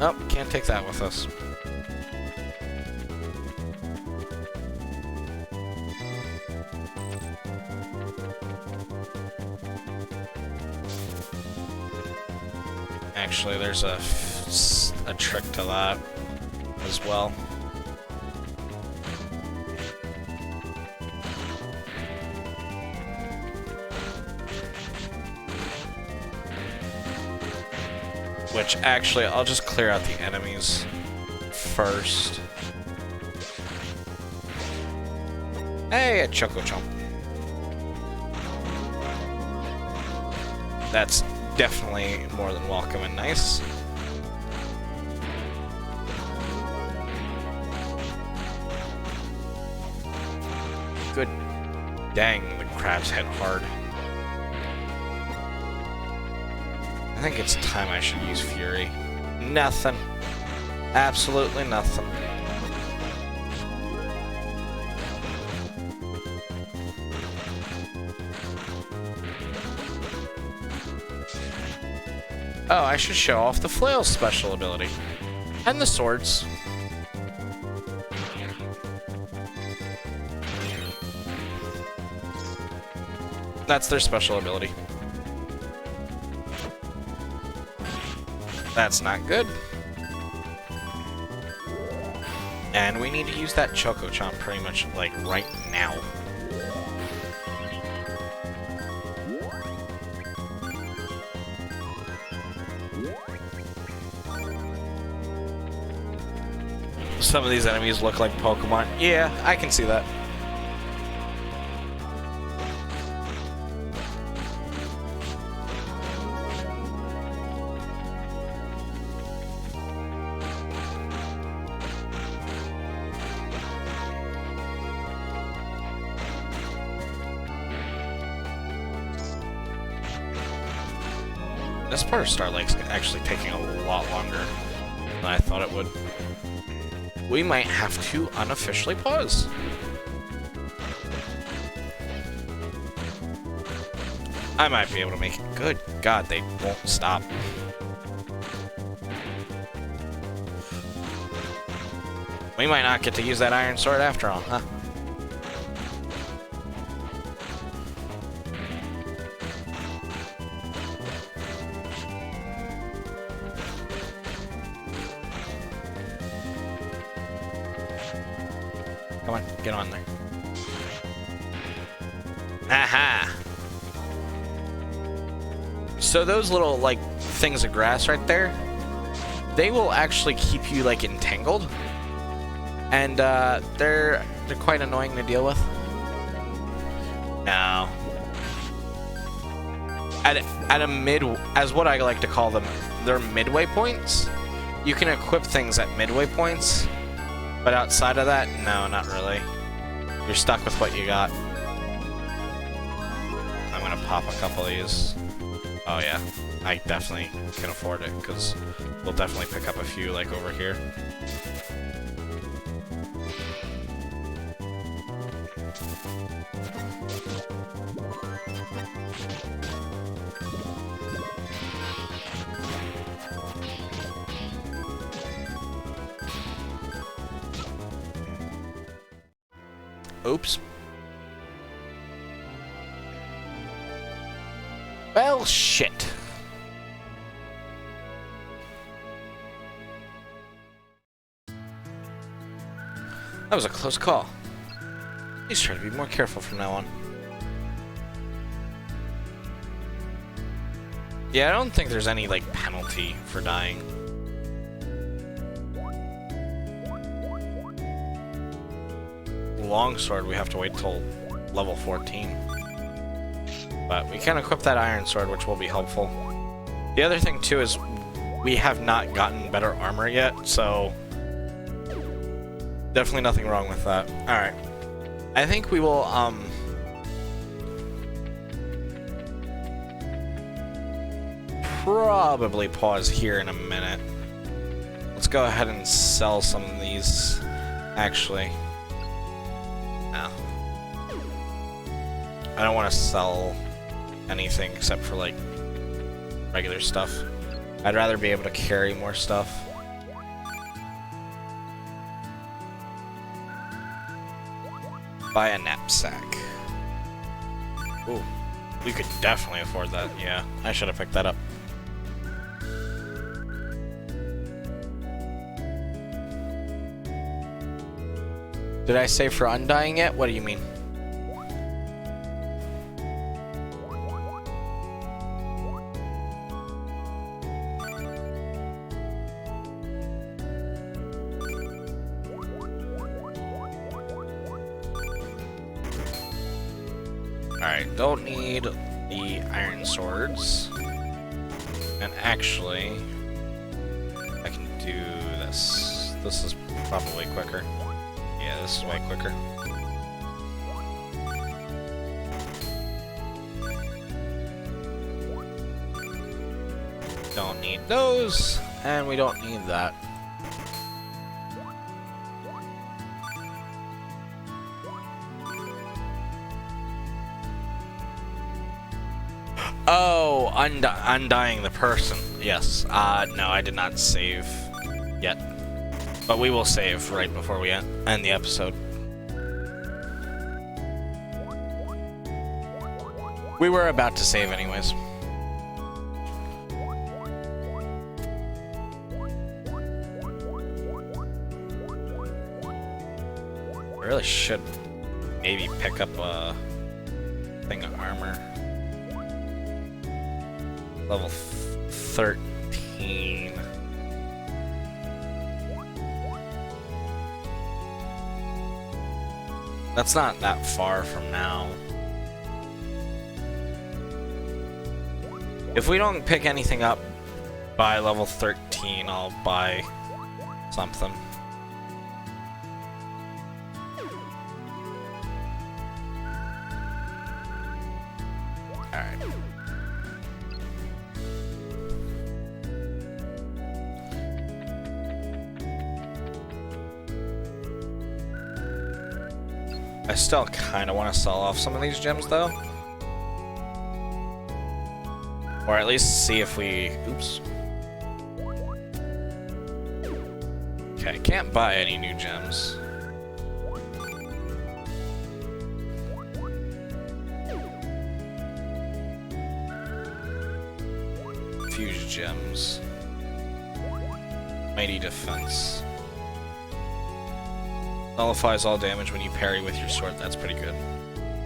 Speaker 1: Oh, can't take that with us.
Speaker 2: Actually, there's a trick to that as well. Which, actually, I'll just clear out the enemies first. Hey, a Choco Chomp. That's definitely more than welcome and nice. Good. Dang, the crabs hit hard. I think it's time I should use Fury. Nothing. Absolutely nothing. Oh, I should show off the flail's special ability. And the swords. That's their special ability. That's not good. And we need to use that Choco Chomp pretty much, like, right now. Some of these enemies look like Pokemon. Yeah, I can see that. This part of Star Lake's actually taking a lot longer than I thought it would. We might have to unofficially pause. I might be able to make it. Good God, they won't stop. We might not get to use that iron sword after all, huh? Come on, get on there. Aha! So those little, like, things of grass right there, they will actually keep you, like, entangled. And, they're quite annoying to deal with. No. At a as what I like to call them, they're midway points. You can equip things at midway points. But outside of that, no, not really. You're stuck with what you got. I'm gonna pop a couple of these. Oh yeah, I definitely can afford it, because we'll definitely pick up a few, like, over here. Oops. Well, shit. That was a close call. Please try to be more careful from now on. Yeah, I don't think there's any, like, penalty for dying. Longsword, we have to wait till level 14. But we can equip that iron sword, which will be helpful. The other thing, too, is we have not gotten better armor yet, so definitely nothing wrong with that. Alright. I think we will, probably pause here in a minute. Let's go ahead and sell some of these, actually. No. I don't want to sell anything except for, like, regular stuff. I'd rather be able to carry more stuff. Buy a knapsack. Ooh, we could definitely afford that. Yeah, I should have picked that up. Did I save for undying yet? What do you mean? Alright, don't need the iron swords. And actually, I can do this. This is probably quicker. Yeah, this is way quicker. Don't need those, and we don't need that. Oh, undying the person. Yes. No, I did not save yet. But we will save right before we end the episode. We were about to save anyways. I really should maybe pick up a thing of armor. Level 13. That's not that far from now. If we don't pick anything up by level 13, I'll buy something. Alright. I still kind of want to sell off some of these gems, though. Or at least see if we... Oops. Okay, can't buy any new gems. Fuse gems. Mighty defense. Nullifies all damage when you parry with your sword. That's pretty good.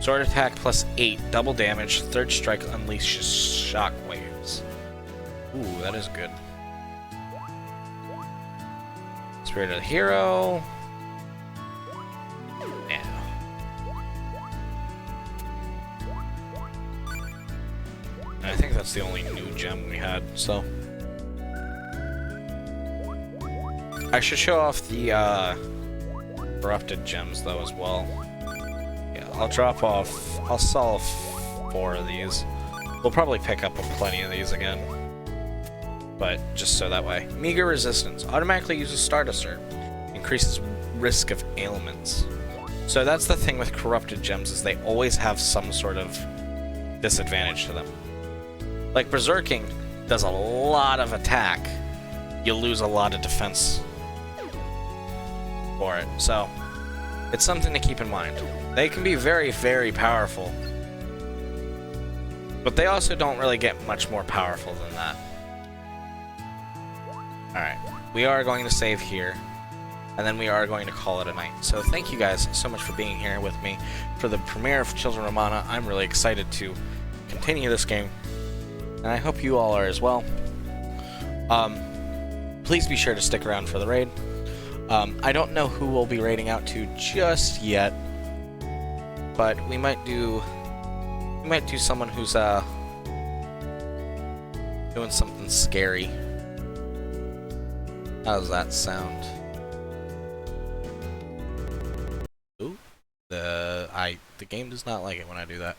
Speaker 2: Sword attack plus 8. Double damage. Third strike unleashes shockwaves. Ooh, that is good. Spirit of the hero. Yeah. And I think that's the only new gem we had, so. I should show off the, corrupted gems though as well. Yeah, I'll drop off. I'll sell 4 of these. We'll probably pick up plenty of these again, but just so that way. Meager resistance automatically uses Stardust. Increases risk of ailments. So that's the thing with corrupted gems, is they always have some sort of disadvantage to them. Like Berserking does a lot of attack. You lose a lot of defense for it, so it's something to keep in mind. They can be very, very powerful, but they also don't really get much more powerful than that. Alright, we are going to save here. and then we are going to call it a night. So thank you guys so much for being here with me for the premiere of Children of Mana. I'm really excited to continue this game, and I hope you all are as well. Please be sure to stick around for the raid. I don't know who we'll be raiding out to just yet, but we might do someone who's doing something scary. How does that sound? Ooh, the game does not like it when I do that.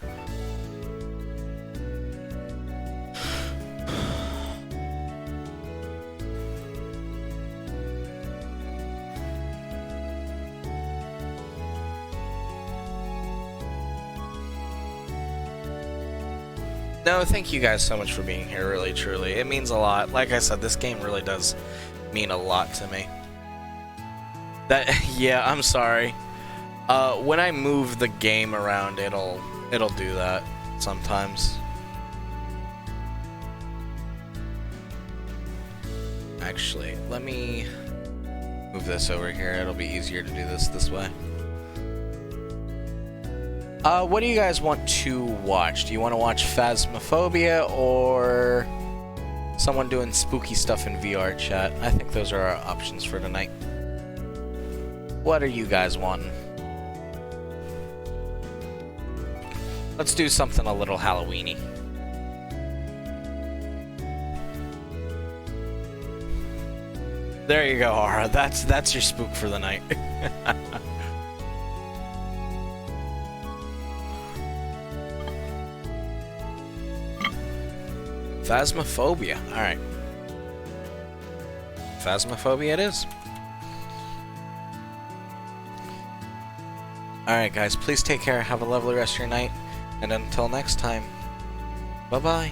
Speaker 2: No, thank you guys so much for being here, really, truly. It means a lot. Like I said, this game really does mean a lot to me. Yeah, I'm sorry. When I move the game around, it'll do that sometimes. Actually, let me move this over here. It'll be easier to do this way. What do you guys want to watch? Do you want to watch Phasmophobia or someone doing spooky stuff in VR chat? I think those are our options for tonight. What are you guys wanting? Let's do something a little Halloween-y. There you go, Aura. That's your spook for the night. Phasmophobia. Alright. Phasmophobia it is. Alright guys, please take care, have a lovely rest of your night, and until next time, bye-bye.